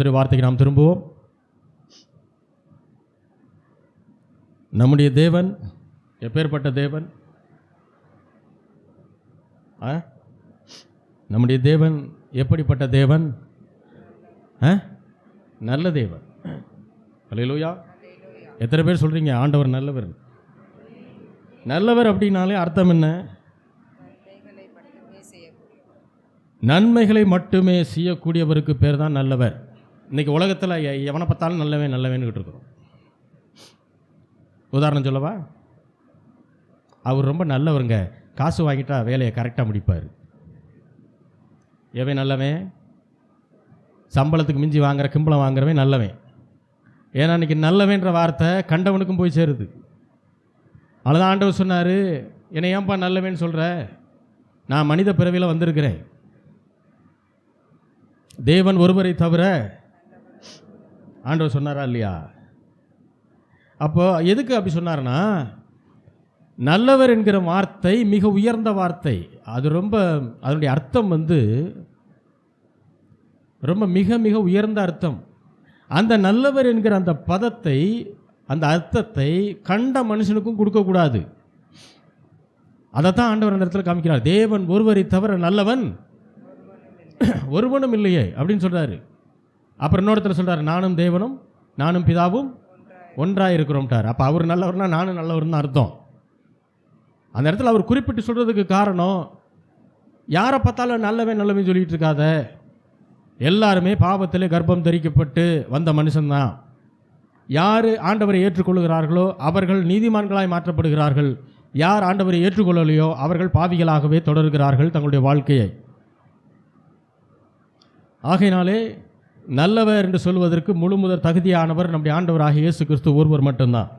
கர்த்தருடைய வார்த்தைக்கு நாம் திரும்புவோம். நம்முடைய தேவன் எப்பேற்பட்ட தேவன்? நம்முடைய தேவன் எப்படிப்பட்ட தேவன்? நல்ல தேவன். அல்லேலூயா. எத்தனை பேர் சொல்றீங்க ஆண்டவர் நல்லவர்? நல்லவர் அப்படின்னாலே அர்த்தம் என்ன? நன்மைகளை மட்டுமே செய்யக்கூடியவருக்கு பேர் தான் நல்லவர். இன்னைக்கு உலகத்தில் எவனை பார்த்தாலும் நல்லவேன்னு இருக்கிறோம். உதாரணம் சொல்லவா? அவர் ரொம்ப நல்லவருங்க, காசு வாங்கிட்டா வேலையை கரெக்டாக முடிப்பார். எவன் நல்லவன்? சம்பளத்துக்கு மிஞ்சி வாங்குற கிம்பளம் வாங்குறவன் நல்லவன். ஏன்னா இன்றைக்கி நல்லவன்ற வார்த்தை கண்டவனுக்கும் போய் சேருது. அவ்வளோதான் ஆண்டவர் சொன்னார், என்னை ஏன்பா நல்லவன்னு சொல்கிற? நான் மனித பிறவியில் வந்திருக்கிறேன். தேவன் ஒருவரை தவிர ஆண்டவர் சொன்னாரா இல்லையா? அப்போ எதுக்கு அப்படி சொன்னார்னா, நல்லவர் என்கிற வார்த்தை மிக உயர்ந்த வார்த்தை. அது ரொம்ப, அதனுடைய அர்த்தம் ரொம்ப மிக மிக உயர்ந்த அர்த்தம். அந்த நல்லவர் என்கிற அந்த பதத்தை, அந்த அர்த்தத்தை கண்ட மனுஷனுக்கும் கொடுக்கக்கூடாது. அதைத்தான் ஆண்டவர் அந்த இடத்துல காமிக்கிறார். தேவன் ஒருவரை தவிர நல்லவன் ஒருவனும் இல்லையே அப்படின்னு சொல்கிறாரு. அப்புறம் இன்னொருத்தர் சொல்கிறார், நானும் தேவனும் நானும் பிதாவும் ஒன்றாக இருக்கிறோம்ட்டார். அப்போ அவர் நல்லவர்னா நானும் நல்லவர்னு அர்த்தம். அந்த இடத்துல அவர் குறிப்பிட்டு சொல்கிறதுக்கு காரணம், யாரை பார்த்தாலும் நல்லவன் சொல்லிகிட்டு இருக்காத, எல்லாருமே பாவத்திலே கர்ப்பம் தரிக்கப்பட்டு வந்த மனுஷன்தான். யார் ஆண்டவரை ஏற்றுக்கொள்கிறார்களோ அவர்கள் நீதிமான்களாய் மாற்றப்படுகிறார்கள். யார் ஆண்டவரை ஏற்றுக்கொள்ளலையோ அவர்கள் பாவிகளாகவே தொடர்கிறார்கள் தங்களுடைய வாழ்க்கையை. ஆகையினாலே நல்லவர் என்று சொல்வதற்கு முழு முதல் தகுதியானவர் நம்முடைய ஆண்டவராகிய இயேசு கிறிஸ்து ஒருவர் மட்டும்தான்.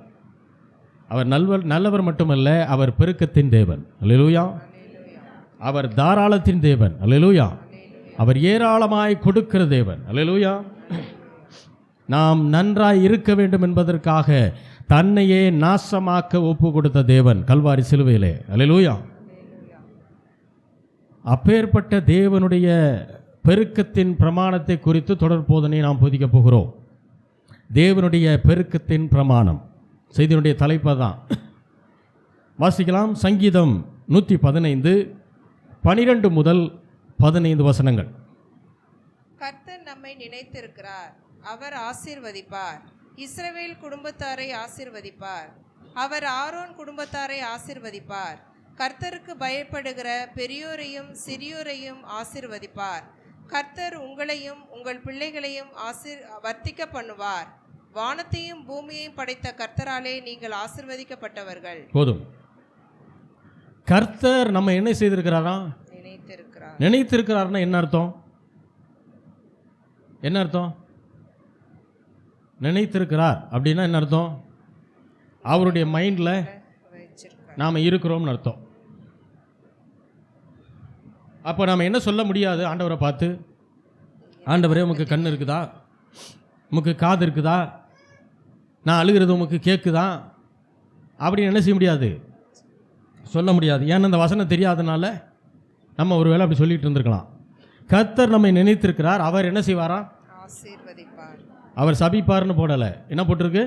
அவர் நல்லவர் மட்டுமல்ல, அவர் பெருக்கத்தின் தேவன். அல்லேலூயா. அவர் தாராளத்தின் தேவன். அல்லேலூயா. அவர் ஏராளமாய் கொடுக்கிற தேவன். அல்லேலூயா. நாம் நன்றாய் இருக்க வேண்டும் என்பதற்காக தன்னையே நாசமாக்க ஒப்பு கொடுத்த தேவன் கல்வாரி சிலுவையிலே. அல்லேலூயா. அப்பேற்பட்ட தேவனுடைய பெருக்கத்தின் பிரமாணத்தை குறித்து தொடர் போதனை நாம் போதிக்கப் போகிறோம். தேவனுடைய பெருக்கத்தின் பிரமாணம் செய்தியினுடைய தலைப்பு தான். வாசிக்கலாம். சங்கீதம் 115 12 முதல் 15 வசனங்கள். கர்த்தர் நம்மை நினைத்திருக்கிறார், அவர் ஆசீர்வதிப்பார். இஸ்ரவேல் குடும்பத்தாரை ஆசீர்வதிப்பார். அவர் ஆரோன் குடும்பத்தாரை ஆசீர்வதிப்பார். கர்த்தருக்கு பயப்படுகிற பெரியோரையும் சிறியோரையும் ஆசீர்வதிப்பார். கர்த்தர் உங்களையும் உங்கள் பிள்ளைகளையும் வர்த்திக்க பண்ணுவார். வானத்தையும் பூமியையும் படைத்த கர்த்தராலே நீங்கள் ஆசீர்வதிக்கப்பட்டவர்கள். போதும். கர்த்தர் நம்ம என்ன செய்திருக்கிறாரா? நினைத்திருக்கிறார்னா என்ன அர்த்தம்? என்ன அர்த்தம்? நினைத்திருக்கிறார் அப்படின்னா என்ன அர்த்தம்? அவருடைய மைண்டில் நாம் இருக்கிறோம்னு அர்த்தம். அப்போ நாம் என்ன சொல்ல முடியாது ஆண்டவரை பார்த்து, ஆண்டவரே உமக்கு கண் இருக்குதா, உமக்கு காது இருக்குதா, நான் அழுகிறது உமக்கு கேட்குதா அப்படின்னு என்ன செய்ய முடியாது, சொல்ல முடியாது. ஏன்னா அந்த வசனம் தெரியாதனால நம்ம ஒரு வேளை அப்படி சொல்லிட்டு இருந்திருக்கலாம். கர்த்தர் நம்மை நினைத்திருக்கிறார். அவர் என்ன செய்வாரா? அவர் சபிப்பார்னு போடல, என்ன போட்டிருக்கு?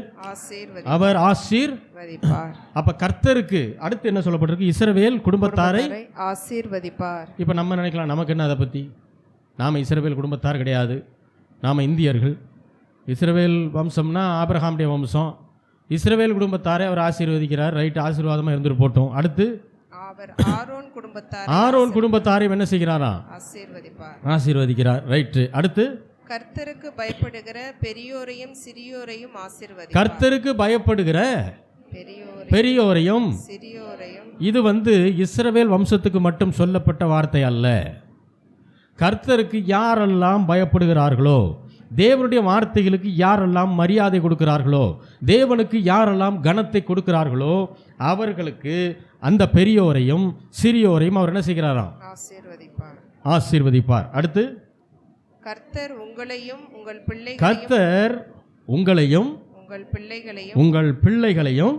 அவர் ஆசீர்வதிப்பார். அப்ப கர்த்தருக்கு அடுத்து என்ன சொல்லப்பட்டிருக்கு? இஸ்ரவேல் குடும்பத்தாரை ஆசீர்வதிப்பார். இப்ப நம்ம நினைக்கலாம், நமக்கு என்ன அதை பத்தி? நாம இஸ்ரவேல் குடும்பத்தார் கிடையாது, நாம இந்தியர்கள். இஸ்ரவேல் வம்சம்னா ஆபிரகாமுடைய வம்சம். இஸ்ரவேல் குடும்பத்தாரை அவர் ஆசீர்வதிக்கிறார். ரைட், ஆசீர்வாதமா இருந்துட்டு போட்டோம். அடுத்து ஆரோன் குடும்பத்தாரை என்ன செய்கிறாரா? ஆசீர்வதிக்கிறார். ரைட். அடுத்து கர்த்தருக்கு பயப்படுகிற பெரியோரையும் சிறியோரையும் ஆசீர்வதிப்பார். கர்த்தருக்கு பயப்படுகிற பெரியோரையும் சிறியோரையும். இது இஸ்ரவேல் வம்சத்துக்கு மட்டும் சொல்லப்பட்ட வார்த்தை அல்ல. கர்த்தருக்கு யாரெல்லாம் பயப்படுகிறார்களோ, தேவனுடைய வார்த்தைகளுக்கு யாரெல்லாம் மரியாதை கொடுக்கிறார்களோ, தேவனுக்கு யாரெல்லாம் கனத்தை கொடுக்கிறார்களோ அவர்களுக்கு அந்த பெரியோரையும் சிறியோரையும் அவர் என்ன செய்கிறாராம்? ஆசீர்வதிப்பார். அடுத்து கர்த்தர் உங்களையும் உங்கள் பிள்ளைகளையும் கர்த்தர் உங்களையும் உங்கள் பிள்ளைகளையும்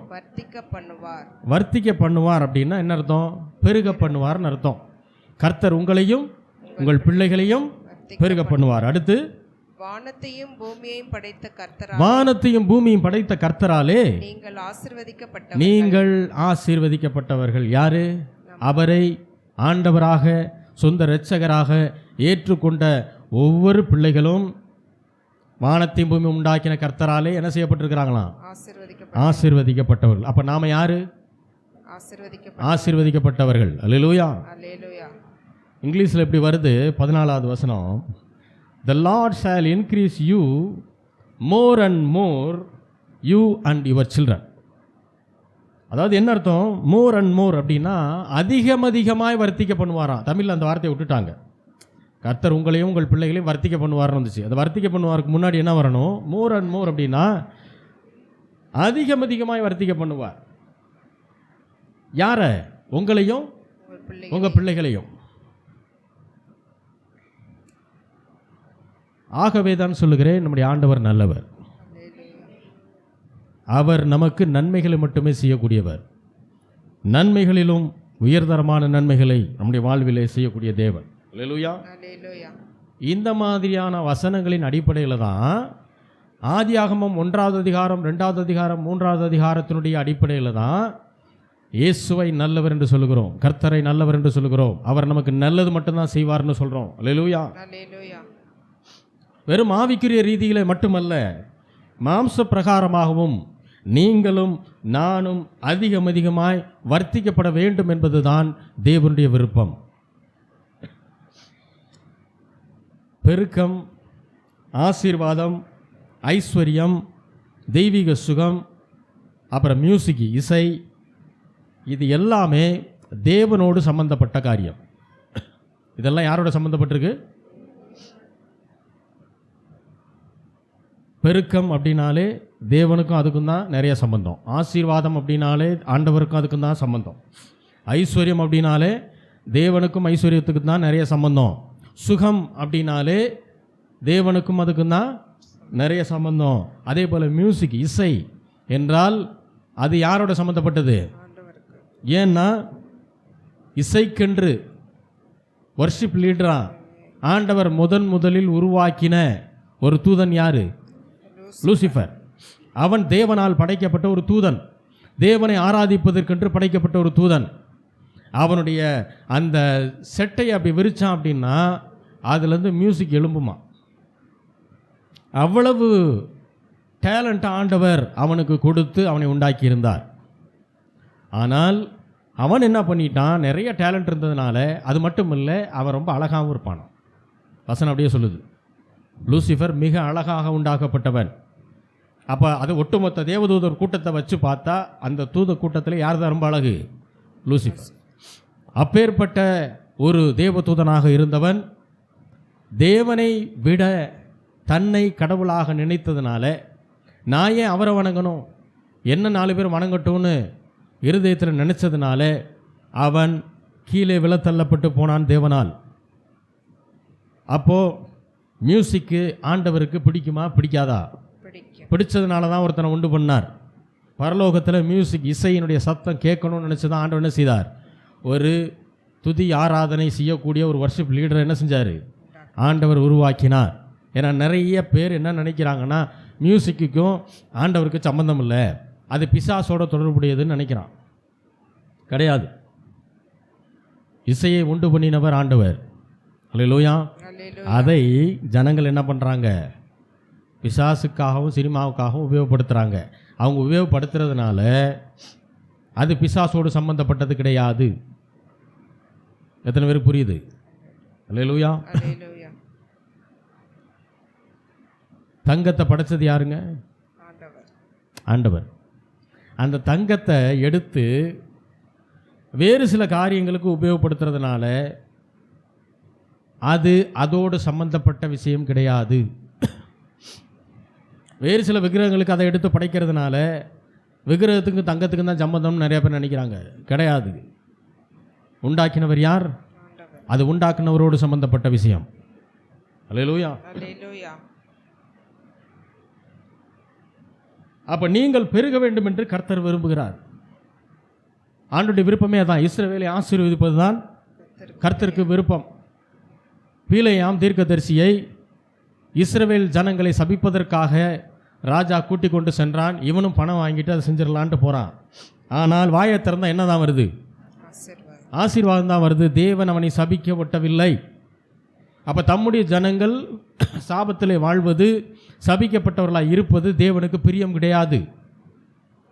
வர்த்திக்க பண்ணுவார். அப்படின்னா என்ன அர்த்தம்? பெருக பண்ணுவார்னு அர்த்தம். கர்த்தர் உங்களையும் உங்கள் பிள்ளைகளையும் பெருக பண்ணுவார். அடுத்து வானத்தையும் பூமியையும் படைத்த கர்த்தராலே வானத்தையும் பூமியும் படைத்த கர்த்தராலே நீங்கள் ஆசீர்வதிக்கப்பட்டவர்கள். நீங்கள் ஆசீர்வதிக்கப்பட்டவர்கள். யாரு? அவரை ஆண்டவராக சொந்த இரட்சகராக ஏற்றுக்கொண்ட ஒவ்வொரு பிள்ளைகளும் வானத்தையும் பூமி உண்டாக்கின கர்த்தராலே என்ன செய்யப்பட்டிருக்கிறாங்களாம்? ஆசீர்வதிக்கப்பட்டவர்கள். அப்ப நாம யாரு? ஆசீர்வதிக்கப்பட்டவர்கள். அல்லேலூயா. அல்லேலூயா. இங்கிலீஷ்ல எப்படி வருது? 14வது வசனம், The Lord shall increase you more and more, you and your children. அதாவது என்ன அர்த்தம்? மோர் அண்ட் மோர் அப்படின்னா அதிகமாய் வர்த்திக்க பண்ணுவாராம். தமிழில் அந்த வார்த்தையை விட்டுட்டாங்க. கர்த்தர் உங்களையும் உங்கள் பிள்ளைகளையும் வர்த்திக்க பண்ணுவார்னு வந்துச்சு. அந்த வர்த்திக்க பண்ணுவாருக்கு முன்னாடி என்ன வரணும்? மோர் அண்ட் மோர் அப்படின்னா அதிகமாய் வர்த்திக்க பண்ணுவார். யார? உங்களையும் உங்க பிள்ளைகளையும். ஆகவே தான் சொல்லுகிறேன், நம்முடைய ஆண்டவர் நல்லவர். அவர் நமக்கு நன்மைகளை மட்டுமே செய்யக்கூடியவர். நன்மைகளிலும் உயர்தரமான நன்மைகளை நம்முடைய வாழ்விலே செய்யக்கூடிய தேவன். அல்லேலூயா. இந்த மாதிரியான வசனங்களின் அடிப்படையில் தான் ஆதியாகமம் 1வது அதிகாரம் 2வது அதிகாரம் 3வது அதிகாரத்தினுடைய அடிப்படையில் தான் இயேசுவை நல்லவர் என்று சொல்லுகிறோம், கர்த்தரை நல்லவர் என்று சொல்லுகிறோம். அவர் நமக்கு நல்லது மட்டும்தான் செய்வார்னு சொல்கிறோம். அல்லேலூயா. வெறும் ஆவிக்குரிய ரீதியில மட்டுமல்ல, மாம்ச பிரகாரமாகவும் நீங்களும் நானும் அதிகமாய் வர்த்திக்கப்பட வேண்டும் என்பதுதான் தேவனுடைய விருப்பம். பெருக்கம், ஆசீர்வாதம், ஐஸ்வர்யம், தெய்வீக சுகம், அப்புறம் மியூசிக், இசை, இது எல்லாமே தேவனோடு சம்பந்தப்பட்ட காரியம். இதெல்லாம் யாரோட சம்பந்தப்பட்டிருக்கு? பெருக்கம் அப்படின்னாலே தேவனுக்கும் அதுக்கும் தான் நிறைய சம்பந்தம். ஆசீர்வாதம் அப்படின்னாலே ஆண்டவருக்கும் அதுக்கும் தான் சம்பந்தம். ஐஸ்வர்யம் அப்படின்னாலே தேவனுக்கும் ஐஸ்வர்யத்துக்கும் தான் நிறைய சம்பந்தம். சுகம் அப்படின்னாலே தேவனுக்கும் அதுக்கும் தான் நிறைய சம்பந்தம். அதே போல் மியூசிக், இசை என்றால் அது யாரோட சம்பந்தப்பட்டது? ஏன்னா இசைக்கென்று வர்ஷிப் லீடரா ஆண்டவர் முதலில் உருவாக்கின ஒரு தூதன் யாரு? லூசிஃபர். அவன் தேவனால் படைக்கப்பட்ட ஒரு தூதன், தேவனை ஆராதிப்பதற்கென்று படைக்கப்பட்ட ஒரு தூதன். அவனுடைய அந்த செட்டை அப்படி விரிச்சான் அப்படின்னா அதுலேருந்து மியூசிக் எழும்புமா. அவ்வளவு டேலண்ட் ஆண்டவர் அவனுக்கு கொடுத்து அவனை உண்டாக்கியிருந்தார். ஆனால் அவன் என்ன பண்ணிட்டான்? நிறைய டேலண்ட் இருந்ததுனால அது மட்டும் இல்லை, அவன் ரொம்ப அழகாகவும் இருப்பான். வசனம் அப்படியே சொல்லுது, லூசிஃபர் மிக அழகாக உண்டாக்கப்பட்டவன். அப்போ அது ஒட்டுமொத்த தேவதூதர் கூட்டத்தை வச்சு பார்த்தா அந்த தூத கூட்டத்தில் யார் தான் ரொம்ப அழகு? லூசிஃபர். அப்பேற்பட்ட ஒரு தேவதூதனாக இருந்தவன் தேவனை விட தன்னை கடவுளாக நினைத்ததுனால, நான் ஏன் அவரை வணங்கணும், என்ன 4 பேர் வணங்கட்டும்னு இருதயத்தில் நினைச்சதுனால அவன் கீழே விழத்தள்ளப்பட்டு போனான் தேவனால். அப்போது மியூசிக்கு ஆண்டவருக்கு பிடிக்குமா பிடிக்காதா? பிடிச்சதுனால தான் ஒருத்தனை உண்டு பண்ணார். பரலோகத்தில் மியூசிக், இசையினுடைய சத்தம் கேட்கணும்னு நினச்சி தான் ஆண்டவர் என்ன செய்தார்? ஒரு துதி ஆராதனை செய்யக்கூடிய ஒரு வர்ஷிப் லீடரை என்ன செஞ்சார்? ஆண்டவர் உருவாக்கினார். ஏன்னா நிறைய பேர் என்ன நினைக்கிறாங்கன்னா, மியூசிக்குக்கும் ஆண்டவருக்கு சம்பந்தம் இல்லை, அது பிசாசோட தொடர்புடையதுன்னு நினைக்கிறான். கிடையாது. இசையை உண்டு பண்ணினவர் ஆண்டவர். அல்லேலூயா. அதை ஜனங்கள் என்ன பண்ணுறாங்க? பிசாசுக்காகவும் சினிமாவுக்காகவும் உபயோகப்படுத்துகிறாங்க. அவங்க உபயோகப்படுத்துறதுனால அது பிசாசோடு சம்பந்தப்பட்டது கிடையாது. எத்தனை பேருக்கு புரியுது? அல்லேலூயா. தங்கத்தை படைச்சது யாருங்க? ஆண்டவர். அந்த தங்கத்தை எடுத்து வேறு சில காரியங்களுக்கு உபயோகப்படுத்துறதுனால அது அதோடு சம்பந்தப்பட்ட விஷயம் கிடையாது. வேறு சில விக்கிரகங்களுக்கு அதை எடுத்து படைக்கிறதுனால விக்கிரகத்துக்கு தங்கத்துக்கு தான் சம்பந்தம்னு நிறைய பேர் நினைக்கிறாங்க. கிடையாது. உண்டாக்கினவர் யார்? அது உண்டாக்கினவரோடு சம்பந்தப்பட்ட விஷயம். அல்லேலூயா. அப்போ நீங்கள் பெருக வேண்டும் என்று கர்த்தர் விரும்புகிறார். ஆண்டவருடைய விருப்பமே அதான். இஸ்ரவேலை ஆசீர்வதிப்பது தான் கர்த்தருக்கு விருப்பம். பீலேயாம் தீர்க்கதரிசியை இஸ்ரவேல் ஜனங்களை சபிப்பதற்காக ராஜா கூட்டி கொண்டு சென்றான். இவனும் பணம் வாங்கிட்டு அதை செஞ்சிடலான்ட்டு போகிறான். ஆனால் வாயை திறந்தா என்ன தான் வருது? ஆசீர்வாதம். ஆசீர்வாதம் தான் வருது. தேவன் அவனை சபிக்க விட்டவில்லை. அப்போ தம்முடைய ஜனங்கள் சாபத்திலே வாழ்வது, சபிக்கப்பட்டவர்களாக இருப்பது தேவனுக்கு பிரியம் கிடையாது.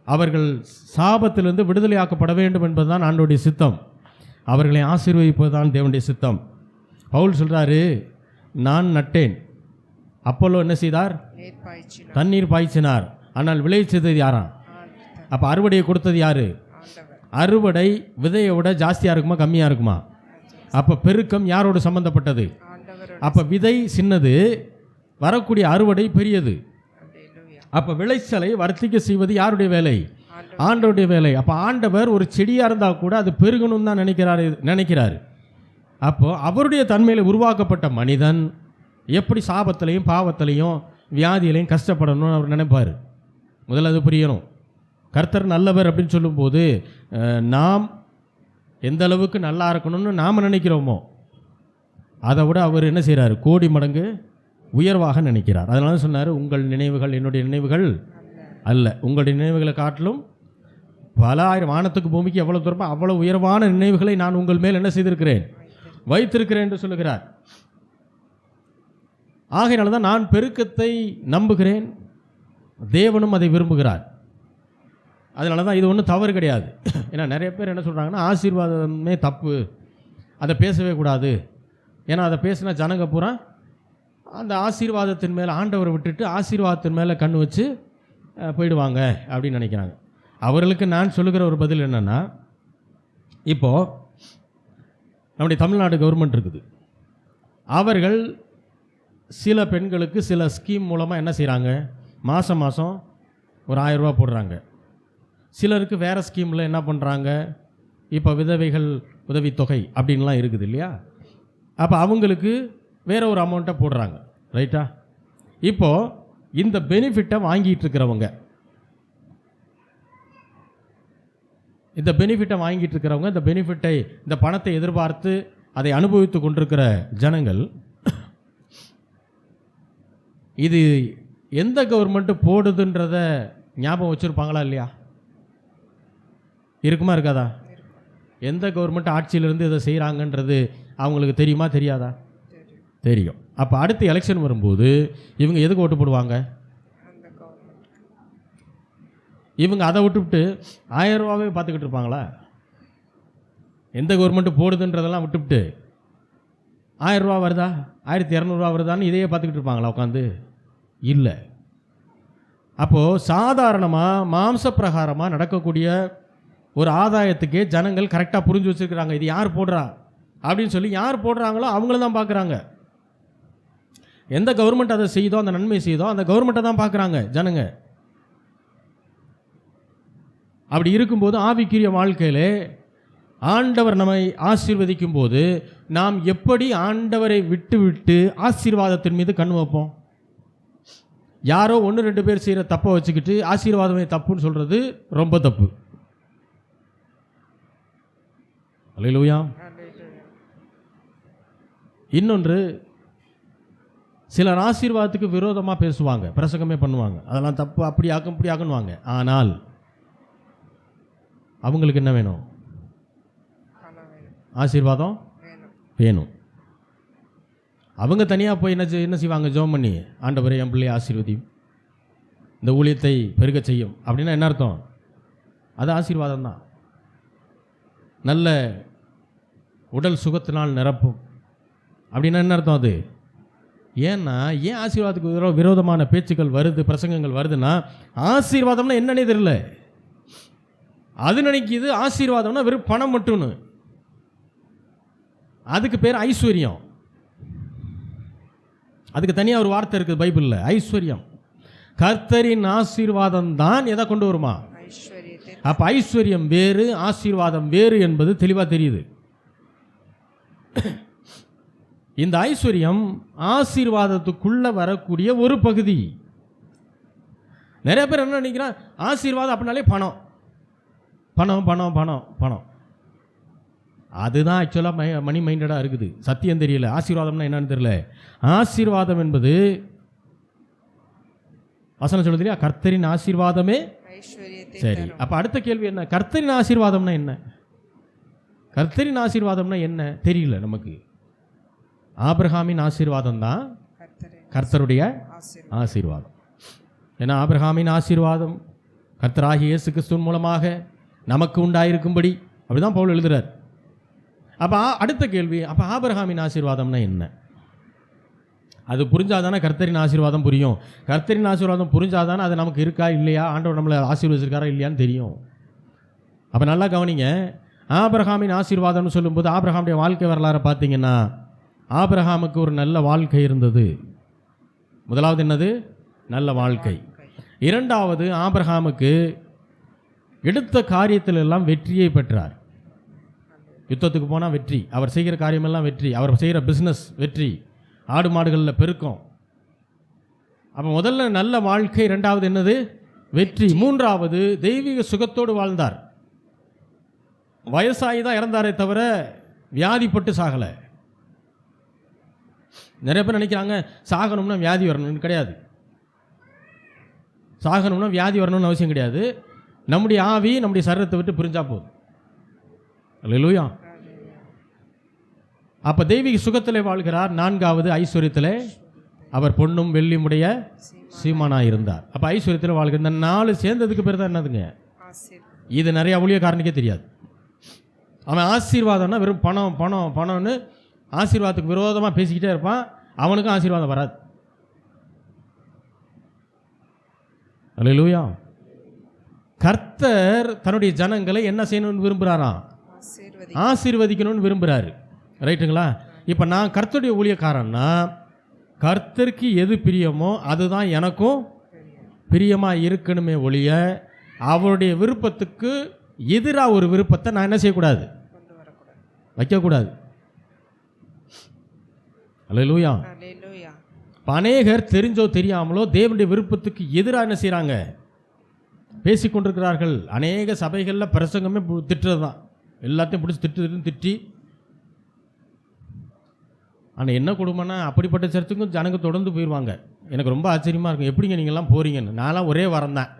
அவர்கள் சாபத்திலிருந்து விடுதலையாக்கப்பட வேண்டும் என்பதுதான் ஆண்டவருடைய சித்தம். அவர்களை ஆசீர்வதிப்பது தான் தேவனுடைய சித்தம். பவுல் சொல்கிறாரு, நான் நட்டேன், அப்போலோ என்ன செய்தார்? நீர் பாய்ச்சினார். தண்ணீர் பாய்ச்சினார், ஆனால் விளைவிச்சது யாரா? அப்போ அறுவடையை கொடுத்தது யாரு? ஆண்டவர். அறுவடை விதையை விட ஜாஸ்தியாக இருக்குமா கம்மியாக இருக்குமா? அப்போ பெருக்கம் யாரோடு சம்பந்தப்பட்டது? ஆண்டவரோட. அப்போ விதை சின்னது, வரக்கூடிய அறுவடை பெரியது. அல்லேலூயா. அப்போ விளைச்சலை வர்த்திக்க செய்வது யாருடைய வேலை? ஆண்டவர். ஆண்டவருடைய வேலை. அப்போ ஆண்டவர் ஒரு செடியாக இருந்தால் கூட அது பெருகணும்னு தான் நினைக்கிறாரு. அப்போது அவருடைய தன்மையில் உருவாக்கப்பட்ட மனிதன் எப்படி சாபத்திலையும் பாவத்திலையும் வியாதியிலையும் கஷ்டப்படணும்னு அவர் நினைப்பார். முதல்ல அது புரியணும். கர்த்தர் நல்லவர் அப்படின்னு சொல்லும்போது நாம் எந்த அளவுக்கு நல்லா இருக்கணும்னு நாம் நினைக்கிறோமோ அதை விட அவர் என்ன செய்கிறார்? கோடி மடங்கு உயர்வாக நினைக்கிறார். அதனால சொன்னார், உங்கள் நினைவுகள் என்னுடைய நினைவுகள் அல்ல, உங்களுடைய நினைவுகளை காட்டிலும் பல ஆயிரம், வானத்துக்கு பூமிக்கு எவ்வளோ தூரமோ அவ்வளோ உயர்வான நினைவுகளை நான் உங்கள் மேல் என்ன செய்திருக்கிறேன்? வைத்திருக்கிறேன் என்று சொல்லுகிறார். ஆகையினால தான் நான் பெருக்கத்தை நம்புகிறேன், தேவனும் அதை விரும்புகிறார். அதனால தான் இது ஒன்றும் தவறு கிடையாது. ஏன்னா நிறைய பேர் என்ன சொல்கிறாங்கன்னா, ஆசீர்வாதமே தப்பு, அதை பேசவே கூடாது. ஏன்னா அதை பேசினா ஜனங்க பூரா அந்த ஆசீர்வாதத்தின் மேலே ஆண்டவரை விட்டுட்டு ஆசீர்வாதத்தின் மேலே கண் வச்சு போயிடுவாங்க அப்படின்னு நினைக்கிறாங்க. அவர்களுக்கு நான் சொல்லுகிற ஒரு பதில் என்னென்னா, இப்போது நம்முடைய தமிழ்நாடு கவர்மெண்ட் இருக்குது. அவர்கள் சில பெண்களுக்கு சில ஸ்கீம் மூலமாக என்ன செய்கிறாங்க? மாதம் மாதம் ஒரு 1000 ரூபா போடுறாங்க. சிலருக்கு வேறு ஸ்கீமில் என்ன பண்ணுறாங்க? இப்போ விதவைகள் உதவித்தொகை அப்படின்லாம் இருக்குது இல்லையா? அப்போ அவங்களுக்கு வேற ஒரு அமௌண்ட்டை போடுறாங்க. ரைட்டா? இப்போது இந்த பெனிஃபிட்டை வாங்கிட்டு இருக்கிறவங்க, இந்த பெனிஃபிட்டை இந்த பணத்தை எதிர்பார்த்து அதை அனுபவித்து கொண்டிருக்கிற ஜனங்கள், இது எந்த கவர்மெண்ட்டு போடுதுன்றத ஞாபகம் வச்சுருப்பாங்களா இல்லையா? இருக்குமா இருக்காதா? எந்த கவர்மெண்ட் ஆட்சியிலிருந்து இதை செய்கிறாங்கன்றது அவங்களுக்கு தெரியுமா தெரியாதா? தெரியும். அப்போ அடுத்த எலெக்ஷன் வரும்போது இவங்க எதுக்கு ஓட்டு போடுவாங்க? அந்த கவர்மெண்ட். இவங்க அதை விட்டுவிட்டு 1000 ரூபாவே பார்த்துக்கிட்டு இருப்பாங்களா? எந்த கவர்மெண்ட்டு போடுதுன்றதெல்லாம் விட்டுவிட்டு 1000 ரூபா வருதா, 1200 ரூபா வருதான்னு இதையே பார்த்துக்கிட்டு இருப்பாங்களா உட்காந்து? இல்லை. அப்போது சாதாரணமாக மாம்ச பிரகாரமாக நடக்கக்கூடிய ஒரு ஆதாயத்துக்கே ஜனங்கள் கரெக்டாக புரிஞ்சு வச்சுருக்கிறாங்க. இது யார் போடுறா அப்படின்னு சொல்லி, யார் போடுறாங்களோ அவங்கள தான் பார்க்குறாங்க. எந்த கவர்மெண்ட் அதை செய்தோ, அந்த நன்மை செய்தோ, அந்த கவர்மெண்ட்டை தான் பார்க்குறாங்க ஜனங்க. அப்படி இருக்கும்போது ஆவிக்குரிய வாழ்க்கையில் ஆண்டவர் நம்மை ஆசீர்வதிக்கும் போது நாம் எப்படி ஆண்டவரை விட்டு விட்டு ஆசீர்வாதத்தின் மீது கண் வைப்போம்? யாரோ 1-2 பேர் செய்கிற தப்பை வச்சுக்கிட்டு ஆசீர்வாதமே தப்புன்னு சொல்கிறது ரொம்ப தப்பு. அல்லேலூயா. இன்னொன்று, சிலர் ஆசீர்வாதத்துக்கு விரோதமாக பேசுவாங்க, பிரசங்கமே பண்ணுவாங்க, அதெல்லாம் தப்பு, அப்படி ஆக்கும் இப்படி ஆக்குன்னுவாங்க. ஆனால் அவங்களுக்கு என்ன வேணும்? ஆசீர்வாதம் வேணும். அவங்க தனியாக போய் என்ன செய்வாங்க? ஜெபம் பண்ணி, ஆண்டவரே என் பிள்ளையை ஆசீர்வதி, இந்த ஊழியத்தை பெருக செய்யும் அப்படின்னா என்ன அர்த்தம்? அது ஆசீர்வாதம் தான். நல்ல உடல் சுகத்தினால் நிரப்பும் அப்படின்னா என்ன அர்த்தம்? அது ஏன்னா, ஏன் ஆசீர்வாதத்துக்கு விரோதமான பேச்சுக்கள் வருது, பிரசங்கங்கள் வருதுன்னா, ஆசீர்வாதம்னா என்னன்னே தெரியல. அது நினைக்கிது ஆசீர்வாதம்னா வெறும் பணம் மட்டும்னு. அதுக்கு பேர் ஐஸ்வர்யம். அதுக்கு தனியாக ஒரு வார்த்தை இருக்குது பைபிளில், ஐஸ்வர்யம். கர்த்தரின் ஆசீர்வாதம் தான் எதை கொண்டு வருமா? அப்போ ஐஸ்வர்யம் வேறு, ஆசீர்வாதம் வேறு என்பது தெளிவாக தெரியுது. இந்த ஐஸ்வர்யம் ஆசீர்வாதத்துக்குள்ள வரக்கூடிய ஒரு பகுதி. நிறைய பேர் என்ன நினைக்கிறான்? ஆசீர்வாதம் அப்படின்னாலே பணம் பணம் பணம் பணம் பணம். அதுதான் ஆக்சுவலாக மணி மைண்டடாக இருக்குது. சத்தியம் தெரியல. ஆசீர்வாதம்னா என்னன்னு தெரியல. ஆசீர்வாதம் என்பது வசனம் சொல்லுது இல்லையா, கர்த்தரின் ஆசீர்வாதமே. ஐஸ்வர்யத்தை சரி, தரும். அப்போ அடுத்த கேள்வி என்ன? கர்த்தரின் ஆசீர்வாதம்னா என்ன? கர்த்தரின் ஆசீர்வாதம்னா என்ன தெரியல நமக்கு. ஆபிரகாமின் ஆசீர்வாதம் தான் கர்த்தரின் கர்த்தருடைய ஆசீர்வாதம். ஆசீர்வாதம். ஏன்னா ஆபிரகாமின் ஆசீர்வாதம் கர்த்தராகிய இயேசு கிறிஸ்துவின் மூலமாக நமக்கு உண்டாயிருக்கும்படி அப்படிதான் பவுல் எழுதுறார். அப்போ அடுத்த கேள்வி, அப்போ ஆபிரகாமின் ஆசீர்வாதம்னா என்ன? அது புரிஞ்சாதானே கர்த்தரின் ஆசீர்வாதம் புரியும். கர்த்தரின் ஆசீர்வாதம் புரிஞ்சாதானே அது நமக்கு இருக்கா இல்லையா, ஆண்டவர் நம்மளை ஆசீர்வதிச்சிருக்காரா இல்லையான்னு தெரியும். அப்போ நல்லா கவனிங்க, ஆபிரகாமின் ஆசீர்வாதம்னு சொல்லும்போது ஆபிரகாமுடைய வாழ்க்கை வரலாறை பார்த்தீங்கன்னா, ஆபிரகாமுக்கு ஒரு நல்ல வாழ்க்கை இருந்தது. முதலாவது என்னது? நல்ல வாழ்க்கை. இரண்டாவது, ஆபிரகாமுக்கு எடுத்த காரியத்தில் எல்லாம் வெற்றியை பெற்றார். யுத்தத்துக்கு போனால் வெற்றி, அவர் செய்கிற காரியமெல்லாம் வெற்றி, அவர் செய்கிற பிஸ்னஸ் வெற்றி, ஆடு மாடுகளில் பெருக்கம். அப்போ முதல்ல நல்ல வாழ்க்கை, ரெண்டாவது என்னது? வெற்றி. மூன்றாவது தெய்வீக சுகத்தோடு வாழ்ந்தார். வயசாகி தான் இறந்தாரே தவிர வியாதிப்பட்டு சாகலை. நிறைய பேர் நினைக்கிறாங்க சாகணும்னா வியாதி வரணும்னு. கிடையாது. சாகணும்னா வியாதி வரணும்னு அவசியம் கிடையாது. நம்முடைய ஆவி நம்முடைய சரீரத்தை விட்டு பிரிஞ்சா போதும். அல்லேலூயா. அப்போ தெய்வீக சுகத்திலே வாழ்கிறார். நான்காவது ஐஸ்வர்யத்திலே அவர் பொன்னும் வெள்ளியுடைய சீமானாக இருந்தார். அப்போ ஐஸ்வர்யத்தில் வாழ்கிற இந்த நாலு சேர்ந்ததுக்கு பேர் தான் என்னதுங்க? ஆசீர்வாதம். இது நிறைய ஊழியக்காரனுக்கே தெரியாது. அவன் ஆசீர்வாதம்னா வெறும் பணம் பணம் பணம்னு ஆசீர்வாதத்துக்கு விரோதமாக பேசிக்கிட்டே இருப்பான். அவனுக்கும் ஆசீர்வாதம் வராது. அல்லேலூயா. கர்த்தர் தன்னுடைய ஜனங்களை என்ன செய்யணும்னு விரும்புகிறாராம்? ஆசீர்வதிக்கணும்னு விரும்புகிறாரு. ரைட்டுங்களா? இப்போ நான் கர்த்தருடைய ஊழியக்காரன்னா கர்த்தருக்கு எது பிரியமோ அதுதான் எனக்கும் பிரியமாக இருக்கணுமே ஒழிய அவருடைய விருப்பத்துக்கு எதிராக ஒரு விருப்பத்தை நான் என்ன செய்யக்கூடாது? வைக்கக்கூடாது. அல்லேலூயா. அல்லேலூயா. அநேகர் தெரிஞ்சோ தெரியாமலோ தேவனுடைய விருப்பத்துக்கு எதிராக என்ன செய்கிறாங்க? பேசிக்கொண்டிருக்கிறார்கள். அநேக சபைகளில் பிரசங்கமே திட்டுறது தான். எல்லாத்தையும் பிடிச்சி திட்டி ஆனால் என்ன கொடுமைன்னா அப்படிப்பட்ட சர்ச்சுக்கும் ஜனங்க தொடர்ந்து போயிடுவாங்க. எனக்கு ரொம்ப ஆச்சரியமாக இருக்கும், எப்படிங்க நீங்கள்லாம் போகிறீங்கன்னு. நான்லாம் ஒரே வாரம் தான்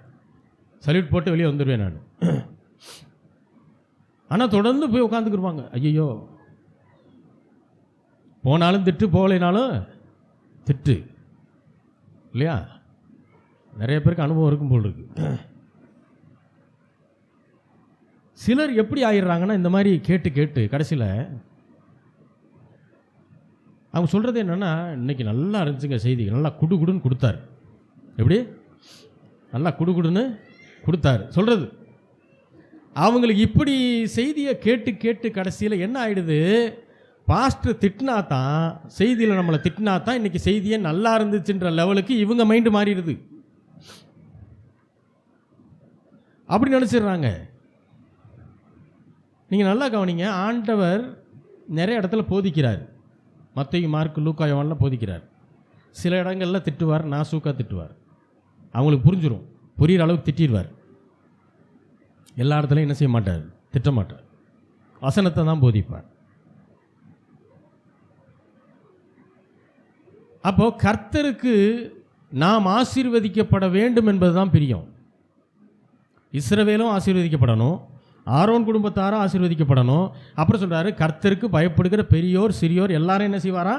சல்யூட் போட்டு வெளியே வந்துடுவேன் நான். ஆனால் தொடர்ந்து போய் உட்காந்துக்கிருவாங்க. ஐயோ, போனாலும் திட்டு, போகலைனாலும் திட்டு. இல்லையா? நிறைய பேருக்கு அனுபவம் இருக்கும் போல் இருக்கு. சிலர் எப்படி ஆயிடுறாங்கன்னா இந்த மாதிரி கேட்டு கேட்டு கடைசியில் அவங்க சொல்கிறது என்னென்னா, இன்றைக்கி நல்லா இருந்துச்சுங்க செய்தி, நல்லா குடுன்னு கொடுத்தாரு. எப்படி? நல்லா குடுன்னு கொடுத்தாரு சொல்கிறது. அவங்களுக்கு இப்படி செய்தியை கேட்டு கேட்டு கடைசியில் என்ன ஆகிடுது? பாஸ்டர் திட்டினா தான், செய்தியில் நம்மளை திட்டினா தான் இன்றைக்கி செய்தியே நல்லா இருந்துச்சுன்ற லெவலுக்கு இவங்க மைண்டு மாறிடுது. அப்படி நினச்சிடுறாங்க. நீங்கள் நல்லா கவனிங்க, ஆண்டவர் நிறைய இடத்துல போதிக்கிறார். மத்தேயு, மார்க்கு, லூக்கா, யோவான்லாம் போதிக்கிறார். சில இடங்களில் திட்டுவார், நாசூக்கா திட்டுவார். அவங்களுக்கு புரிஞ்சிடும், புரிகிற அளவுக்கு திட்டிடுவார். எல்லா இடத்துலையும் என்ன செய்ய மாட்டார்? திட்ட மாட்டார். வசனத்தை தான் போதிப்பார். அப்போது கர்த்தருக்கு நாம் ஆசீர்வதிக்கப்பட வேண்டும் என்பது தான் பிரியம். இஸ்ரவேலும் ஆசீர்வதிக்கப்படணும், ஆரோன் குடும்பத்தாரும் ஆசீர்வதிக்கப்படணும். அப்புறம் சொல்கிறாரு, கர்த்தருக்கு பயப்படுகிற பெரியோர் சிறியோர் எல்லாரும் என்ன செய்வாரா?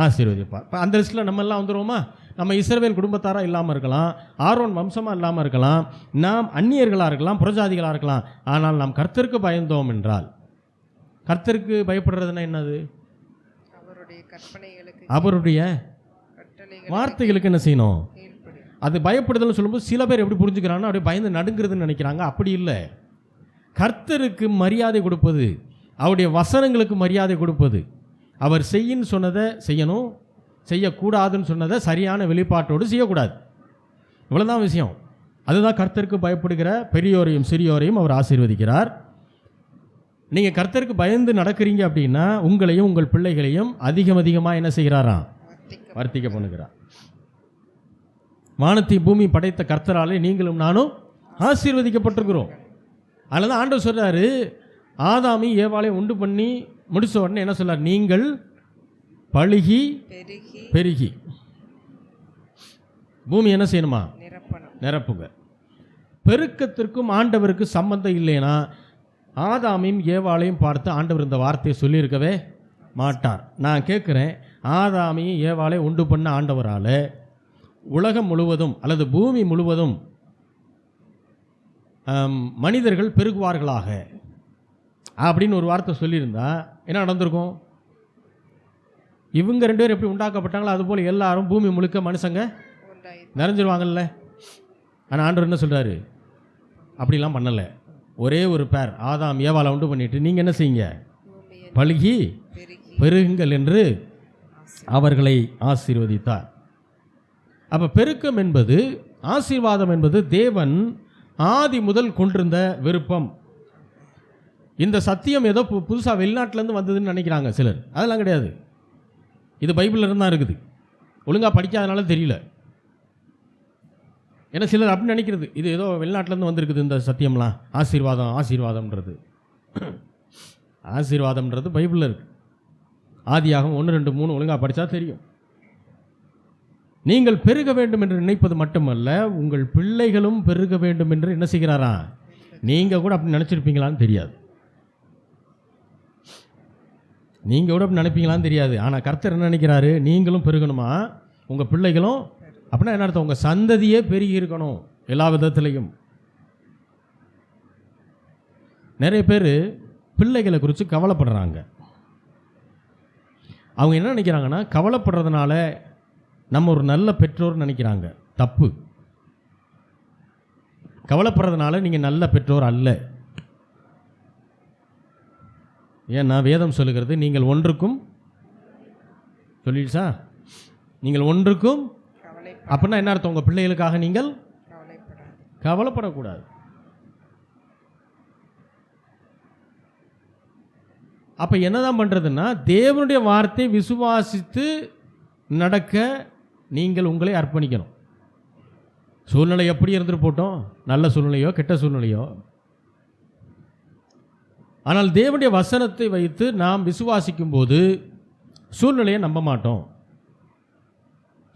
ஆசீர்வதிப்பார். இப்போ அந்த லிஸ்ட்டில் நம்ம எல்லாம் வந்துடுவோமா? நம்ம இஸ்ரவேல் குடும்பத்தாராக இல்லாமல் இருக்கலாம், ஆரோன் வம்சமாக இல்லாமல் இருக்கலாம், நாம் அந்நியர்களாக இருக்கலாம், புறஜாதிகளாக இருக்கலாம். ஆனால் நாம் கர்த்தருக்கு பயந்தோம் என்றால், கர்த்தருக்கு பயப்படுறதுன்னா என்னது? அவருடைய வார்த்தைகளுக்கு என்ன செய்யணும்? அது பயப்படுதல்னு சொல்லும்போது சில பேர் எப்படி புரிஞ்சுக்கிறாங்கன்னா அப்படியே பயந்து நடுங்கிறதுன்னு நினைக்கிறாங்க. அப்படி இல்லை. கர்த்தருக்கு மரியாதை கொடுப்பது, அவருடைய வசனங்களுக்கு மரியாதை கொடுப்பது, அவர் செய்யின்னு சொன்னதை செய்யணும், செய்யக்கூடாதுன்னு சொன்னதை சரியான வெளிப்பாட்டோடு செய்யக்கூடாது. இவ்வளோதான் விஷயம். அதுதான் கர்த்தருக்கு பயப்படுகிற பெரியோரையும் சிறியோரையும் அவர் ஆசீர்வதிக்கிறார். நீங்கள் கர்த்தருக்கு பயந்து நடக்கிறீங்க அப்படின்னா உங்களையும் உங்கள் பிள்ளைகளையும் அதிகமாக என்ன செய்கிறாராம்? வர்த்திக்க பண்ணுகிறார். வானத்தை பூமி படைத்த கர்த்தராலே நீங்களும் நானும் ஆசீர்வதிக்கப்பட்டிருக்கிறோம். அதனால தான் ஆண்டவர் சொல்கிறாரு, ஆதாமி ஏவாளை உண்டு பண்ணி முடிச்ச உடனே என்ன சொல்றார்? நீங்கள் பழுகி பெருகி. பூமி என்ன செய்யணுமா? நிரப்புங்க. பெருக்கத்திற்கும் ஆண்டவருக்கு சம்பந்தம் இல்லைன்னா ஆதாமையும் ஏவாளையும் பார்த்து ஆண்டவர் இந்த வார்த்தையை சொல்லியிருக்கவே மாட்டார். நான் கேட்குறேன், ஆதாமையும் ஏவாளை உண்டு பண்ண ஆண்டவரால் உலகம் முழுவதும் அல்லது பூமி முழுவதும் மனிதர்கள் பெருகுவார்களாக அப்படின்னு ஒரு வார்த்தை சொல்லியிருந்தா என்ன நடந்திருக்கும்? இவங்க 2 பேரும் எப்படி உண்டாக்கப்பட்டாங்களோ அதுபோல் எல்லாரும் பூமி முழுக்க மனுஷங்க நிறைஞ்சிருவாங்கல்ல. ஆனால் ஆண்டவர் என்ன சொல்கிறாரு? அப்படிலாம் பண்ணலை. ஒரே ஒரு பேர் ஆதாம் ஏவாளை உண்டு பண்ணிட்டு நீங்கள் என்ன செய்யுங்க? பழுகி பெருகுங்கள் என்று அவர்களை ஆசீர்வதித்தார். அப்போ பெருக்கம் என்பது, ஆசீர்வாதம் என்பது தேவன் ஆதி முதல் கொண்டிருந்த விருப்பம். இந்த சத்தியம் ஏதோ புதுசாக வெளிநாட்டிலேருந்து வந்ததுன்னு நினைக்கிறாங்க சிலர். அதெல்லாம் கிடையாது. இது பைபிளில் இருந்தால் இருக்குது. ஒழுங்காக படிக்காதனால தெரியல. ஏன்னா சிலர் அப்படி நினைக்கிறது, இது ஏதோ வெளிநாட்டிலேருந்து வந்திருக்குது இந்த சத்தியம்லாம். ஆசீர்வாதம்ன்றது ஆசீர்வாதம்ன்றது பைபிளில் இருக்குது. ஆதியாகமம் 1, 2, 3 ஒழுங்காக படித்தா தெரியும். நீங்கள் பெருக வேண்டும் என்று நினைப்பது மட்டுமல்ல, உங்கள் பிள்ளைகளும் பெருக வேண்டும் என்று என்ன செய்கிறாரா? நீங்கள் கூட அப்படி நினச்சிருப்பீங்களான்னு தெரியாது. நீங்கள் கூட அப்படி நினைப்பீங்களான்னு தெரியாது. ஆனால் கர்த்தர் என்ன நினைக்கிறாரு? நீங்களும் பெருகணுமா, உங்கள் பிள்ளைகளும். அப்படின்னா என்ன அர்த்தம்? உங்கள் சந்ததியே பெருகி இருக்கணும் எல்லா விதத்துலையும். நிறைய பேர் பிள்ளைகளை குறித்து கவலைப்படுறாங்க. அவங்க என்ன நினைக்கிறாங்கன்னா, கவலைப்படுறதுனால நம்ம ஒரு நல்ல பெற்றோர் நினைக்கிறாங்க. தப்பு. கவலைப்படுறதுனால நீங்கள் நல்ல பெற்றோர் அல்ல. ஏன்னா வேதம் சொல்லுகிறது, நீங்கள் ஒன்றுக்கும் சொல்லிடுச்சா, நீங்கள் ஒன்றுக்கும். அப்படின்னா என்ன அர்த்தம்? உங்கள் பிள்ளைகளுக்காக நீங்கள் கவலைப்படக்கூடாது. அப்போ என்னதான் பண்ணுறதுன்னா, தேவனுடைய வார்த்தை விசுவாசித்து நடக்க நீங்கள் உங்களை அர்ப்பணிக்கணும். சூழ்நிலை எப்படி இருந்துட்டு போட்டோம், நல்ல சூழ்நிலையோ கெட்ட சூழ்நிலையோ. ஆனால் தேவனுடைய வசனத்தை வைத்து நாம் விசுவாசிக்கும் போது சூழ்நிலையை நம்ப மாட்டோம்.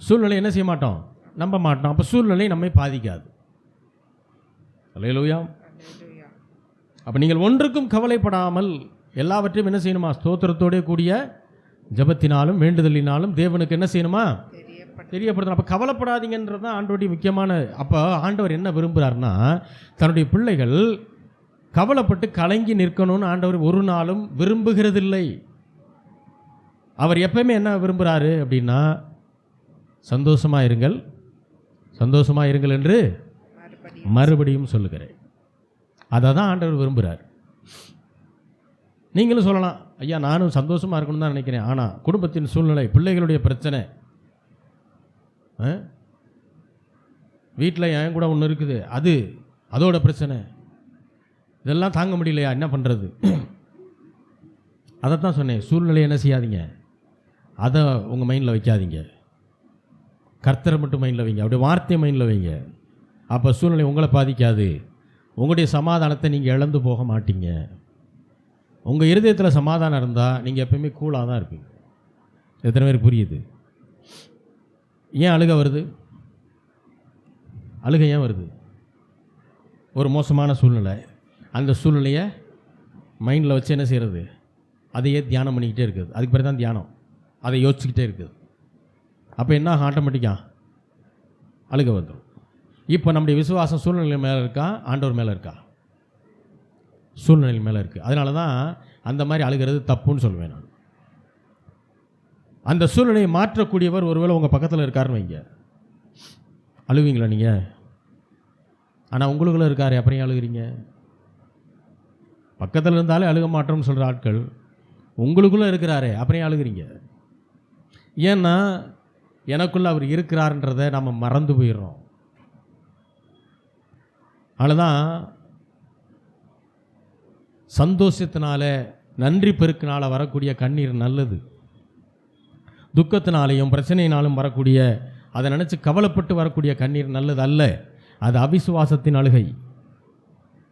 சூழ்நிலை என்ன செய்ய மாட்டோம்? நம்ப மாட்டோம். அப்போ சூழ்நிலை நம்மை பாதிக்காது. அல்லேலூயா. அப்போ நீங்கள் ஒன்றுக்கும் கவலைப்படாமல் எல்லாவற்றையும் என்ன செய்யணுமா? ஸ்தோத்திரத்தோட கூடிய ஜபத்தினாலும் வேண்டுதலினாலும் தேவனுக்கு என்ன செய்யணுமா? தெரியப்படுத்தணும். அப்போ கவலைப்படாதீங்கன்றது தான் ஆண்டவருடைய முக்கியமான. அப்போ ஆண்டவர் என்ன விரும்புகிறார்னா, தன்னுடைய பிள்ளைகள் கவலைப்பட்டு கலங்கி நிற்கணும்னு ஆண்டவர் ஒரு நாளும் விரும்புகிறதில்லை. அவர் எப்பவுமே என்ன விரும்புகிறாரு அப்படின்னா, சந்தோஷமாக இருங்கள், சந்தோஷமாக இருங்கள் என்று மறுபடியும் சொல்லுகிறேன். அதை தான் ஆண்டவர் விரும்புகிறார். நீங்களும் சொல்லலாம், ஐயா நானும் சந்தோஷமாக இருக்கணும்னு தான் நினைக்கிறேன், ஆனால் குடும்பத்தின் சூழ்நிலை, பிள்ளைகளுடைய பிரச்சனை, வீட்டில் என் கூட ஒன்று இருக்குது, அதோட பிரச்சனை, இதெல்லாம் தாங்க முடியலையா, என்ன பண்ணுறது? அதைத்தான் சொன்னேன். சூழ்நிலையை என்ன செய்யாதீங்க, அதை உங்கள் மைண்டில் வைக்காதீங்க. கர்த்தரை மட்டும் மைண்டில் வைங்க, அப்படியே வார்த்தையை மைண்டில் வைங்க. அப்போ சூழ்நிலை உங்களை பாதிக்காது. உங்களுடைய சமாதானத்தை நீங்கள் இழந்து போக மாட்டீங்க. உங்கள் இருதயத்தில் சமாதானம் இருந்தால் நீங்கள் எப்பயுமே கூலாக தான் இருப்பீங்க. எத்தனை பேர் புரியுது? ஏன் அழுகை வருது? அழுகை ஏன் வருது? ஒரு மோசமான சூழ்நிலை. அந்த சூழ்நிலையை மைண்டில் வச்சு என்ன செய்கிறது? அதையே தியானம் பண்ணிக்கிட்டே இருக்குது. அதுக்கு பிறகு தான் தியானம். அதை யோசிச்சுக்கிட்டே இருக்குது. அப்போ என்ன ஆட்டோமேட்டிக்காக அழுகை வந்துடும். இப்போ நம்முடைய விசுவாசம் சூழ்நிலை மேலே இருக்கா, ஆண்டவர் மேலே இருக்கா? சூழ்நிலை மேலே இருக்குது. அதனால தான் அந்த மாதிரி அழுகிறது தப்புன்னு சொல்லுவேன் நான். அந்த சூழ்நிலையை மாற்றக்கூடியவர் ஒருவேளை உங்கள் பக்கத்தில் இருக்காருன்னு வைங்க, அழுவீங்களா நீங்கள்? ஆனால் உங்களுக்குள்ளே இருக்காரு, அப்புறம் அழுகிறீங்க. பக்கத்தில் இருந்தாலே அழுக மாட்டோம்னு சொல்கிற ஆட்கள் உங்களுக்குள்ளே இருக்கிறாரே, அப்புறம் அழுகிறீங்க. ஏன்னா எனக்குள்ளே அவர் இருக்கிறார்ன்றதை நம்ம மறந்து போயிடுறோம். அதனால்தான் சந்தோஷத்தினால, நன்றி பெருக்கினால வரக்கூடிய கண்ணீர் நல்லது. துக்கத்தினாலையும் பிரச்சனையினாலும் வரக்கூடிய, அதை நினச்சி கவலைப்பட்டு வரக்கூடிய கண்ணீர் நல்லது அல்ல. அது அவிசுவாசத்தின் அழுகை.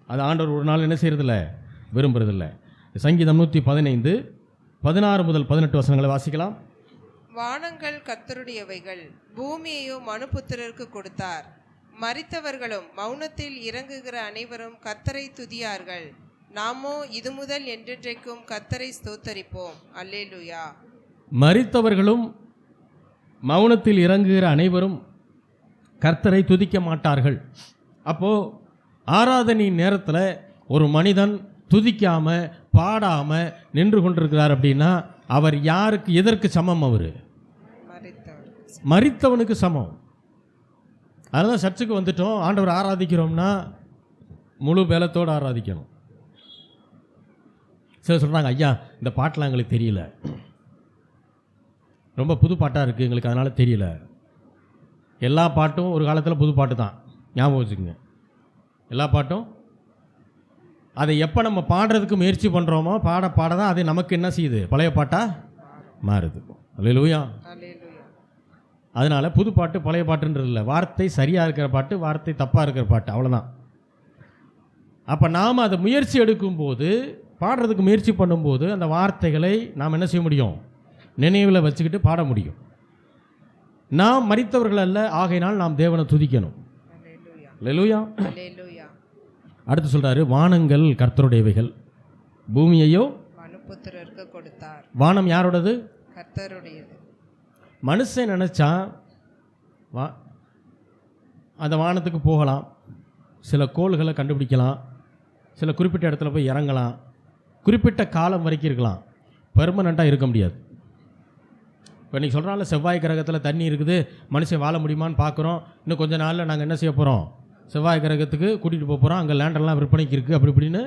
அது ஆண்டவர் ஒரு நாள் என்ன செய்கிறதில்ல, விரும்புறதில்ல. சங்கீதம் 115 16 முதல் 18 வசனங்களை வாசிக்கலாம். வானங்கள் கர்த்தருடையவைகள், பூமியையோ மனுபுத்திரருக்கு கொடுத்தார். மரித்தவர்களும் மௌனத்தில் இறங்குகிற அனைவரும் கர்த்தரை துதியார்கள். நாமோ இது முதல் என்றென்றைக்கும் கர்த்தரை ஸ்தோத்தரிப்போம். அல்லேலூயா. மரித்தவர்களும் மௌனத்தில் இறங்குகிற அனைவரும் கர்த்தரை துதிக்க மாட்டார்கள். அப்போது ஆராதனை நேரத்தில் ஒரு மனிதன் துதிக்காம பாடாம நின்று கொண்டிருக்கிறார் அப்படின்னா அவர் யாருக்கு எதற்கு சமம்? அவர் மரித்தவனுக்கு சமம். அதனால சர்ச்சுக்கு வந்துட்டோம், ஆண்டவர் ஆராதிக்கிறோம்னா முழு பேலத்தோடு ஆராதிக்கணும். சிலர் சொல்கிறாங்க, ஐயா இந்த பாட்டெலாம் எங்களுக்கு தெரியல, ரொம்ப புது பாட்டாக இருக்குது எங்களுக்கு, அதனால் தெரியல. எல்லா பாட்டும் ஒரு காலத்தில் புது பாட்டு தான், ஞாபகம் வச்சுக்கோங்க. எல்லா பாட்டும் அதை எப்போ நம்ம பாடுறதுக்கு முயற்சி பண்ணுறோமோ பாட பாட தான் அது நமக்கு என்ன செய்யுது? பழைய பாட்டாக மாறுது. அல்லேலூயா. அதனால் புது பாட்டு பழைய பாட்டுன்றது இல்லை, வார்த்தை சரியாக இருக்கிற பாட்டு, வார்த்தை தப்பாக இருக்கிற பாட்டு, அவ்வளோதான். அப்போ நாம் அதை முயற்சி எடுக்கும்போது, பாடுறதுக்கு முயற்சி பண்ணும்போது அந்த வார்த்தைகளை நாம் என்ன செய்ய முடியும்? நினைவில் வச்சுக்கிட்டு பாட முடியும். நாம் மரித்தவர்கள் அல்ல, ஆகையினால் நாம் தேவனை துதிக்கணும். அல்லேலூயா. அடுத்து சொல்கிறாரு, வானங்கள் கர்த்தருடையவைகள், பூமியையோ மனுபுத்திரருக்கு கொடுத்தார். வானம் யாரோடது? கர்த்தருடையது. மனுஷன் நினச்சா அந்த வானத்துக்கு போகலாம், சில கோள்களை கண்டுபிடிக்கலாம், சில குறிப்பிட்ட இடத்துல போய் இறங்கலாம், குறிப்பிட்ட காலம் வரைக்கும் இருக்கலாம், பெர்மனண்ட்டாக இருக்க முடியாது. இப்போ இன்றைக்கி சொல்கிறால செவ்வாய் கிரகத்தில் தண்ணி இருக்குது, மனுஷன் வாழ முடியுமான்னு பார்க்குறோம். இன்னும் கொஞ்சம் நாளில் நாங்கள் என்ன செய்ய போகிறோம்? செவ்வாய் கிரகத்துக்கு கூட்டிகிட்டு போக போகிறோம், அங்கே லேண்டர்லாம் விற்பனைக்கு இருக்குது அப்படி இப்படின்னு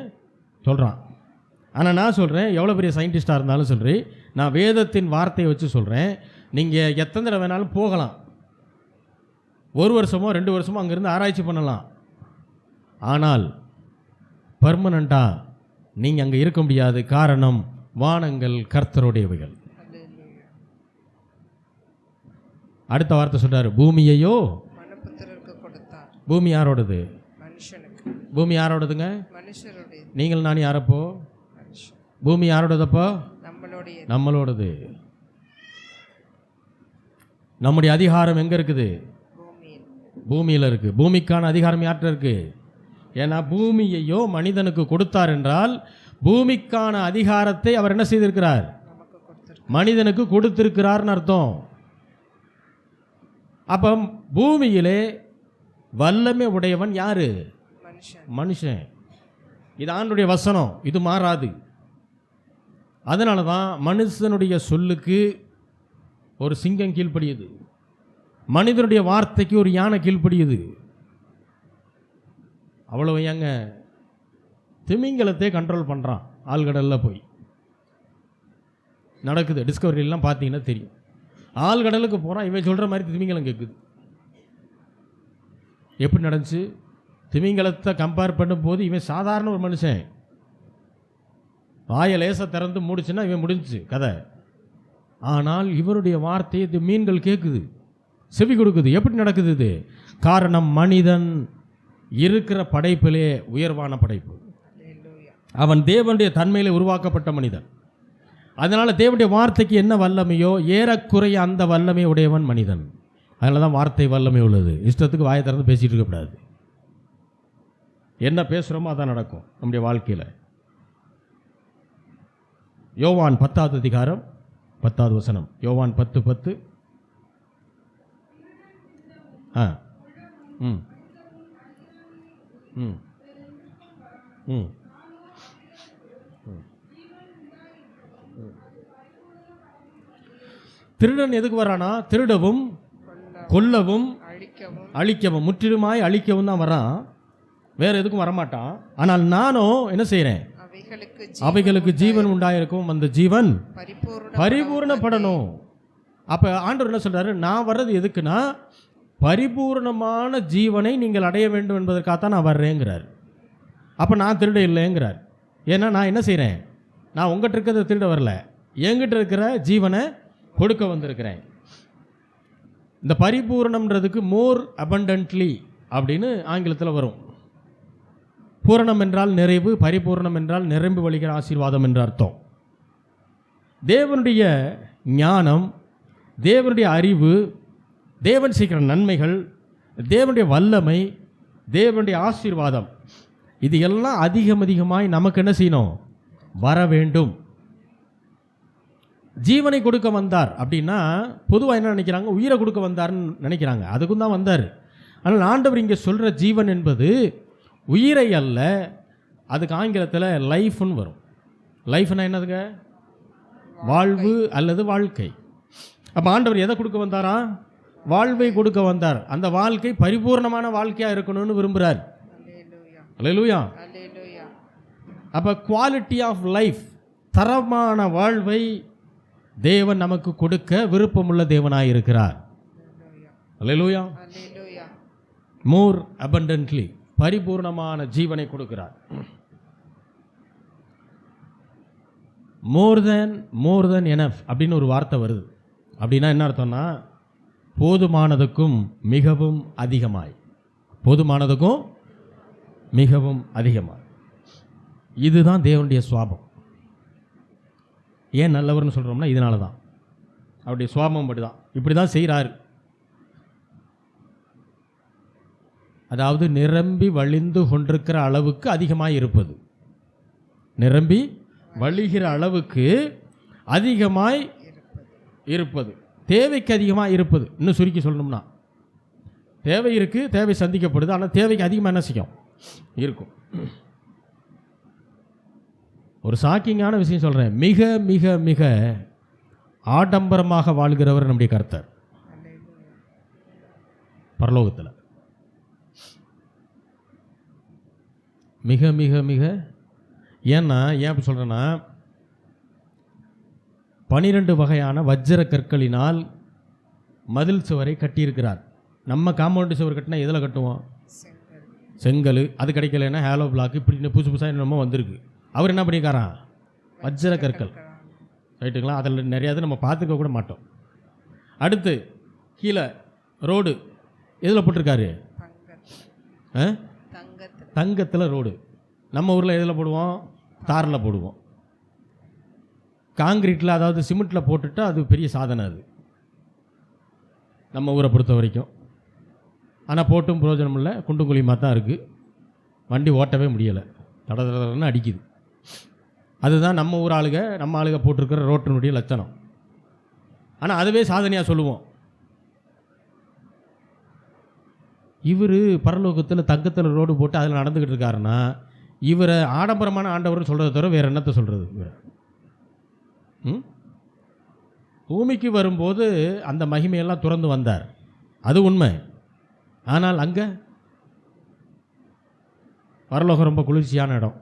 சொல்கிறான். ஆனால் நான் சொல்கிறேன், எவ்வளோ பெரிய சயின்டிஸ்டாக இருந்தாலும் சொல்கிறேன், நான் வேதத்தின் வார்த்தையை வச்சு சொல்கிறேன், நீங்கள் எத்தனை தடவை வேணாலும் போகலாம், 1 வருஷமோ 2 வருஷமோ அங்கேருந்து ஆராய்ச்சி பண்ணலாம். ஆனால் பர்மனண்ட்டாக நீங்கள் அங்கே இருக்க முடியாது. காரணம், வானங்கள் கர்த்தருடையவைகள். அடுத்த வார்த்தை சொல்கிறார், பூமியையோ மனுபுத்திரருக்கு கொடுத்தார். பூமி யாரோடது? மனுஷனுக்கு. பூமி யாரோடதுங்க? மனுஷருடையது. நீங்கள் நான் யாரப்போ? பூமி யாரோடதப்போ? நம்மளோடது. நம்முடைய அதிகாரம் எங்கே இருக்குது? பூமியில் இருக்குது. பூமிக்கான அதிகாரம் யார்கிட்ட இருக்குது? ஏன்னா பூமியையோ மனிதனுக்கு கொடுத்தார் என்றால் பூமிக்கான அதிகாரத்தை அவர் என்ன செய்திருக்கிறார்? மனிதனுக்கு கொடுத்திருக்கிறார்னு அர்த்தம். அப்போ பூமியிலே வல்லமை உடையவன் யாரு? மனுஷன். இது ஆண்டவருடைய வசனம், இது மாறாது. அதனால தான் மனுஷனுடைய சொல்லுக்கு ஒரு சிங்கம் கீழ்ப்படியுது, மனிதனுடைய வார்த்தைக்கு ஒரு யானை கீழ்ப்படியுது. அவ்வளோ ஏங்க, திமிங்கலத்தை கண்ட்ரோல் பண்ணுறான் ஆழ்கடலில் போய் நடக்குது. டிஸ்கவரிலாம் பார்த்தீங்கன்னா தெரியும். ஆழ்கடலுக்கு போகிறான், இவன் சொல்கிற மாதிரி திமிங்கலம் கேட்குது. எப்படி நடந்துச்சு? திமிங்கலத்தை கம்பேர் பண்ணும்போது இவன் சாதாரண ஒரு மனுஷன், வாயை லேசாக திறந்து மூடிச்சுன்னா இவன் முடிஞ்சிச்சு கதை. ஆனால் இவருடைய வார்த்தையை இது மீன்கள் கேட்குது, செவி கொடுக்குது. எப்படி நடக்குது இது? காரணம், மனிதன் இருக்கிற படைப்பிலே உயர்வான படைப்பு. அவன் தேவனுடைய தன்மையிலே உருவாக்கப்பட்ட மனிதன். அதனால் தேவனுடைய வார்த்தைக்கு என்ன வல்லமையோ ஏறக்குறைய அந்த வல்லமை உடையவன் மனிதன். அதனால தான் வார்த்தை வல்லமை உள்ளது. இஷ்டத்துக்கு வாயை திறந்து பேசிகிட்டு இருக்கக்கூடாது. என்ன பேசுகிறோமோ அதான் நடக்கும் நம்முடைய வாழ்க்கையில். யோவான் 10வது அதிகாரம் 10வது வசனம். யோவான் 10:10. திருடன் எதுக்கு வரானா? திருடவும் கொல்லவும் அழிக்கவும், முற்றிலுமாய் அழிக்கவும் தான் வரான், வேற எதுக்கும் வரமாட்டான். ஆனால் நானும் என்ன செய்கிறேன்? அவைகளுக்கு ஜீவன் உண்டாயிருக்கும், அந்த ஜீவன் பரிபூர்ணப்படணும். அப்போ ஆண்டவர் என்ன சொல்றாரு? நான் வர்றது எதுக்குன்னா பரிபூர்ணமான ஜீவனை நீங்கள் அடைய வேண்டும் என்பதற்காகத்தான் நான் வர்றேங்கிறார். அப்போ நான் திருட இல்லைங்கிறார். ஏன்னா நான் என்ன செய்கிறேன்? நான் உங்கள்கிட்ட இருக்கிறத திருட வரல, என்கிட்ட இருக்கிற ஜீவனை கொடுக்க வந்திருக்கிறேன். இந்த பரிபூர்ணம்ன்றதுக்கு மோர் அபண்டன்ட்லி அப்படின்னு ஆங்கிலத்தில் வரும். பூரணம் என்றால் நிறைவு, பரிபூர்ணம் என்றால் நிரம்பி வழிகிற ஆசீர்வாதம் என்ற அர்த்தம். தேவனுடைய ஞானம், தேவனுடைய அறிவு, தேவன் செய்கிற நன்மைகள், தேவனுடைய வல்லமை, தேவனுடைய ஆசீர்வாதம், இது எல்லாம் அதிகமாய் நமக்கு என்ன செய்யணும்? வர வேண்டும். ஜீவனை கொடுக்க வந்தார் அப்படின்னா பொதுவாக என்ன நினைக்கிறாங்க? உயிரை கொடுக்க வந்தார்னு நினைக்கிறாங்க. அதுக்கும் தான் வந்தார். ஆனால் ஆண்டவர் இங்கே சொல்கிற ஜீவன் என்பது உயிரை அல்ல, அதுக்கு ஆங்கிலத்தில் லைஃப்னு வரும். லைஃப்னா என்னதுங்க? வாழ்வு அல்லது வாழ்க்கை. அப்போ ஆண்டவர் எதை கொடுக்க வந்தாரா? வாழ்வை கொடுக்க வந்தார். அந்த வாழ்க்கை பரிபூர்ணமான வாழ்க்கையாக இருக்கணும்னு விரும்புகிறார். அல்லேலூயா. அப்போ குவாலிட்டி ஆஃப் லைஃப், தரமான வாழ்வை தேவன் நமக்கு கொடுக்க விருப்பமுள்ள தேவனாய் இருக்கிறார். அல்லேலூயா. மோர் அபண்டன்ட்லி, பரிபூர்ணமான ஜீவனை கொடுக்கிறார். மோர் தென் எனஃப் அப்படின்னு ஒரு வார்த்தை வருது. அப்படின்னா என்ன அர்த்தம்னா, போதுமானதுக்கும் மிகவும் அதிகமாய். போதுமானதுக்கும் மிகவும் அதிகமாய். இதுதான் தேவனுடைய சுவாபம். ஏன் நல்லவர்னு சொல்கிறோம்னா இதனால தான். அவருடைய சுவாபம் அப்படிதான், இப்படி தான் செய்கிறாரு. அதாவது நிரம்பி வழிந்து கொண்டிருக்கிற அளவுக்கு அதிகமாக இருப்பது, நிரம்பி வழிகிற அளவுக்கு அதிகமாய் இருப்பது, தேவைக்கு அதிகமாக இருப்பது. இன்னும் சுருக்கி சொல்லணும்னா, தேவை இருக்குது, தேவை சந்திக்கப்படுது, ஆனால் தேவைக்கு அதிகமாக என்ன செய்யும்? இருக்கும். ஒரு ஷாக்கிங்கான விஷயம் சொல்கிறேன். மிக மிக மிக ஆடம்பரமாக வாழ்கிறவர் நம்முடைய கர்த்தர் பரலோகத்தில். மிக மிக மிக. ஏன்னா ஏன் அப்படி சொல்கிறேன்னா, 12 வகையான வஜ்ர கற்களினால் மதில் சுவரை கட்டியிருக்கிறார். நம்ம காம்பவுண்டு சுவர் கட்டினா எதில் கட்டுவோம்? செங்கல். அது கிடைக்கலன்னா ஹேலோ பிளாக், இப்படி புதுசு புதுசாக என்னமோ வந்திருக்கு. அவர் என்ன பண்ணியிருக்காராம்? வஜ்ர கற்கள். ரைட்டுங்களா? அதில் நிறையாது நம்ம பார்த்துக்க கூட மாட்டோம். அடுத்து கீழே ரோடு எதில் போட்டிருக்காரு? தங்கத்தில் ரோடு. நம்ம ஊரில் எதில் போடுவோம்? தாரில் போடுவோம். காங்கிரீட்டில், அதாவது சிமெண்ட்டில் போட்டுட்டு அது பெரிய சாதனை. அது நம்ம ஊரை பொறுத்த வரைக்கும். ஆனால் போட்டும் பிரயோஜனம் இல்லை, குண்டும் குழியுமாக தான் இருக்குது. வண்டி ஓட்டவே முடியலை, தடன்னு அடிக்குது. அதுதான் நம்ம ஊர் ஆளுக போட்டிருக்கிற ரோட்டினுடைய லட்சணம். ஆனால் அதுவே சாதனையாக சொல்லுவோம். இவர் பரலோகத்தில் தங்கத்தில் ரோடு போட்டு அதில் நடந்துக்கிட்டு இருக்காருன்னா, இவரை ஆடம்பரமான ஆண்டவர்னு சொல்கிறத தவிர வேறு என்னத்தை சொல்கிறது? இவர் பூமிக்கு வரும்போது அந்த மகிமையெல்லாம் துறந்து வந்தார், அது உண்மை. ஆனால் அங்கே பரலோகம் ரொம்ப குளிர்ச்சியான இடம்,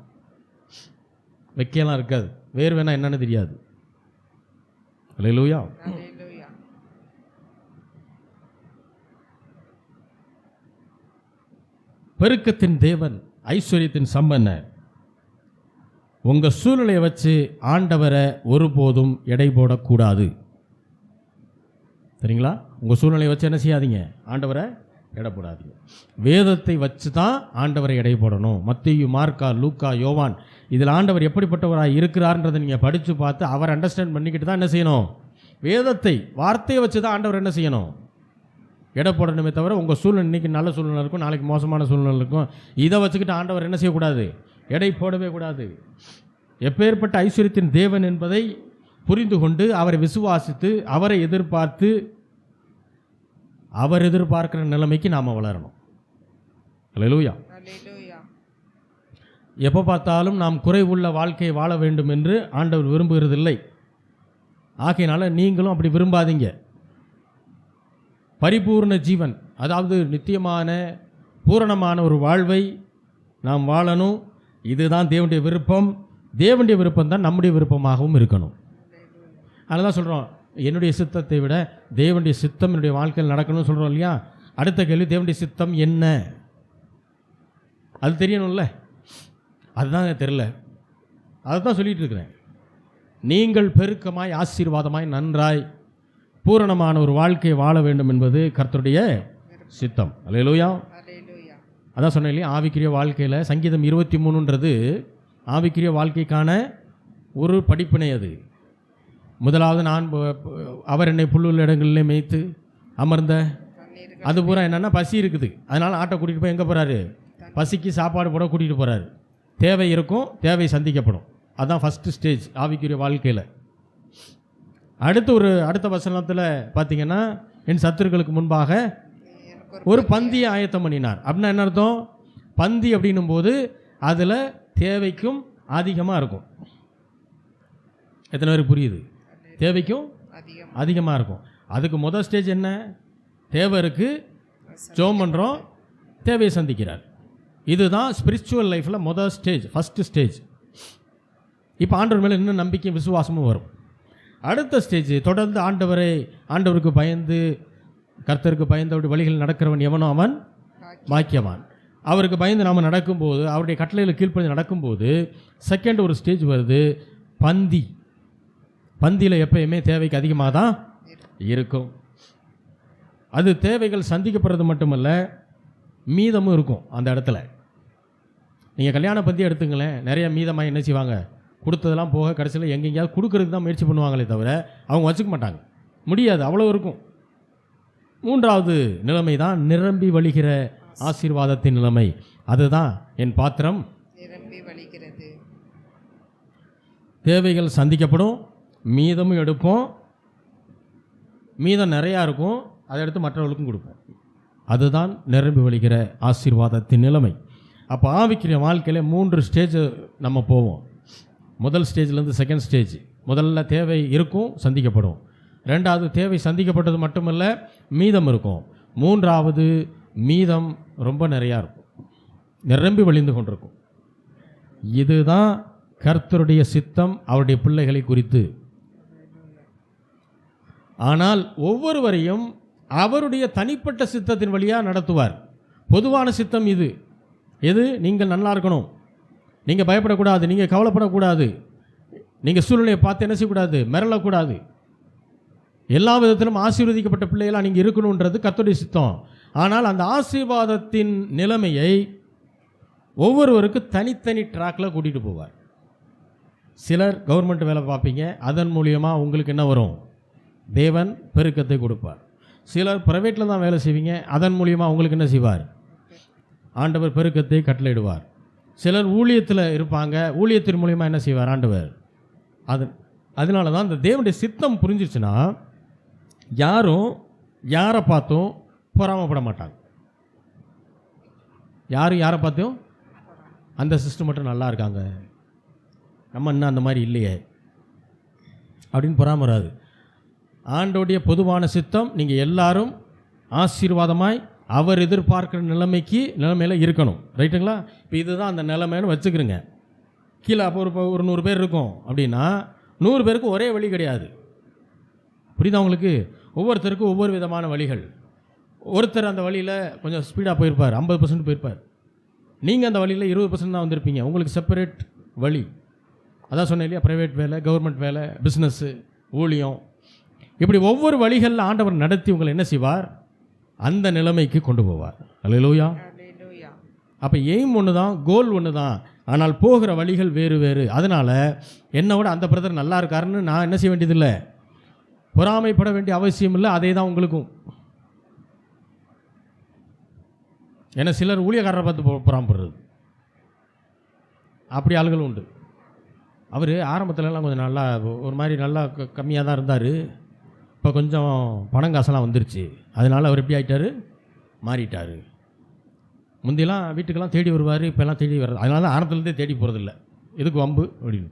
வைக்கலாம் இருக்காது, வேறு வேணா என்னன்னு தெரியாது. அல்லேலூயா. பெருக்கத்தின் தேவன், ஐஸ்வர்யத்தின் சம்பன்னர். உங்கள் சூழ்நிலையை வச்சு ஆண்டவரை ஒருபோதும் எடை போடக்கூடாது. சரிங்களா? உங்கள் சூழ்நிலையை வச்சு என்ன செய்யாதீங்க? ஆண்டவரை எடை போடாதீங்க. வேதத்தை வச்சு தான் ஆண்டவரை எடை போடணும். மத்தேயு, மார்க்கா, லூக்கா, யோவான், இதில் ஆண்டவர் எப்படிப்பட்டவராக இருக்கிறார்ன்றதை நீங்கள் படித்து பார்த்து அவர் அண்டர்ஸ்டாண்ட் பண்ணிக்கிட்டு தான் என்ன செய்யணும்? வேதத்தை, வார்த்தையை வச்சு தான் ஆண்டவர் என்ன செய்யணும்? எடை போடணுமே தவிர உங்கள் சூழ்நிலை இன்றைக்கி நல்ல சூழ்நிலை இருக்கும், நாளைக்கு மோசமான சூழ்நிலை இருக்கும், இதை வச்சுக்கிட்டு ஆண்டவர் என்ன செய்யக்கூடாது? எடை போடவே கூடாது. எப்பேற்பட்ட ஐஸ்வர்யத்தின் தேவன் என்பதை புரிந்து கொண்டு அவரை விசுவாசித்து அவரை எதிர்பார்த்து அவர் எதிர்பார்க்கிற நிலைமைக்கு நாம் வளரணும். அல்லேலூயா. எப்போ பார்த்தாலும் நாம் குறைவுள்ள வாழ்க்கையை வாழ வேண்டும் என்று ஆண்டவர் விரும்புகிறதில்லை. ஆகையினால நீங்களும் அப்படி விரும்பாதீங்க. பரிபூர்ண ஜீவன், அதாவது நித்தியமான பூரணமான ஒரு வாழ்வை நாம் வாழணும். இதுதான் தேவனுடைய விருப்பம். தேவனுடைய விருப்பம் தான் நம்முடைய விருப்பமாகவும் இருக்கணும். அதனால தான் சொல்கிறோம், என்னுடைய சித்தத்தை விட தேவனுடைய சித்தம் என்னுடைய வாழ்க்கையில் நடக்கணும்னு சொல்கிறோம் இல்லையா? அடுத்த கேள்வி, தேவனுடைய சித்தம் என்ன? அது தெரியணும்ல. அதுதான் தெரியல, அதை தான் சொல்லிகிட்டு இருக்கிறேன். நீங்கள் பெருக்கமாய், ஆசீர்வாதமாய், நன்றாய், பூரணமான ஒரு வாழ்க்கையை வாழ வேண்டும் என்பது கர்த்தருடைய சித்தம். அல்லேலூயா. அதான் சொன்னேன் இல்லையா? ஆவிக்குரிய வாழ்க்கையில் சங்கீதம் 23ன்றது ஆவிக்குரிய வாழ்க்கைக்கான ஒரு படிப்பினை. அது முதலாவது, நான் அவர் என்னை புல்லுள்ள இடங்களிலே மேய்த்து அமர்ந்த தண்ணீர்கள் அது பூரா என்னென்னா பசி இருக்குது, அதனால் ஆட்டை கூட்டிகிட்டு போய் எங்கே போகிறாரு? பசிக்கு சாப்பாடு போட கூட்டிகிட்டு போகிறாரு. தேவை இருக்கும், தேவை சந்திக்கப்படும். அதுதான் ஃபஸ்ட்டு ஸ்டேஜ் ஆவிக்குரிய வாழ்க்கையில். அடுத்த வசனத்தில் பார்த்தீங்கன்னா, என் சத்துருக்களுக்கு முன்பாக எனக்கு ஒரு பந்தியை ஆயத்தம் பண்ணினார். அப்படின்னா என்ன அர்த்தம்? பந்தி அப்படின்னும் போது அதில் தேவைக்கும் அதிகமாக இருக்கும். எத்தனை பேருக்கு புரியுது? தேவைக்கும் அதிகம் அதிகமாக இருக்கும். அதுக்கு முதல் ஸ்டேஜ் என்ன? தேவை இருக்குது, ஜெபம் பண்ணுறோம், தேவையை சந்திக்கிறார். இதுதான் ஸ்பிரிச்சுவல் லைஃப்பில் முதல் ஸ்டேஜ், ஃபஸ்ட்டு ஸ்டேஜ். இப்போ ஆண்டவர் மேலே இன்னும் நம்பிக்கை விசுவாசமும் வரும். அடுத்த ஸ்டேஜ் தொடர்ந்து ஆண்டவருக்கு பயந்து கர்த்தருக்கு பயந்து அப்படி வழிகள் நடக்கிறவன் எவனோ அவன் பாக்கியவான். அவருக்கு பயந்து நாம் நடக்கும்போது, அவருடைய கட்டளையில் கீழ்ப்படிந்து நடக்கும்போது செகண்ட் ஒரு ஸ்டேஜ் வருது, பந்தி. பந்தியில் எப்பயுமே தேவைக்கு அதிகமாக தான் இருக்கும். அது தேவைகள் சந்திக்கப்படுறது மட்டுமல்ல, மீதமும் இருக்கும் அந்த இடத்துல. நீங்கள் கல்யாண பந்தி எடுத்துங்களேன், நிறைய மீதமாக என்ன செய்வாங்க? கொடுத்ததெல்லாம் போக கடைசியில் எங்கெங்கேயாவது கொடுக்கறதுக்கு தான் முயற்சி பண்ணுவாங்களே தவிர அவங்க வச்சுக்க மாட்டாங்க. முடியாது, அவ்வளோ இருக்கும். மூன்றாவது நிலைமை தான் நிரம்பி வழிகிற ஆசீர்வாதத்தின் நிலைமை. அதுதான் என் பாத்திரம் நிரம்பி வழிகிறது. தேவைகள் சந்திக்கப்படும், மீதமும் எடுப்போம், மீதம் நிறையா இருக்கும், அதை எடுத்து மற்றவர்களுக்கும் கொடுப்போம். அதுதான் நிரம்பி வழிகிற ஆசீர்வாதத்தின் நிலைமை. அப்போ ஆவிக்குரிய வாழ்க்கையில் 3 ஸ்டேஜ் நம்ம போவோம். முதல் ஸ்டேஜ்லேருந்து செகண்ட் ஸ்டேஜ். முதல்ல தேவை இருக்கும், சந்திக்கப்படும். ரெண்டாவது தேவை சந்திக்கப்பட்டது மட்டுமல்ல, மீதம் இருக்கும். மூன்றாவது மீதம் ரொம்ப நிறையா இருக்கும், நிரம்பி வழிந்து கொண்டிருக்கும். இதுதான் கர்த்தருடைய சித்தம் அவருடைய பிள்ளைகளை குறித்து. ஆனால் ஒவ்வொருவரையும் அவருடைய தனிப்பட்ட சித்தத்தின் வழியாக நடத்துவார். பொதுவான சித்தம் இது. எது? நீங்கள் நல்லா இருக்கணும், நீங்கள் பயப்படக்கூடாது, நீங்கள் கவலைப்படக்கூடாது, நீங்கள் சூழ்நிலையை பார்த்து என்ன செய்யக்கூடாது? மிரளக்கூடாது, எல்லா விதத்திலும் ஆசீர்வதிக்கப்பட்ட பிள்ளைகளாக நீங்கள் இருக்கணுன்றது கர்த்தருடைய சித்தம். ஆனால் அந்த ஆசீர்வாதத்தின் நிலைமையை ஒவ்வொருவருக்கு தனித்தனி ட்ராக்கில் கூட்டிகிட்டு போவார். சிலர் கவர்மெண்ட் வேலை பார்ப்பீங்க, அதன் மூலியமாக உங்களுக்கு என்ன வரும்? தேவன் பெருக்கத்தை கொடுப்பார். சிலர் ப்ரைவேட்டில் தான் வேலை செய்வீங்க, அதன் மூலியமாக உங்களுக்கு என்ன செய்வார்? ஆண்டவர் பெருக்கத்தை கட்டளையிடுவார். சிலர் ஊழியத்தில் இருப்பாங்க, ஊழியத்தின் மூலியமாக என்ன செய்வார்? ஆண்டவர். அதனால தான் இந்த தேவனுடைய சித்தம் புரிஞ்சிருச்சுன்னா யாரும் யாரை பார்த்தும் பொறாமப்பட மாட்டாங்க. யாரும் யாரை பார்த்தும் அந்த சிஸ்டம் மட்டும் நல்லா இருக்காங்க, நம்ம இன்னும் அந்த மாதிரி இல்லையே அப்படின்னு பொறாம வராது. ஆண்டோடைய பொதுவான சித்தம் நீங்கள் எல்லாரும் ஆசீர்வாதமாய் அவர் எதிர்பார்க்குற நிலைமையில் இருக்கணும். ரைட்டுங்களா? இப்போ இதுதான் அந்த நிலைமைன்னு வச்சுக்கிறோங்க. கீழே அப்போ ஒரு 100 பேர் இருக்கும் அப்படின்னா 100 பேருக்கு ஒரே வழி கிடையாது. புரியுதா உங்களுக்கு? ஒவ்வொருத்தருக்கும் ஒவ்வொரு விதமான வழிகள். ஒருத்தர் அந்த வழியில் கொஞ்சம் ஸ்பீடாக போயிருப்பார், 50% போயிருப்பார். நீங்கள் அந்த வழியில் 20% தான் வந்திருப்பீங்க. உங்களுக்கு செப்பரேட் வழி. அதான் சொன்னேன் இல்லையா? ப்ரைவேட் வேலை, கவர்மெண்ட் வேலை, பிஸ்னஸ்ஸு, ஊழியம், இப்படி ஒவ்வொரு வழிகளில் ஆண்டவர் நடத்தி உங்களை என்ன செய்வார்? அந்த நிலைமைக்கு கொண்டு போவார். அல்லேலூயா. அல்லேலூயா. அப்போ எய்ம் ஒன்று தான், கோல் ஒன்று தான், ஆனால் போகிற வழிகள் வேறு வேறு. அதனால் என்னோட அந்த பிரதர் நல்லா இருக்காருன்னு நான் என்ன செய்ய வேண்டியதில்லை, பொறாமைப்பட வேண்டிய அவசியம் இல்லை. அதே தான் உங்களுக்கும். ஏன்னா சிலர் ஊழியக்காரரை பார்த்து பொறாமப்படுறது, அப்படி ஆளுகளும் உண்டு. அவர் ஆரம்பத்துலலாம் கொஞ்சம் நல்லா ஒரு மாதிரி நல்லா கம்மியாக தான் இருந்தார், இப்போ கொஞ்சம் பணம் காசெல்லாம் வந்துருச்சு, அதனால் அவர் எப்படி ஆகிட்டார்? மாறிட்டார். முந்தியெல்லாம் வீட்டுக்கெல்லாம் தேடி வருவார், இப்போல்லாம் தேடி வர்றது. அதனால தான் ஆரம்பத்துலேருந்தே தேடி போகிறதில்ல, எதுக்கு வம்பு அப்படின்னு.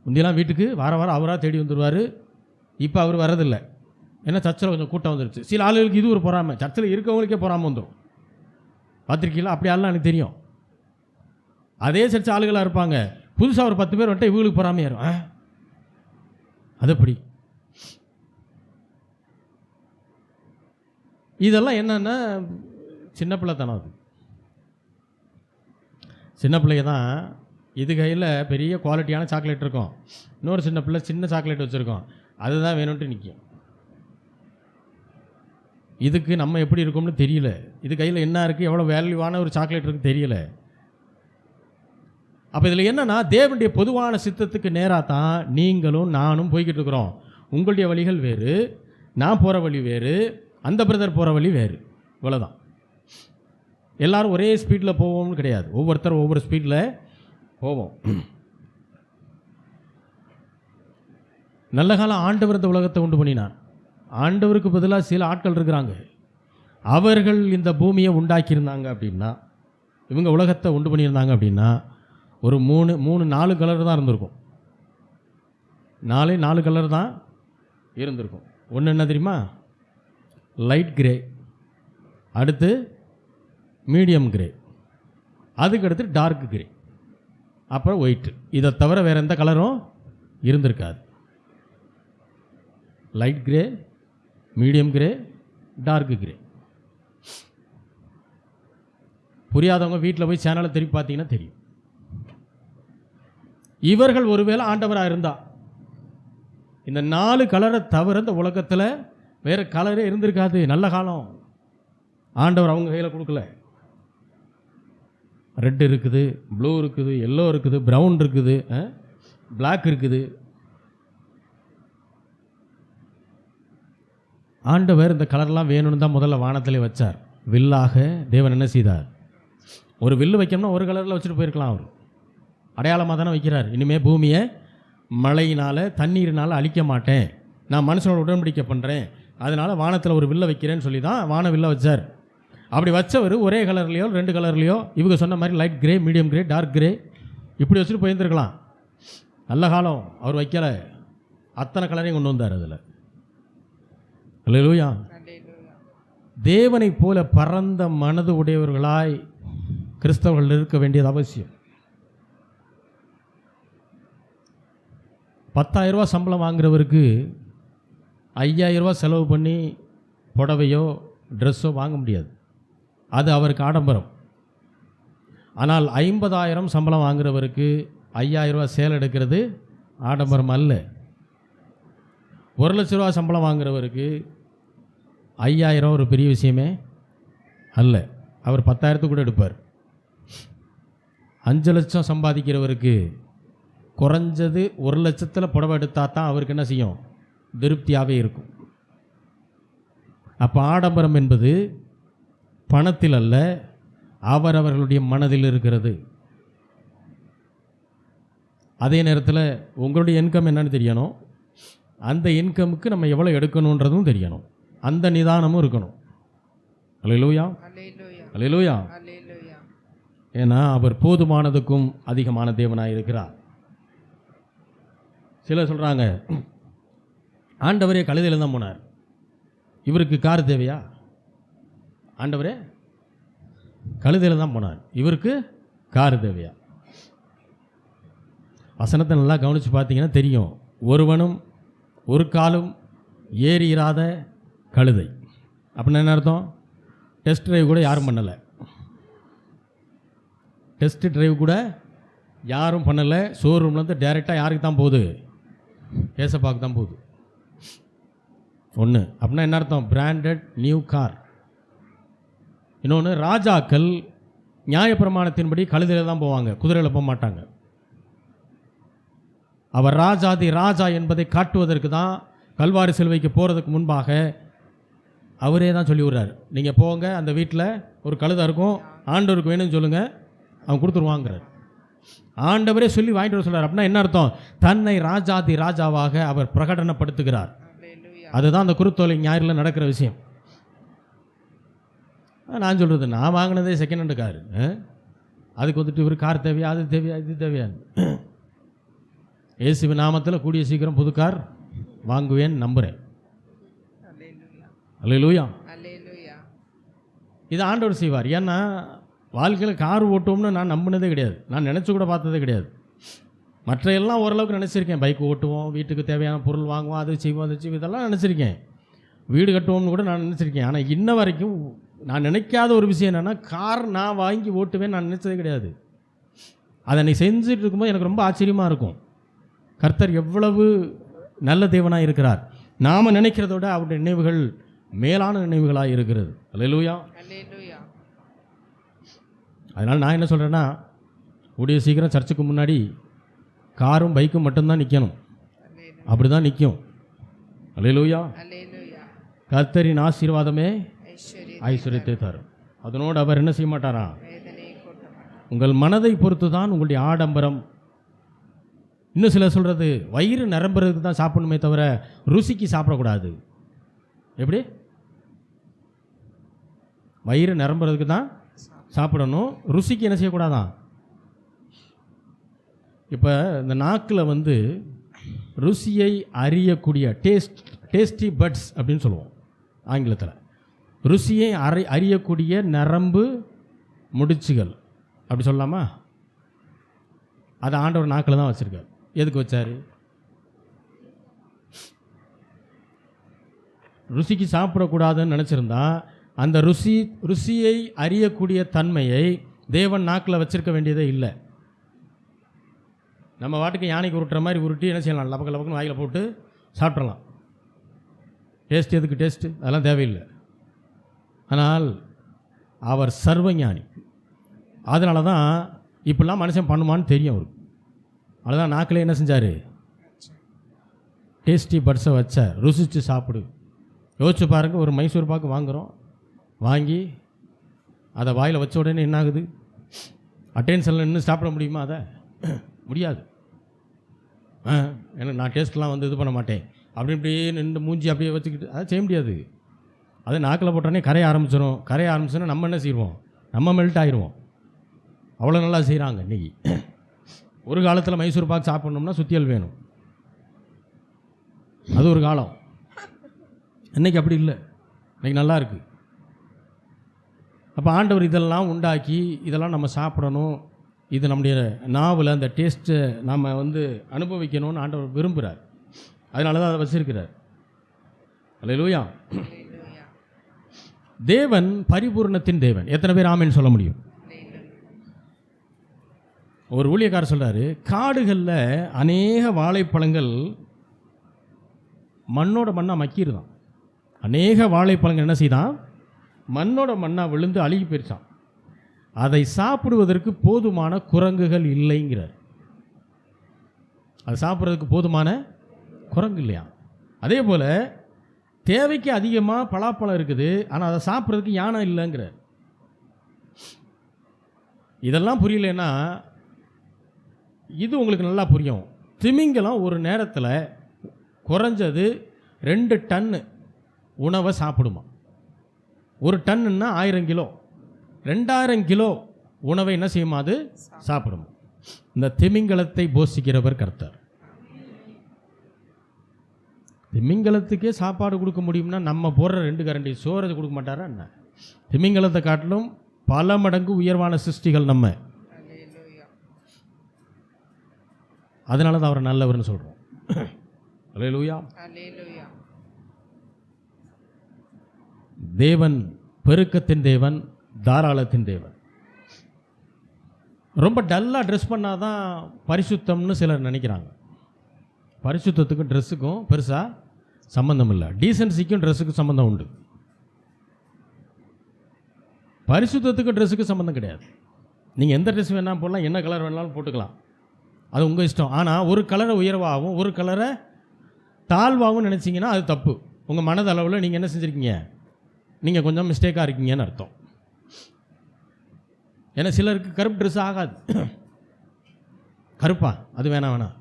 முந்தியெல்லாம் வீட்டுக்கு வாரம் அவராக தேடி வந்துடுவார், இப்போ அவர் வரதில்லை. ஏன்னா சர்ச்சில் கொஞ்சம் கூட்டம் வந்துருச்சு. சில ஆளுகளுக்கு இது ஒரு பொறாமை, சர்ச்சில் இருக்கவங்களுக்கே பொறாமை வந்துடும். பார்த்துருக்கீங்களா? அப்படி ஆளுலாம் எனக்கு தெரியும். அதே சர்ச்சை ஆளுகளாக இருப்பாங்க, புதுசாக ஒரு 10 பேர் வந்துட்டு இவங்களுக்கு பொறாமையாக இருக்கும். அது எப்படி? இதெல்லாம் என்னென்னா சின்ன பிள்ளைத்தனம். அது சின்ன பிள்ளைங்க தான். இது கையில் பெரிய குவாலிட்டியான சாக்லேட் இருக்கும், இன்னொரு சின்ன பிள்ளை சின்ன சாக்லேட் வச்சுருக்கோம், அதுதான் வேணும்ன்ட்டு நிற்கும். இதுக்கு நம்ம எப்படி இருக்கோம்னு தெரியல, இது கையில் என்ன இருக்குது, எவ்வளோ வேல்யூவான ஒரு சாக்லேட் இருக்குது தெரியல. அப்போ இதில் என்னென்னா தேவனுடைய பொதுவான சித்தத்துக்கு நேராக தான் நீங்களும் நானும் போய்கிட்டு இருக்கிறோம். உங்களுடைய வழிகள் வேறு, நான் போகிற வழி வேறு, அந்த பிரதர் போகிற வழி வேறு. இவ்வளோதான். எல்லாரும் ஒரே ஸ்பீடில் போவோம்னு கிடையாது. ஒவ்வொருத்தரும் ஒவ்வொரு ஸ்பீடில் போவோம். நல்ல காலம் ஆண்டவர் இந்த உலகத்தை உண்டு பண்ணினார். ஆண்டவருக்கு பதிலாக சில ஆட்கள் இருக்கிறாங்க. அவர்கள் இந்த பூமியை உண்டாக்கியிருந்தாங்க அப்படின்னா, இவங்க உலகத்தை உண்டு பண்ணியிருந்தாங்க அப்படின்னா, ஒரு 4 கலர் தான் இருந்திருக்கும். 4 கலர் தான் இருந்திருக்கும். ஒன்று என்ன தெரியுமா? லைட் கிரே, அடுத்து மீடியம் கிரே, அதுக்கடுத்து டார்க் கிரே, அப்புறம் ஒயிட்டு. இதை தவிர வேறு எந்த கலரும் இருந்திருக்காது. Light grey, medium grey, dark grey. புரியாதவங்க வீட்டில் போய் சேனலை திருப்பி பார்த்தீங்கன்னா தெரியும். இவர்கள் ஒருவேளை ஆண்டவராக இருந்தா இந்த 4 கலரை தவிர இந்த உலகத்தில் வேறு கலரே இருந்திருக்காது. நல்ல காலம் ஆண்டவர் அவங்க கையில் கொடுக்கல. ரெட் இருக்குது, ப்ளூ இருக்குது, எல்லோ இருக்குது, ப்ரௌன் இருக்குது, பிளாக் இருக்குது. ஆண்டவர் இந்த கலர்லாம் வேணும்னு தான் முதல்ல வானத்திலே வச்சார். வில்லாக தேவன் என்ன செய்தார்? ஒரு வில்லு வைக்கணும்னா ஒரு கலரில் வச்சுட்டு போயிருக்கலாம். அவர் அடையாளமாக தானே வைக்கிறார். இனிமேல் பூமியை மழையினால் தண்ணீரினால் அழிக்க மாட்டேன், நான் மனுஷனோட உடன்படிக்கை பண்ணுறேன், அதனால் வானத்தில் ஒரு வில்லை வைக்கிறேன்னு சொல்லி தான் வான வில்லை வச்சார். அப்படி வச்சவர் ஒரே கலர்லையோ 2 கலர்லையோ இவங்க சொன்ன மாதிரி light grey, medium grey, dark grey இப்படி வச்சுட்டு போயிருந்துருக்கலாம். நல்ல காலம் அவர் வைக்கலை, அத்தனை கலரையும் கொண்டு வந்தார். அதில் அல்லேலூயா. தேவனைப் போல பரந்த மனது உடையவர்களாய் கிறிஸ்தவர்கள் இருக்க வேண்டியது அவசியம். 10,000 ரூபா சம்பளம் வாங்குறவருக்கு 5,000 ரூபா செலவு பண்ணி புடவையோ ட்ரெஸ்ஸோ வாங்க முடியாது. அது அவருக்கு ஆடம்பரம். ஆனால் 50,000 சம்பளம் வாங்குறவருக்கு 5,000 ரூபா சேல் எடுக்கிறது ஆடம்பரம் அல்ல. 1,00,000 ரூபா சம்பளம் வாங்குறவருக்கு 5,000 ஒரு பெரிய விஷயமே அல்ல. அவர் 10,000 கூட எடுப்பார். 5 லட்சம் சம்பாதிக்கிறவருக்கு குறைஞ்சது 1 லட்சத்தில் புடவை எடுத்தால் தான் அவருக்கு என்ன செய்யும்? திருப்தியாகவே இருக்கும். அப்போ ஆடம்பரம் என்பது பணத்தில் அல்ல, அவரவர்களுடைய மனதில் இருக்கிறது. அதே நேரத்தில் உங்களுடைய இன்கம் என்னன்னு தெரியணும். அந்த இன்கமுக்கு நம்ம எவ்வளோ எடுக்கணுன்றதும் தெரியணும். அந்த நிதானமும் இருக்கணும். அல்லேலூயா, அல்லேலூயா. ஏன்னா அவர் போதுமானதுக்கும் அதிகமான தேவனாக இருக்கிறார். சிலர் சொல்கிறாங்க, ஆண்டவரே கழுதையில் தான் போனார், இவருக்கு கார் தேவையா? ஆண்டவரே கழுதையில் தான் போனார், இவருக்கு கார் தேவையா? வசனத்தை நல்லா கவனித்து பார்த்தீங்கன்னா தெரியும். ஒருவனும் ஒரு காலும் ஏறியிராத கழுதை அப்படின்னா என்ன அர்த்தம்? டெஸ்ட் டிரைவ் கூட யாரும் பண்ணலை. டெஸ்ட் டிரைவ் கூட யாரும் பண்ணலை. ஷோரூம்லேருந்து டைரெக்டாக யாருக்கு தான் போகுது? ஏசப்பாக்கு தான் போகுது. ஒன்று அப்படின்னா என்ன அர்த்தம்? Branded new car. இன்னொன்று, ராஜாக்கள் நியாயப்பிரமாணத்தின்படி கழுதையில் தான் போவாங்க, குதிரையில் போக மாட்டாங்க. அவர் ராஜாதி ராஜா என்பதை காட்டுவதற்கு தான் கல்வாரி சிலுவைக்கு போகிறதுக்கு முன்பாக அவரே தான் சொல்லி விடுறாரு, நீங்கள் போங்க, அந்த வீட்டில் ஒரு கழுதை இருக்கும், ஆண்டவருக்கு வேணும்னு சொல்லுங்கள், அவன் கொடுத்துருவாங்கிறார். ஆண்டவரே சொல்லி வாங்கிட்டு வர சொல்கிறார். அப்படின்னா என்ன அர்த்தம்? தன்னை ராஜாதி ராஜாவாக அவர் பிரகடனப்படுத்துகிறார். அதுதான் அந்த குருத்தோலை ஞாயிறில் நடக்கிற விஷயம். நான் சொல்கிறது, நான் வாங்கினதே செகண்ட் ஹேண்டு காரு, அதுக்கு வந்துட்டு இவர் கார் தேவையா, அது தேவையா, இது தேவையான்னு. இயேசுவின் நாமத்தில் கூடிய சீக்கிரம் புது கார் வாங்குவேன்னு நம்புகிறேன். அல்லேலூயா. இது ஆண்டவர் செய்வார். ஏன்னா வாழ்க்கையில் கார் ஓட்டுவோம்னு நான் நம்பினதே கிடையாது, நான் நினச்சி கூட பார்த்ததே கிடையாது. மற்ற எல்லாம் ஓரளவுக்கு நினச்சிருக்கேன். பைக் ஓட்டுவோம், வீட்டுக்கு தேவையான பொருள் வாங்குவோம், அது செய்வோம், அது செய்வோம், இதெல்லாம் நினச்சிருக்கேன். வீடு கட்டுவோம்னு கூட நான் நினச்சிருக்கேன். ஆனால் இன்ன வரைக்கும் நான் நினைக்காத ஒரு விஷயம் என்னென்னா, கார் நான் வாங்கி ஓட்டுவேன்னு நான் நினச்சதே கிடையாது. அதை நீ செஞ்சுட்டு இருக்கும்போது எனக்கு ரொம்ப ஆச்சரியமாக இருக்கும். கர்த்தர் எவ்வளவு நல்ல தேவனாக இருக்கிறார். நாம் நினைக்கிறதோட அவருடைய நினைவுகள் மேலான நினைவுகளாக இருக்கிறது. அல்லேலூயா. அதனால் நான் என்ன சொல்கிறேன்னா, கூடிய சீக்கிரம் சர்ச்சுக்கு முன்னாடி காரும் பைக்கும் மட்டும்தான் நிற்கணும். அப்படி தான் நிற்கும். அல்லேலூயா. கர்த்தரின் ஆசீர்வாதமே ஐஸ்வர்ய ஐஸ்வர்யத்தை தரும். அதனோடு அவர் என்ன செய்ய மாட்டாராம்? வேதனையை கூட்ட மாட்டார். உங்கள் மனதை பொறுத்து தான் உங்களுடைய ஆடம்பரம். இன்னும் சிலர் சொல்கிறது வயிறு நிரம்புறதுக்கு தான் சாப்பிடணுமே தவிர ருசிக்கு சாப்பிடக்கூடாது. எப்படி? வயிறு நிரம்புறதுக்கு தான் சாப்பிடணும், ருசிக்கு என்ன செய்யக்கூடாதான். இப்போ இந்த நாக்கில் வந்து ருசியை அறியக்கூடிய டேஸ்டி பட்ஸ் அப்படின்னு சொல்லுவோம் ஆங்கிலத்தில். ருசியை அறியக்கூடிய நரம்பு முடிச்சுகள் அப்படி சொல்லலாமா? அதை ஆண்டவர் நாக்கில் தான் வச்சுருக்கார். எதுக்கு வச்சார்? ருசிக்கு சாப்பிடக்கூடாதுன்னு நினச்சிருந்தா அந்த ருசியை அறியக்கூடிய தன்மையை தேவன் நாக்கில் வச்சிருக்க வேண்டியதே இல்லை. நம்ம வாட்டுக்கு யானைக்கு உருட்டுற மாதிரி உருட்டி என்ன செய்யலாம்? லபக்கு லபக்குன்னு வாயில் போட்டு சாப்பிட்றலாம். டேஸ்ட் எதுக்கு டேஸ்ட்டு? அதெல்லாம் தேவையில்லை. ஆனால் அவர் சர்வஞானி. அதனால தான் இப்படிலாம் மனுஷன் பண்ணுமான்னு தெரியும் அவருக்கு. அதுதான் நாக்கில் என்ன செஞ்சார்? டேஸ்டி பட்ஸை வச்சார். ருசித்து சாப்பிடு. யோசிச்சு பாருங்கள், ஒரு மைசூர் பாக்கு வாங்குகிறோம், வாங்கி அதை வாயில் வச்ச உடனே என்ன ஆகுது? அட்டென்ஷனில் நின்று சாப்பிட முடியுமா? அதை முடியாது. எனக்கு நான் டேஸ்ட்லாம் வந்து இது பண்ண மாட்டேன் அப்படி இப்படியே நின்று மூஞ்சி அப்படியே வச்சுக்கிட்டு அதை செய்ய முடியாது. அதை நாக்கில் போட்டோடனே கரைய ஆரம்பிச்சிடும். கரைய ஆரம்பிச்சோன்னா நம்ம என்ன செய்வோம்? நம்ம மெல்ட் ஆயிடுவோம். அவ்வளோ நல்லா செய்கிறாங்க இன்றைக்கி. ஒரு காலத்தில் மைசூர் பாக் சாப்பிட்ணும்னா சுத்தியல் வேணும், அது ஒரு காலம். இன்றைக்கி அப்படி இல்லை, இன்றைக்கி நல்லா இருக்குது. அப்போ ஆண்டவர் இதெல்லாம் உண்டாக்கி இதெல்லாம் நம்ம சாப்பிடணும், இது நம்முடைய நாவில் அந்த டேஸ்ட்டை நம்ம வந்து அனுபவிக்கணும்னு ஆண்டவர் விரும்புகிறார். அதனால தான் அதை வச்சிருக்கிறார். அல்லேலூயா. அல்லேலூயா. தேவன் பரிபூர்ணத்தின் தேவன். எத்தனை பேர் ஆமென் சொல்ல முடியும்? ஒரு ஊழியக்காரர் சொல்கிறாரு, காடுகளில் அநேக வாழைப்பழங்கள் மண்ணோட மண்ணாக மக்கிடுதான். அநேக வாழைப்பழங்கள் என்ன செய்தான்? மண்ணோட மண்ணாக விழுந்து அழுகி போயிருச்சான். அதை சாப்பிடுவதற்கு போதுமான குரங்குகள் இல்லைங்கிறார். அது சாப்பிட்றதுக்கு போதுமான குரங்கு இல்லையா? அதே போல் தேவைக்கு அதிகமாக பலாப்பழம் இருக்குது, ஆனால் அதை சாப்பிட்றதுக்கு யானை இல்லைங்கிறார். இதெல்லாம் புரியலன்னா இது உங்களுக்கு நல்லா புரியும். திமிங்கலம் ஒரு நேரத்தில் குறைஞ்சது 2 டன்னு உணவை சாப்பிடுமா. ஒரு டன்னுன்னா 1000 கிலோ. 2000 கிலோ உணவை என்ன செய்யுமா? அது சாப்பிடும். இந்த திமிங்கலத்தை போஷிக்கிறவர் கர்த்தர். திமிங்கலத்துக்கே சாப்பாடு கொடுக்க முடியும்னா நம்ம போடுற 2 கரண்டி சோறு கொடுக்க மாட்டாரா என்ன? திமிங்கலத்தை காட்டிலும் பல மடங்கு உயர்வான சிருஷ்டிகள் நம்ம. அதனால தான் அவரை நல்லவர்னு சொல்கிறோம். அல்லேலூயா. அல்லேலூயா. தேவன் பெருக்கத்தின் தேவன், தாராளத்தின் தேவன். ரொம்ப டல்லாக ட்ரெஸ் பண்ணால் தான் பரிசுத்தம்னு சிலர் நினைக்கிறாங்க. பரிசுத்தத்துக்கும் ட்ரெஸ்ஸுக்கும் பெருசாக சம்மந்தம் இல்லை. டீசன்சிக்கும் ட்ரெஸ்ஸுக்கும் சம்மந்தம் உண்டு. பரிசுத்தத்துக்கும் ட்ரெஸ்ஸுக்கும் சம்மந்தம் கிடையாது. நீங்கள் எந்த ட்ரெஸ் வேணாலும் போடலாம், என்ன கலர் வேணாலும் போட்டுக்கலாம், அது உங்கள் இஷ்டம். ஆனால் ஒரு கலரை உயர்வாகவும் ஒரு கலரை தாழ்வாகவும் நினச்சிங்கன்னா அது தப்பு. உங்கள் மனதளவில் நீங்கள் என்ன செஞ்சுருக்கீங்க? நீங்கள் கொஞ்சம் மிஸ்டேக்காக இருக்கீங்கன்னு அர்த்தம். ஏன்னா சிலருக்கு கருப்பு ட்ரெஸ் ஆகாது. கருப்பா அது வேணாம்,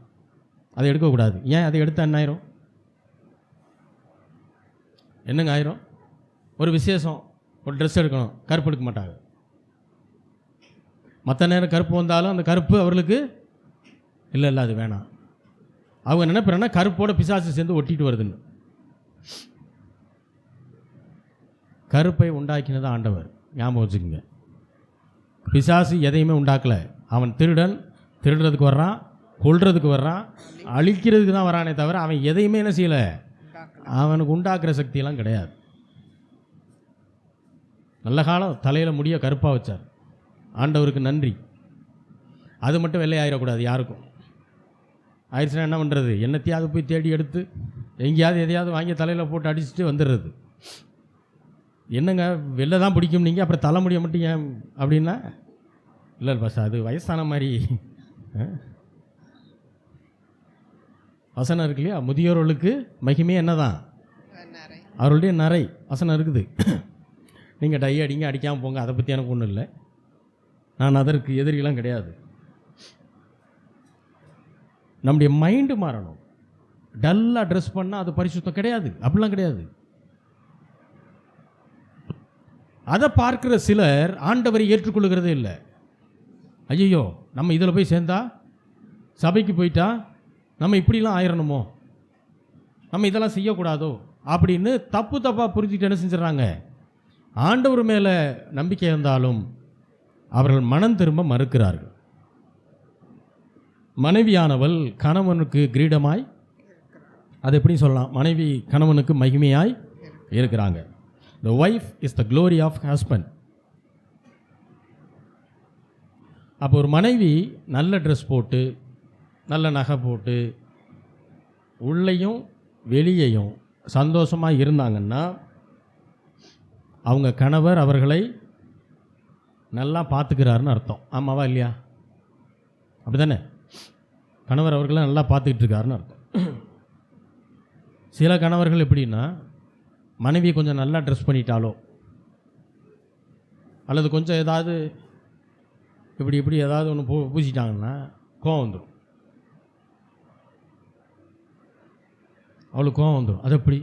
அதை எடுக்கக்கூடாது. ஏன்? அதை எடுத்தால் என்ன ஆயிரும்? என்னங்க ஆயிரும்? ஒரு விசேஷம், ஒரு ட்ரெஸ் எடுக்கணும், கருப்பு எடுக்க மாட்டாங்க. மற்ற நேரம் கருப்பு வந்தாலும் அந்த கருப்பு அவர்களுக்கு இல்லை, அது வேணாம். அவங்க நினைப்பேன்னா கருப்போட பிசாசு சேர்ந்து ஒட்டிட்டு வருதுன்னு. கருப்பை உண்டாக்கினது ஆண்டவர், ஞாபகம் வச்சுக்கோங்க. பிசாசு எதையுமே உண்டாக்கலை. அவன் திருடன், திருடுறதுக்கு வர்றான், கொல்றதுக்கு வர்றான், அழிக்கிறதுக்கு தான் வரானே தவிர அவன் எதையுமே என்ன செய்யலை. அவனுக்கு உண்டாக்குற சக்தியெல்லாம் கிடையாது. நல்ல காலம் தலையில் முடிய கருப்பாக வச்சார். ஆண்டவருக்கு நன்றி. அது மட்டும் வெள்ளையாயிடக்கூடாது யாருக்கும். ஆயிடுச்சுன்னா என்ன பண்ணுறது? என்னத்தையாவது போய் தேடி எடுத்து எங்கேயாவது எதையாவது வாங்கி தலையில் போட்டு அடிச்சுட்டு வந்துடுறது. என்னங்க வெளில தான் பிடிக்கும் நீங்கள், அப்புறம் தலைமுடிய மட்டும் ஏன் அப்படின்னா? இல்லை பஸ், அது வயசான மாதிரி வசனம் இருக்கு இல்லையா? முதியோர்களுக்கு மகிமே என்ன தான்? அவருடைய நரை வசனம் இருக்குது. நீங்கள் டை அடிங்க, அடிக்காமல் போங்க, அதை பற்றி எனக்கு ஒன்றும் இல்லை. நான் அதற்கு எதிரிலாம் கிடையாது. நம்முடைய மைண்டு மாறணும். டல்லாக ட்ரெஸ் பண்ணால் அது பரிசுத்தம் கிடையாது, அப்படிலாம் கிடையாது. அதை பார்க்குற சிலர் ஆண்டவரை ஏற்றுக்கொள்கிறதே இல்லை. ஐயோ, நம்ம இதில் போய் சேர்ந்தா, சபைக்கு போயிட்டா நம்ம இப்படிலாம் ஆயிரணுமோ, நம்ம இதெல்லாம் செய்யக்கூடாதோ அப்படின்னு தப்பாக புரிஞ்சுக்கிட்டு என்ன செஞ்சிடறாங்க. ஆண்டவர் மேலே நம்பிக்கை இருந்தாலும் அவர்கள் மனம் திரும்ப மறுக்கிறார்கள். மனைவியானவள் கணவனுக்கு கிரீடமாய், அது எப்படி சொல்லலாம், மனைவி கணவனுக்கு மகிமையாய் இருக்கிறாங்க. The wife is the glory of husband. அப்போ ஒரு மனைவி நல்ல ட்ரெஸ் போட்டு, நல்ல நகை போட்டு, உள்ளேயும் வெளியேயும் சந்தோஷமாக இருந்தாங்கன்னா அவங்க கணவர் அவர்களை நல்லா பார்த்துக்கிறாருன்னு அர்த்தம். ஆமாவா இல்லையா? அப்படி தானே? கணவர் அவர்களை நல்லா பார்த்துக்கிட்டு இருக்காருன்னு அர்த்தம். சில கணவர்கள் எப்படின்னா, மனைவி கொஞ்சம் நல்லா ட்ரெஸ் பண்ணிட்டாலோ அல்லது கொஞ்சம் ஏதாவது இப்படி ஏதாவது ஒன்று பூசிட்டாங்கன்னா கோவம் வந்துடும். அவளுக்கு கோவம் வந்துடும். அது எப்படி?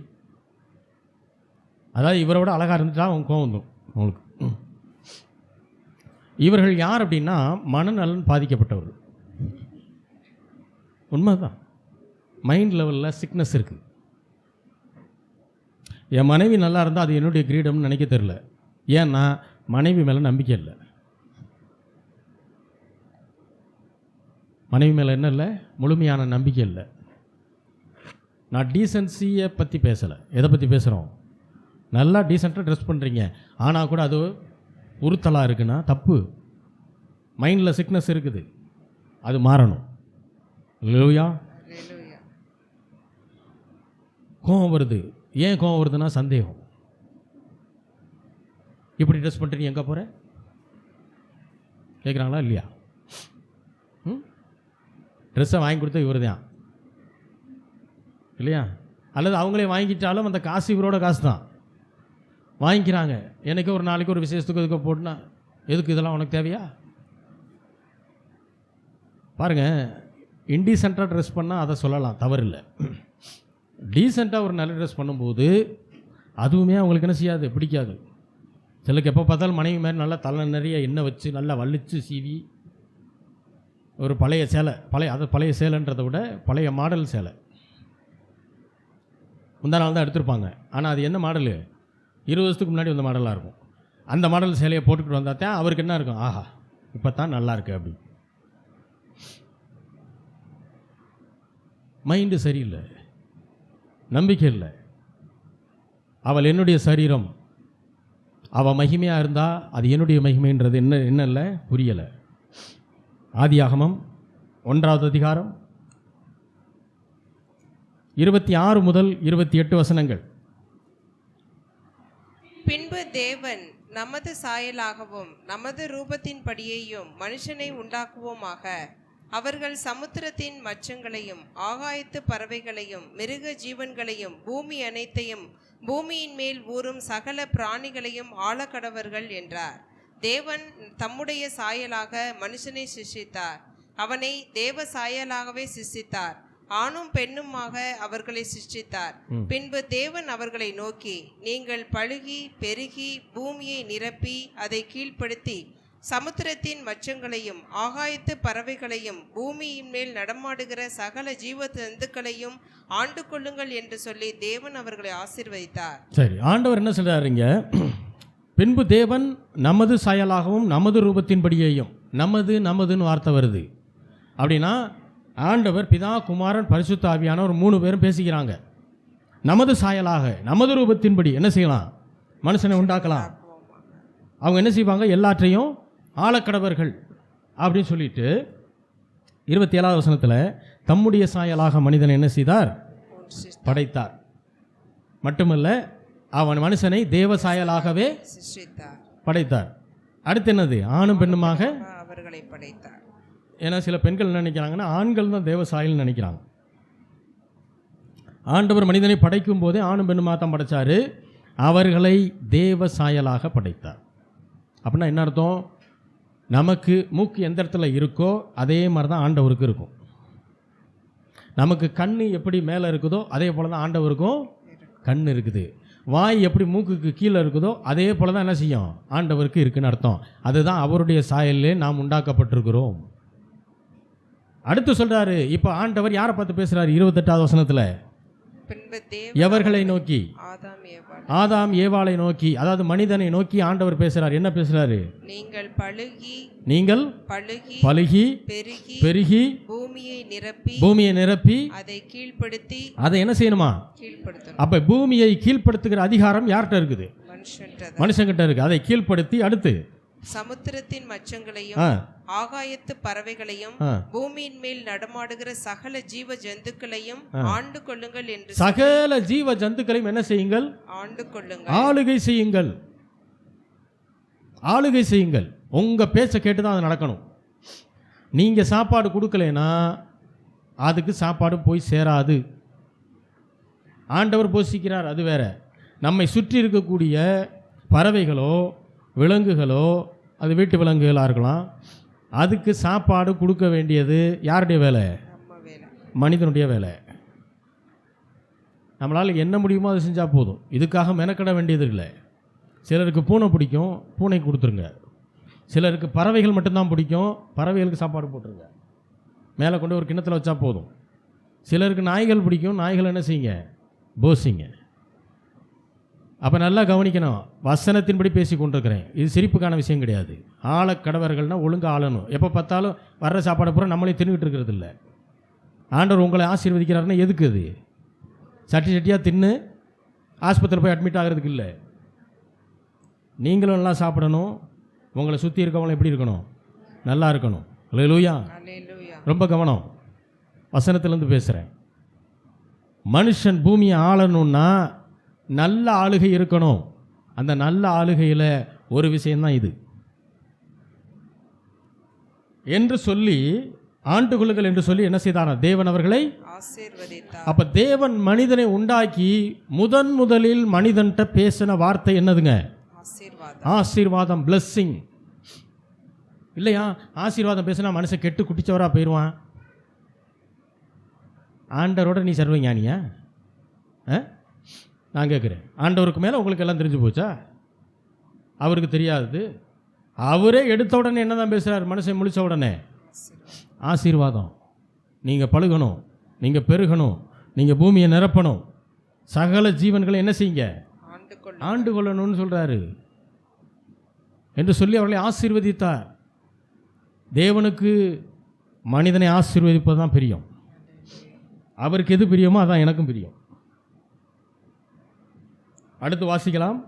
அதாவது இவரை விட அழகாக இருந்துட்டா அவங்க கோவம் வந்துடும் அவங்களுக்கு. இவர்கள் யார் அப்படின்னா மனநலன் பாதிக்கப்பட்டவர்கள். உண்மைதான். மைண்ட் லெவலில் சிக்னஸ் இருக்குது. என் மனைவி நல்லா இருந்தால் அது என்னுடைய கிரீடம்னு நினைக்க தெரில. ஏன்னா மனைவி மேலே நம்பிக்கை இல்லை. மனைவி மேலே என்ன இல்லை? முழுமையான நம்பிக்கை இல்லை. நான் டீசென்சியை பற்றி பேசலை. எதை பற்றி பேசுகிறோம்? நல்லா டீசெண்டாக ட்ரெஸ் பண்ணுறீங்க, ஆனால் கூட அது உறுத்தலாக இருக்குன்னா தப்பு. மைண்டில் சிக்னஸ் இருக்குது, அது மாறணும். இல்லையா? கோபம் வருது. ஏன் கோபம் வருதுன்னா சந்தேகம். இப்படி ட்ரெஸ் பண்ணுறீங்க, எங்கே போகிற கேட்குறாங்களா இல்லையா? ட்ரெஸ்ஸை வாங்கி கொடுத்தா இவர் தான் இல்லையா? அல்லது அவங்களே வாங்கிட்டாலும் அந்த காசு இவரோட காசு தான் வாங்கிக்கிறாங்க. எனக்கு ஒரு நாளைக்கு ஒரு விசேஷத்துக்கு இதுக்கு போட்டுனா எதுக்கு இதெல்லாம் உனக்கு தேவையா? பாருங்கள், இன்டீசெண்டாக ட்ரெஸ் பண்ணால் அதை சொல்லலாம், தவறில்லை. டீசெண்டாக ஒரு நல்ல ட்ரெஸ் பண்ணும்போது அதுவுமே அவங்களுக்கு என்ன செய்யாது, பிடிக்காது. சிலருக்கு எப்போ பார்த்தாலும் மனைவி மாதிரி நல்லா தலை நிறைய எண்ணெய் வச்சு நல்லா வலிச்சு சீவி ஒரு பழைய சேலை, பழைய சேலைன்றதை விட பழைய மாடல் சேலை முந்தா நாள் தான் எடுத்திருப்பாங்க. ஆனால் அது என்ன மாடலு? 20 வருஷத்துக்கு முன்னாடி வந்த மாடலாக இருக்கும். அந்த மாடல் சேலையை போட்டுக்கிட்டு வந்தால் தான் அவருக்கு என்ன இருக்கும், ஆஹா இப்போ தான் நல்லா இருக்கு அப்படி. மைண்டு சரியில்லை, நம்பிக்கை இல்லை. அவள் என்னுடைய சரீரம், அவள் மகிமையாக இருந்தால் அது என்னுடைய மகிமைன்றது என்ன இல்லை, புரியலை. ஆதியாகமம் 1வது அதிகாரம் 26 முதல் 28 வசனங்கள். பின்பு தேவன் நமது சாயலாகவும் நமது ரூபத்தின்படியேயும் மனுஷனை உண்டாக்குவோமாக. அவர்கள் சமுத்திரத்தின் மச்சங்களையும் ஆகாயத்து பறவைகளையும் மிருக ஜீவன்களையும் பூமி அனைத்தையும் பூமியின் மேல் ஊறும் சகல பிராணிகளையும் ஆளக்கடவர்கள் என்றார். தேவன் தம்முடைய சாயலாக மனுஷனை சிருஷ்டித்தார். அவனை தேவ சாயலாகவே சிருஷ்டித்தார். ஆணும் பெண்ணுமாக அவர்களை சிருஷ்டித்தார். பின்பு தேவன் அவர்களை நோக்கி, நீங்கள் பலுகி பெருகி பூமியை நிரப்பி அதை கீழ்ப்படுத்தி சமுத்திரத்தின் மச்சங்களையும் ஆகாயத்து பறவைகளையும் பூமியின் மேல் நடமாடுகிற சகல ஜீவ ஜந்துக்களையும் ஆண்டு கொள்ளுங்கள் என்று சொல்லி தேவன் அவர்களை ஆசீர்வதித்தார். சரி, ஆண்டவர் என்ன சொல்றாருங்க? பின்பு தேவன் நமது சாயலாகவும் நமது ரூபத்தின்படியேயும், நமதுன்னு வார்த்தை வருது அப்படின்னா ஆண்டவர் பிதா குமாரன் பரிசுத்த ஆவியானவர் 3 பேரும் பேசிக்கிறாங்க. நமது சாயலாக நமது ரூபத்தின்படி என்ன செய்யலாம், மனுஷனை உண்டாக்கலாம். அவங்க என்ன செய்வாங்க, எல்லாற்றையும் ஆளக்கடவர்கள் அப்படின்னு சொல்லிட்டு 27வது வசனத்தில் தம்முடைய சாயலாக மனிதனை என்ன செய்தார், படைத்தார். மட்டுமல்ல, அவன் மனுஷனை தேவ சாயலாகவே படைத்தார். அடுத்து என்னது, ஆணும் பெண்ணுமாக அவர்களை படைத்தார். ஏன்னா சில பெண்கள் என்ன நினைக்கிறாங்கன்னா ஆண்கள் தான் தேவ சாயல்னு நினைக்கிறாங்க. ஆண்டவர் மனிதனை படைக்கும் போதே ஆணும் பெண்ணுமா தான் படைச்சாரு. அவர்களை தேவ சாயலாக படைத்தார். அப்படின்னா என்ன அர்த்தம்? நமக்கு மூக்கு எந்த இடத்துல இருக்கோ அதே மாதிரி தான் ஆண்டவருக்கு இருக்கும். நமக்கு கண் எப்படி மேலே இருக்குதோ அதே போல் தான் ஆண்டவருக்கும் கண் இருக்குது. வாய் எப்படி மூக்குக்கு கீழே இருக்குதோ அதே போல் தான் என்ன செய்யும்? ஆண்டவருக்கு இருக்குன்னு அர்த்தம். அதுதான் அவருடைய சாயலிலே நாம் உண்டாக்கப்பட்டிருக்கிறோம். அடுத்து சொல்கிறாரு, இப்போ ஆண்டவர் யாரை பார்த்து பேசுகிறாரு? 28வது வசனத்தில், பின்பு எவர்களை நோக்கி? ஆதாம் ஏவாளை நோக்கி, அதாவது மனிதனை நோக்கி ஆண்டவர் பேசுகிறார். என்ன பேசுகிறாரு? நீங்கள் பலுகி பெருகி பூமியை நிரப்பி அதை என்ன செய்யணுமா? அப்ப பூமியை கீழ்ப்படுத்துகிற அதிகாரம் யார்கிட்ட இருக்குது? மனுஷங்கிட்ட இருக்கு. அதை கீழ்ப்படுத்தி அடுத்து சமுத்திரத்தின் மச்சங்களையும் ஆகாயத்து பறவைகளையும் பூமியின் மேல் நடமாடுகிற சகல ஜீவ ஜந்துக்களையும் ஆண்டு கொள்ளுங்கள் என்று. சகல ஜீவ ஜந்துக்களையும் என்ன செய்யுங்கள்? ஆண்டு கொள்ளுங்கள், ஆளுகை செய்யுங்கள். ஆளுகை செய்யுங்கள். உங்க பேச்ச கேட்டு தான் அது நடக்கணும். நீங்க சாப்பாடு கொடுக்கலைன்னா அதுக்கு சாப்பாடு போய் சேராது. ஆண்டவர் போஷிக்கிறார், அது வேற. நம்மை சுற்றி இருக்கக்கூடிய பறவைகளோ விலங்குகளோ, அது வீட்டு விலங்குகளாக இருக்கலாம், அதுக்கு சாப்பாடு கொடுக்க வேண்டியது யாருடைய வேலை? மனிதனுடைய வேலை. நம்மளால் என்ன முடியுமோ அதை செஞ்சால் போதும். இதுக்காக மெனக்கட வேண்டியது இல்லை. சிலருக்கு பூனை பிடிக்கும், பூனை கொடுத்துருங்க. சிலருக்கு பறவைகள் மட்டும்தான் பிடிக்கும், பறவைகளுக்கு சாப்பாடு போட்டுருங்க. மேலே கொண்டு ஒரு கிண்ணத்தில் வச்சா போதும். சிலருக்கு நாய்கள் பிடிக்கும், நாய்கள் என்ன செய்யுங்க? போசிங்க. அப்போ நல்லா கவனிக்கணும். வசனத்தின்படி பேசி கொண்டிருக்கிறேன். இது சிரிப்புக்கான விஷயம் கிடையாது. ஆளக்கடவர்கள்னால் ஒழுங்காக ஆளணும். எப்போ பார்த்தாலும் வர்ற சாப்பாடை பூரா நம்மளே தின்னுக்கிட்டு இருக்கிறது இல்லை. ஆண்டவர் உங்களை ஆசீர்வதிக்கிறாருன்னா எதுக்கு? அது சட்டி சட்டியாக தின்னு ஆஸ்பத்திரியில் போய் அட்மிட் ஆகிறதுக்கு இல்லை. நீங்களும் நல்லா சாப்பிடணும். உங்களை சுற்றி இருக்கவங்களும் எப்படி இருக்கணும்? நல்லா இருக்கணும். அல்லேலூயா. ரொம்ப கவனம். வசனத்திலேருந்து பேசுகிறேன். மனுஷன் பூமியை ஆளணும்னா நல்ல ஆளுகை இருக்கணும். அந்த நல்ல ஆளுகையில் ஒரு விஷயம்தான் இது என்று சொல்லி ஆண்டு கொள்ளுங்கள் என்று சொல்லி என்ன செய்தாரா? தேவன் அவர்களை ஆசீர்வதித்தார். அப்ப தேவன் மனிதனை உண்டாக்கி முதலில் மனிதன்ட்ட பேசின வார்த்தை என்னதுங்க? ஆசீர்வாதம், பிளஸ்ஸிங். இல்லையா? ஆசீர்வாதம் பேசினா மனுஷன் கெட்டு குட்டிச்சவரா போயிடுவான். ஆண்டவரோட நீ சர்வஞானியா? நான் கேட்குறேன். ஆண்டவருக்கு மேலே உங்களுக்கு எல்லாம் தெரிஞ்சு போச்சா? அவருக்கு தெரியாது. அவரே எடுத்த உடனே என்ன தான் பேசுகிறார்? மனுஷன் முழிச்ச உடனே ஆசீர்வாதம். நீங்கள் பழுகணும், நீங்கள் பெருகணும், நீங்கள் பூமியை நிரப்பணும், சகல ஜீவன்களை என்ன செய்யுங்க? ஆண்டு கொள்ளணும்னு சொல்கிறாரு என்று சொல்லி அவர்களை ஆசீர்வதித்தார். தேவனுக்கு மனிதனை ஆசீர்வதிப்பது தான் பிரியம். அவருக்கு எது பிரியமோ அதான் எனக்கும் பிரியம். அடுத்து வாசிக்கலாம்.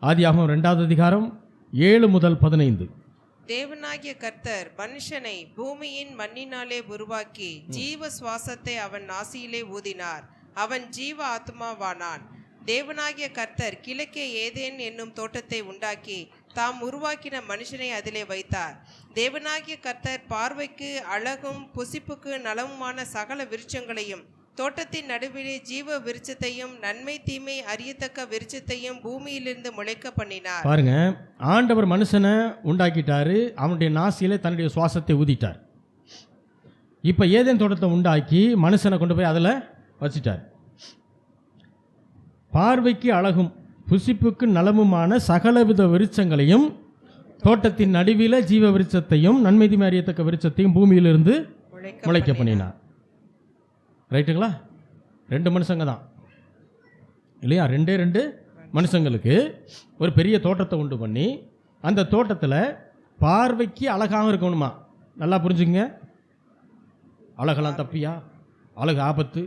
ஆதியாகமம் 2வது அதிகாரம் 7 முதல் 15. தேவனாகிய கர்த்தர் மனுஷனை பூமியின் மண்ணினாலே உருவாக்கி ஜீவ சுவாசத்தை அவன் நாசியிலே ஊதினார். அவன் ஜீவ ஆத்மாவானான். தேவனாகிய கர்த்தர் கிழக்கே ஏதேன் என்னும் தோட்டத்தை உண்டாக்கி தாம் உருவாக்கின மனுஷனை அதிலே வைத்தார். தேவனாகிய கர்த்தர் பார்வைக்கு அழகும் புசிப்புக்கு நலமுமான சகல விருட்சங்களையும் தோட்டத்தின் நடுவிலே ஜீவ விருட்சத்தையும் நன்மை தீமை அறியத்தக்க விருட்சத்தையும் பூமியிலிருந்து முளைக்க பண்ணினார். பாருங்க, ஆண்டவர் மனுஷனை உண்டாக்கிட்டாரு. அவனுடைய நாசியிலே தன்னுடைய சுவாசத்தை ஊதிட்டார். இப்போ ஏதேன் தோட்டத்தை உண்டாக்கி மனுஷனை கொண்டு போய் அதில் வச்சிட்டார். பார்வைக்கு அழகும் புசிப்புக்கு நலமுமான சகலவித விருட்சங்களையும் தோட்டத்தின் நடுவில் ஜீவ விருட்சத்தையும் நன்மை தீமை அறியத்தக்க விருட்சத்தையும் பூமியிலிருந்து முளைக்க பண்ணினார். ரைட்டுங்களா? 2 மனுஷங்க தான் இல்லையா? 2 மனுஷங்களுக்கு ஒரு பெரிய தோட்டத்தை உண்டு பண்ணி அந்த தோட்டத்தில் பார்வைக்கு அழகாகவும் இருக்கணுமா. நல்லா புரிஞ்சுங்க. அழகெல்லாம் தப்பியா? அழகு ஆபத்து.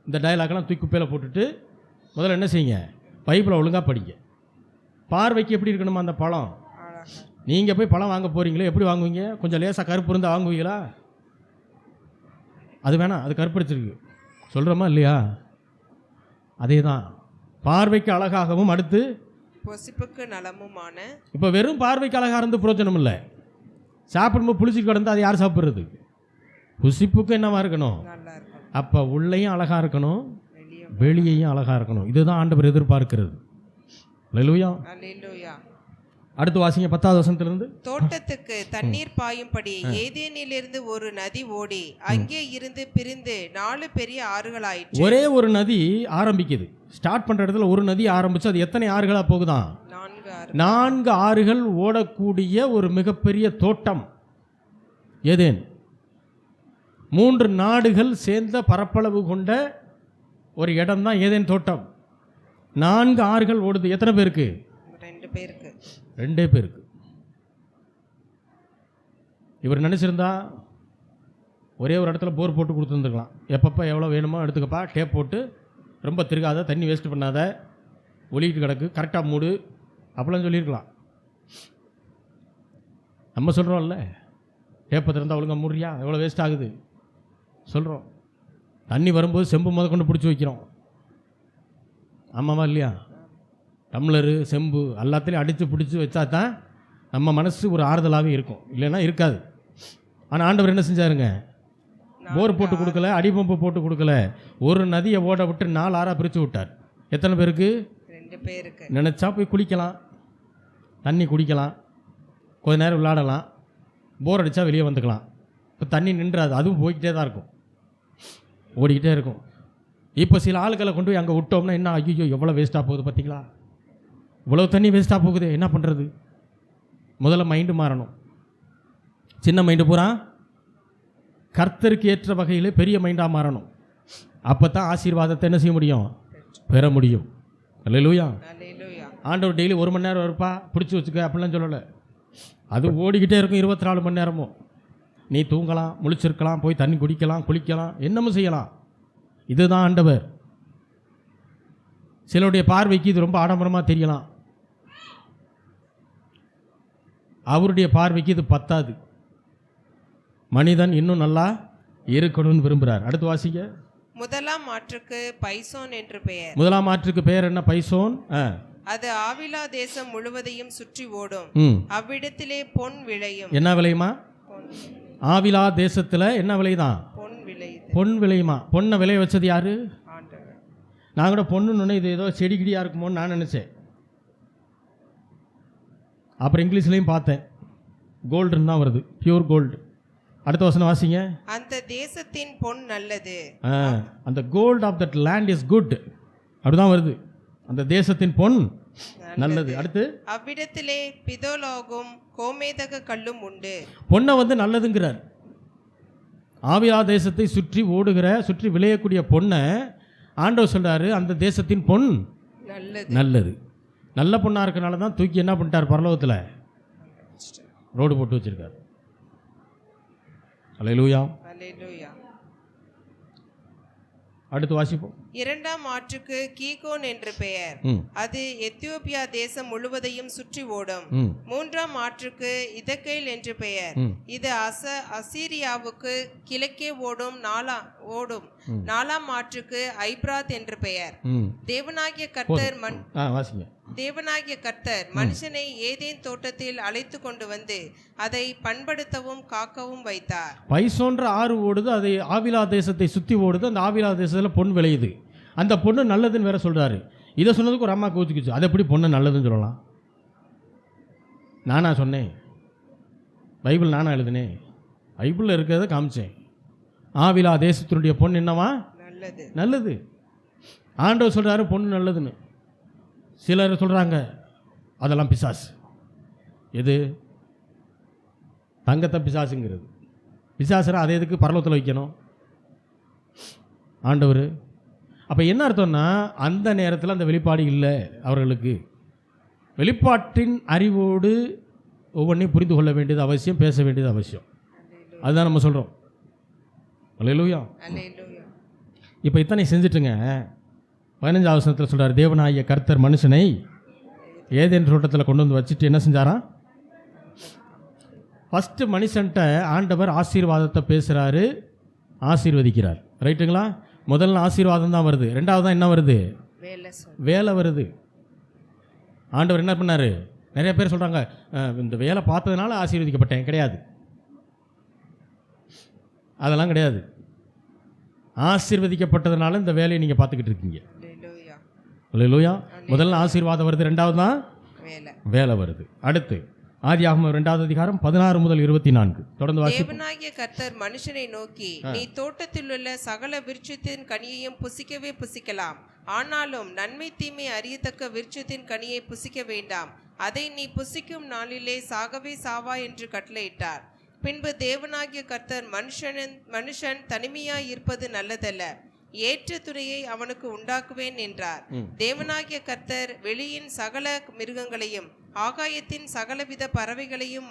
இந்த டயலாக்லாம் தூக்கி குப்பையில் போட்டுட்டு முதல்ல என்ன செய்யுங்க? பைபிளை ஒழுங்காக படிங்க. பார்வைக்கு எப்படி இருக்கணுமா அந்த பழம்? நீங்கள் போய் பழம் வாங்க போகிறீங்களே, எப்படி வாங்குவீங்க? கொஞ்சம் லேசாக கருப்பு இருந்தால் வாங்குவீங்களா? அது வேணாம், அது கருப்படிச்சிருக்கு சொல்கிறோமா இல்லையா? அதே தான் பார்வைக்கு அழகாகவும் அடுத்து புசிப்புக்கு நலமுமான. இப்போ வெறும் பார்வைக்கு அழகாக இருந்து பிரயோஜனம் இல்லை. சாப்பிடும்போது புளிச்சு கிடந்து அது யார் சாப்பிட்றது? புசிப்புக்கு என்னவா இருக்கணும்? அப்போ உள்ளேயும் அழகாக இருக்கணும், வெளியையும் அழகாக இருக்கணும். இதுதான் ஆண்டவர் எதிர்பார்க்கிறது. அல்லேலூயா. அல்லேலூயா. அடுத்து வாசிங்க 10வது வசனத்திலிருந்து. தோட்டத்துக்கு தண்ணீர் பாயும்படி ஏதேனிலிருந்து ஒரு நதி ஓடி அங்கே இருந்து பிரிந்து 4 பெரிய ஆறுகளாயிற்று. ஒரே ஒரு நதி ஆரம்பிக்குது. ஸ்டார்ட் பண்ற இடத்துல ஒரு நதி ஆரம்பிச்சு அது எத்தனை ஆறுகளா போகுதான்? 4 ஆறுகள் ஓடக்கூடிய ஒரு மிகப்பெரிய தோட்டம் ஏதேன். 3 நாடுகள் சேர்ந்த பரப்பளவு கொண்ட ஒரு இடம் தான் ஏதேன் தோட்டம். 4 ஆறுகள் ஓடுது. எத்தனை பேருக்கு? 2 பேருக்கு. 2 பேருக்கு. இவர் நினச்சிருந்தா ஒரே ஒரு இடத்துல போர் போட்டு கொடுத்துருந்துருக்கலாம். எப்பப்போ எவ்வளோ வேணுமோ எடுத்துக்கப்பா, டேப் போட்டு ரொம்ப திருகாத, தண்ணி வேஸ்ட் பண்ணாத, ஒலிக்கிட்டு கிடக்கு, கரெக்டாக மூடு அப்படிலாம் சொல்லியிருக்கலாம். நம்ம சொல்கிறோம்ல, டேப்பை திறந்தால் ஒழுங்காக மூடுறியா, எவ்வளோ வேஸ்ட் ஆகுது சொல்கிறோம். தண்ணி வரும்போது செம்பு முத கொண்டு பிடிச்சி வைக்கிறோம். ஆமாவா இல்லையா? டம்ளரு, செம்பு எல்லாத்துலேயும் அடித்து பிடிச்சி வச்சா தான் நம்ம மனசு ஒரு ஆறுதலாகவே இருக்கும், இல்லைன்னா இருக்காது. ஆனால் ஆண்டவர் என்ன செஞ்சாருங்க? போர் போட்டு கொடுக்கல, அடிபம்பு போட்டு கொடுக்கல, ஒரு நதியை ஓட விட்டு 4 ஆறாக பிரித்து விட்டார். எத்தனை பேருக்கு? 2 பேருக்கு. நினச்சா போய் குளிக்கலாம், தண்ணி குடிக்கலாம், கொஞ்ச நேரம் விளையாடலாம், போர் அடித்தா வெளியே வந்துக்கலாம். இப்போ தண்ணி நின்றாது, அதுவும் போய்கிட்டே தான் இருக்கும், ஓடிக்கிட்டே இருக்கும். இப்போ சில ஆளுக்களை கொண்டு போய் அங்கே விட்டோம்னா என்ன, ஐயோ எவ்வளோ வேஸ்ட்டாக போகுது பார்த்தீங்களா, இவ்வளோ தண்ணி வேஸ்ட்டாக போகுது, என்ன பண்ணுறது? முதல்ல மைண்டு மாறணும். சின்ன மைண்டு பூரா கர்த்தருக்கு ஏற்ற வகையில் பெரிய மைண்டாக மாறணும். அப்போ தான் ஆசீர்வாதத்தை என்ன செய்ய முடியும்? பெற முடியும். அல்லேலூயா. ஆண்டவர் டெய்லி 1 மணி நேரம் இருப்பா, பிடிச்சி வச்சுக்க அப்படிலாம் சொல்லலை. அது ஓடிக்கிட்டே இருக்கும் 24 மணி நேரமும். நீ தூங்கலாம், முழிச்சிருக்கலாம், போய் தண்ணி குடிக்கலாம், குளிக்கலாம், என்னமும் செய்யலாம். இதுதான் ஆண்டவர். சிலருடைய பார்வைக்கு இது ரொம்ப ஆடம்பரமாக தெரியலாம், அவருடைய பார்வைக்கு இது பத்தாது. மனிதன் இன்னும் நல்லா இருக்கணும்னு விரும்புகிறார். அடுத்து வாசிங்க. முதலாம் ஆற்றுக்கு பைசோன் என்று பெயர். முதலாம் ஆற்றுக்கு பெயர் என்ன? பைசோன். அது ஆவிலா தேசம் முழுவதையும் சுற்றி ஓடும். அவ்விடத்திலே பொன் விளையும். என்ன விளையுமா? ஆவிலா தேசத்தில் என்ன விளையுதான்? பொன் விளையுது. பொன் விளையுமா? பொண்ணை விளைய வச்சது யாரு? ஆண்டவர். நான் கூட பொண்ணுன்னு இது ஏதோ செடி கிடியாக இருக்குமோன்னு நான் நினச்சேன். அப்புறம் இங்கிலீஷ்லேயும் பார்த்தேன், கோல்டுன்னு தான் வருது, பியூர் கோல்டு. அடுத்த வசனம் வாசிங்க. அந்த தேசத்தின் பொன் நல்லது. அந்த gold of that land is good, அப்படிதான் வருது. அந்த தேசத்தின் பொன் நல்லது. அடுத்து அவ்விடத்திலே பிதோலோகும் கோமேதக கல்லும் உண்டு. பொன்னை வந்து நல்லதுங்கிறார். ஆவிலா தேசத்தை சுற்றி ஓடுகிற, சுற்றி விளையக்கூடிய பொண்ணை ஆண்டவர் சொல்றாரு, அந்த தேசத்தின் பொன் நல்லது. நல்ல பொண்ணாக இருக்கனால தான் தூக்கி என்ன பண்ணிட்டார்? பரலோகத்தில் ரோடு போட்டு வச்சிருக்காரு. அல்லேலூயா. அல்லேலூயா. அடுத்து வாசிப்போம். 2ஆம் ஆற்றுக்கு கீகோன் என்று பெயர். அது எத்தியோப்பியா தேசம் முழுவதையும் சுற்றி ஓடும். 3ஆம் ஆற்றுக்கு இதக்கேல் என்று பெயர். இது அசீரியாவுக்கு கிழக்கே ஓடும். 4ஆம் ஆற்றுக்கு ஐப்ராத் என்று பெயர். தேவனாகிய கர்த்தர் மனுஷனை ஏதேன் தோட்டத்தில் அழைத்து கொண்டு வந்து அதை பண்படுத்தவும் காக்கவும் வைத்தார். பைசோன்ற ஆறு ஓடுது, அதை ஆவிலா தேசத்தை சுற்றி ஓடுது. அந்த ஆவிலா தேசத்தில் பொன் விளையுது. அந்த பொண்ணு நல்லதுன்னு வேற சொல்றாரு. இதை சொன்னதுக்கு ஒரு அம்மா கோச்சுக்குச்சு, அது எப்படி பொண்ணு நல்லதுன்னு சொல்லலாம்? நானா சொன்னேன்? பைபிள் நானா எழுதுனேன்? பைபிளில் இருக்கிறத காமிச்சேன். ஆவிலா தேசத்தினுடைய பொண்ணு என்னவா? நல்லது. ஆண்டவர் சொல்றாரு பொண்ணு நல்லதுன்னு. சிலர் சொல்றாங்க அதெல்லாம் பிசாசு. எது? தங்கத்தை பிசாசுங்கிறது. பிசாசுனா அதை எதுக்கு பரலோகத்தில் வைக்கணும் ஆண்டவர்? அப்போ என்ன அர்த்தம்னா, அந்த நேரத்தில் அந்த வெளிப்பாடு இல்லை அவர்களுக்கு. வெளிப்பாட்டின் அறிவோடு ஒவ்வொன்றையும் புரிந்து கொள்ள வேண்டியது அவசியம், பேச வேண்டியது அவசியம். அதுதான் நம்ம சொல்கிறோம். அல்லேலூயா. இப்போ இத்தனை செஞ்சுட்டுங்க 15ஆம் வசனத்தில் சொல்கிறார், தேவனாகிய கர்த்தர் மனுஷனை ஏதேன் தோட்டத்தில் கொண்டு வந்து வச்சுட்டு என்ன செஞ்சாராம்? ஃபஸ்ட்டு மனுஷன்ட்ட ஆண்டவர் ஆசீர்வாதத்தை பேசுகிறாரு, ஆசீர்வதிக்கிறார். ரைட்டுங்களா? முதல்ல ஆசீர்வாதம் தான் வருது. ரெண்டாவது தான் என்ன வருது? வேலை வருது. ஆண்டவர் என்ன பண்ணார்? நிறைய பேர் சொல்கிறாங்க இந்த வேலை பார்த்ததுனால ஆசீர்வதிக்கப்பட்டேன். கிடையாது, அதெல்லாம் கிடையாது. ஆசீர்வதிக்கப்பட்டதுனால இந்த வேலையை நீங்கள் பார்த்துக்கிட்டு இருக்கீங்க. அல்லேலூயா. அல்லேலூயா. முதல்ல ஆசீர்வாதம் வருது, ரெண்டாவது தான் வேலை. வேலை வருது. அடுத்து ஆதியாகமம் 2வது அதிகாரம் 16 முதல் 24 தொடர்ந்து வாசி. தேவனாகிய கர்த்தர் மனுஷனை நோக்கி, நீ தோட்டத்தில் உள்ள சகல விருட்சத்தின் கனியையும் புசிக்கவே புசிக்கலாம், ஆனாலும் நன்மை தீமை அறியத்தக்க விருட்சத்தின் கனியை புசிக்க வேண்டாம், அதை நீ புசிக்கும் நாளிலே சாகவே சாவா என்று கட்டளையிட்டார். பின்பு தேவனாகிய கர்த்தர் மனுஷன் தனிமையாய் இருப்பது நல்லதல்ல, ஏற்ற துணையை அவனுக்கு உண்டாக்குவேன் என்றார். தேவனாகிய கர்த்தர் வெளியின் சகல மிருகங்களையும் ஆகாயத்தின் சகலவித பறவைகளையும்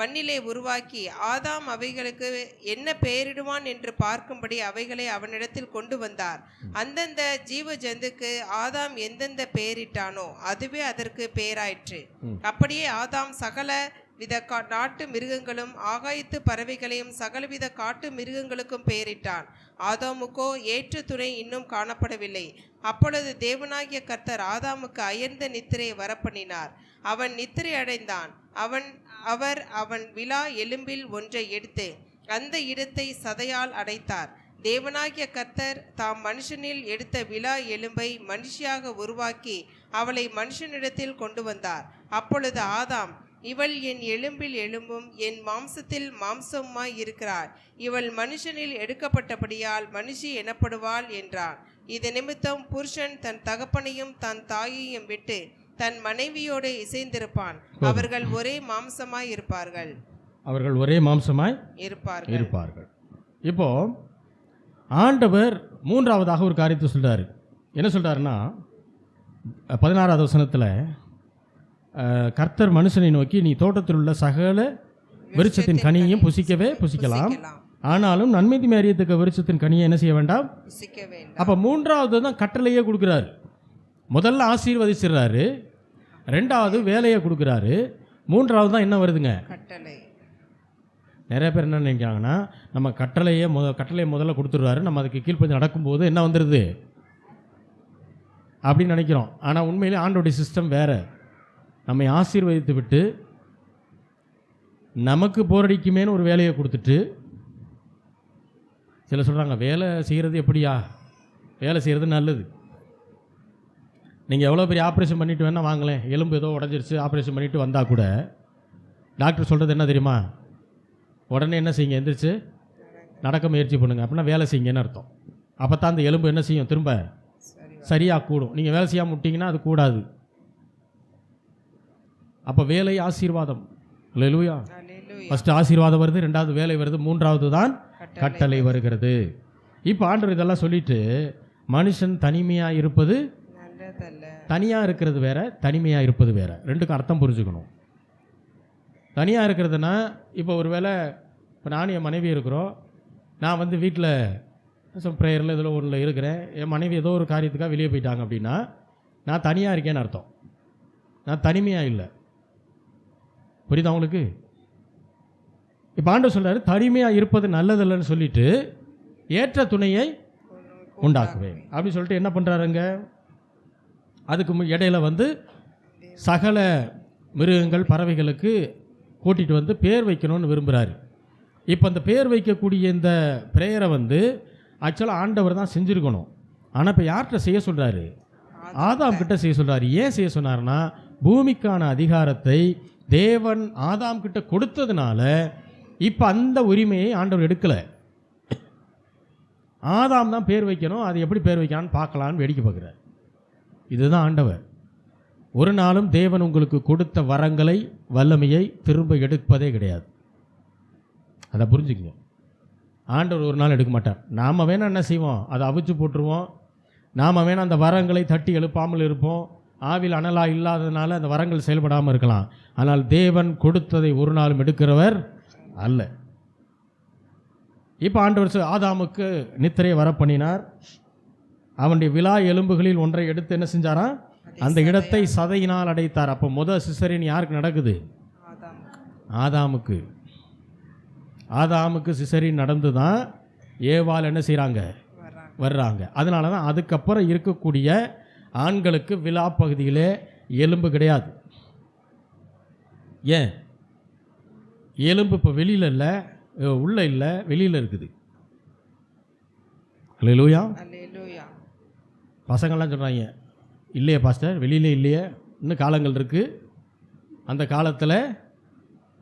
மண்ணிலே உருவாக்கி ஆதாம் அவைகளுக்கு என்ன பெயரிடுவான் என்று பார்க்கும்படி அவைகளை அவனிடத்தில் கொண்டு வந்தார். அந்தந்த ஜீவ ஜந்துக்கு ஆதாம் எந்தெந்த பெயரிட்டானோ அதுவே அதற்கு பெயராயிற்று. அப்படியே ஆதாம் சகல வித நாட்டு மிருகங்களும் ஆகாயத்து பறவைகளையும் சகலவித காட்டு மிருகங்களுக்கும் பெயரிட்டான். ஆதாமுக்கோ ஏற்ற துணை இன்னும் காணப்படவில்லை. அப்பொழுது தேவனாகிய கர்த்தர் ஆதாமுக்கு அயர்ந்த நித்திரை வரப்பண்ணினார். அவன் நித்திரை அடைந்தான். அவன் விலா எலும்பில் ஒன்றை எடுத்து அந்த இடத்தை சதையால் அடைத்தார். தேவனாகிய கர்த்தர் தாம் மனுஷனில் எடுத்த விலா எலும்பை மனுஷியாக உருவாக்கி அவளை மனுஷனிடத்தில் கொண்டு வந்தார். அப்பொழுது ஆதாம், இவள் என் எலும்பில் எலும்பும் என் மாம்சத்தில் மாம்சமாய் இருக்கிறாள், இவள் மனுஷனில் எடுக்கப்பட்டபடியால் மனுஷி எனப்படுவாள் என்றான். இது நிமித்தம் புருஷன் தன் தகப்பனையும் தன் தாயையும் விட்டு தன் மனைவியோடு இசைந்திருப்பான், அவர்கள் ஒரே மாம்சமாய் இருப்பார்கள். இப்போ ஆண்டவர் மூன்றாவதாக ஒரு காரியத்தை சொல்றாரு. என்ன சொல்றாருன்னா 16வது வசனத்தில், கர்த்தர் மனுஷனை நோக்கி, நீ தோட்டத்தில் உள்ள சகல விருட்சத்தின் கனியையும் புசிக்கவே புசிக்கலாம், ஆனாலும் நன்மை தீமை அறியத்தக்க விருட்சத்தின் கனியை என்ன செய்ய வேண்டாம். அப்போ மூன்றாவது தான் கட்டளையே கொடுக்குறாரு. முதல்ல ஆசீர்வதிச்சிடுறாரு, ரெண்டாவது வேலையை கொடுக்குறாரு, மூன்றாவது தான் என்ன வருதுங்க, கட்டளை. நிறைய பேர் என்ன நினைக்கிறாங்கன்னா, நம்ம கட்டளையை முதல்ல கொடுத்துடுறாரு, நம்ம அதுக்கு கீழ்ப்படிஞ்சு நடக்கும்போது என்ன வந்துடுது அப்படின்னு நினைக்கிறோம். ஆனால் உண்மையிலே ஆண்டோடைய சிஸ்டம் வேறு. நம்மை ஆசீர்வதித்து விட்டு நமக்கு போரடிக்குமேன்னு ஒரு வேலையை கொடுத்துட்டு, சில சொல்கிறாங்க வேலை செய்கிறது எப்படியா, வேலை செய்கிறது நல்லது. நீங்கள் எவ்வளோ பெரிய ஆப்ரேஷன் பண்ணிவிட்டு வேணால் வாங்கலேன், எலும்பு ஏதோ உடஞ்சிருச்சு ஆப்ரேஷன் பண்ணிவிட்டு வந்தால் கூட டாக்டர் சொல்கிறது என்ன தெரியுமா, உடனே என்ன செய்யுங்க, எந்திரிச்சு நடக்க முயற்சி பண்ணுங்க, அப்படின்னா வேலை செய்யுங்கன்னு அர்த்தம். அப்போ தான் அந்த எலும்பு என்ன செய்யும், திரும்ப சரியாக கூடும். நீங்கள் வேலை செய்யாமல் விட்டிங்கன்னா அது கூடாது. அப்போ வேலை ஆசீர்வாதம். அல்லேலூயா. ஃபர்ஸ்ட் ஆசீர்வாதம் வருது, ரெண்டாவது வேலை வருது, மூன்றாவது தான் கட்டளை வருகிறது. இப்போ ஆண்டவர் இதெல்லாம் சொல்லிட்டு, மனுஷன் தனிமையாக இருப்பது தனியாக இருக்கிறது வேற, தனிமையாக இருப்பது வேற, ரெண்டுக்கும் அர்த்தம் புரிஞ்சுக்கணும். தனியாக இருக்கிறதுனா, இப்போ ஒரு வேளை இப்போ நானும் என் மனைவி இருக்கிறோம், நான் வந்து வீட்டில் ப்ரேயரில் இதில் ஒன்றில் இருக்கிறேன், என் மனைவி ஏதோ ஒரு காரியத்துக்காக வெளியே போயிட்டாங்க அப்படின்னா நான் தனியாக இருக்கேன்னு அர்த்தம், நான் தனிமையாக இல்லை. புரியுதா உங்களுக்கு? இப்போ ஆண்டவர் சொல்கிறாரு, தனிமையாக இருப்பது நல்லதில்லைன்னு சொல்லிட்டு ஏற்ற துணையை உண்டாக்குவேன் அப்படி சொல்லிட்டு என்ன பண்ணுறாருங்க, அதுக்கு இடையில வந்து சகல மிருகங்கள் பறவைகளுக்கு கூட்டிகிட்டு வந்து பேர் வைக்கணும்னு விரும்புகிறாரு. இப்போ அந்த பேர் வைக்கக்கூடிய இந்த பிரேயரை வந்து ஆக்சுவலாக ஆண்டவர் தான் செஞ்சுருக்கணும். ஆனால் இப்போ யார்கிட்ட செய்ய சொல்கிறாரு, ஆதாம் கிட்ட செய்ய சொல்கிறாரு. ஏன் செய்ய சொன்னார்னா, பூமிக்கான அதிகாரத்தை தேவன் ஆதாம் கிட்ட கொடுத்ததுனால இப்போ அந்த உரிமையை ஆண்டவர் எடுக்கலை. ஆதாம் தான் பேர் வைக்கணும், அது எப்படி பேர் வைக்கலான்னு பார்க்கலான்னு வேடிக்கை பார்க்குறார். இதுதான் ஆண்டவர். ஒரு நாளும் தேவன் உங்களுக்கு கொடுத்த வரங்களை வல்லமையை திரும்ப எடுப்பதே கிடையாது. அதை புரிஞ்சுக்கங்க. ஆண்டவர் ஒரு நாள் எடுக்க மாட்டார். நாம் வேணால் என்ன செய்வோம், அதை அவிச்சு போட்டுருவோம். நாம் வேணால் அந்த வரங்களை தட்டி எழுப்பாமல் இருப்போம். ஆவில் அனலாக இல்லாததுனால அந்த வரங்கள் செயல்படாமல் இருக்கலாம். ஆனால் தேவன் கொடுத்ததை ஒரு நாளும் எடுக்கிறவர் அல்ல. இப்போ ஆண்டவர் ஆதாமுக்கு நித்திரையை வர பண்ணினார். அவனுடைய விலா எலும்புகளில் ஒன்றை எடுத்து என்ன செஞ்சாராம், அந்த இடத்தை சதையினால் அடைத்தார். அப்போ முதல் சிசரின் யாருக்கு நடக்குது, ஆதாமுக்கு. ஆதாமுக்கு சிசரின் நடந்து தான் ஏவாள் என்ன செய்கிறாங்க, வர்றாங்க. அதனால தான் அதுக்கப்புறம் இருக்கக்கூடிய ஆண்களுக்கு விலா பகுதியிலே எலும்பு கிடையாது. ஏன், எலும்பு இப்போ வெளியில் இல்லை, உள்ளே இல்லை, வெளியில் இருக்குது. அல்லேலூயா. அல்லேலூயா. பசங்கள்லாம் சொல்கிறாங்க, இல்லையே பாஸ்டர், வெளியிலே இல்லையே, இன்னும் காலங்கள் இருக்குது, அந்த காலத்தில்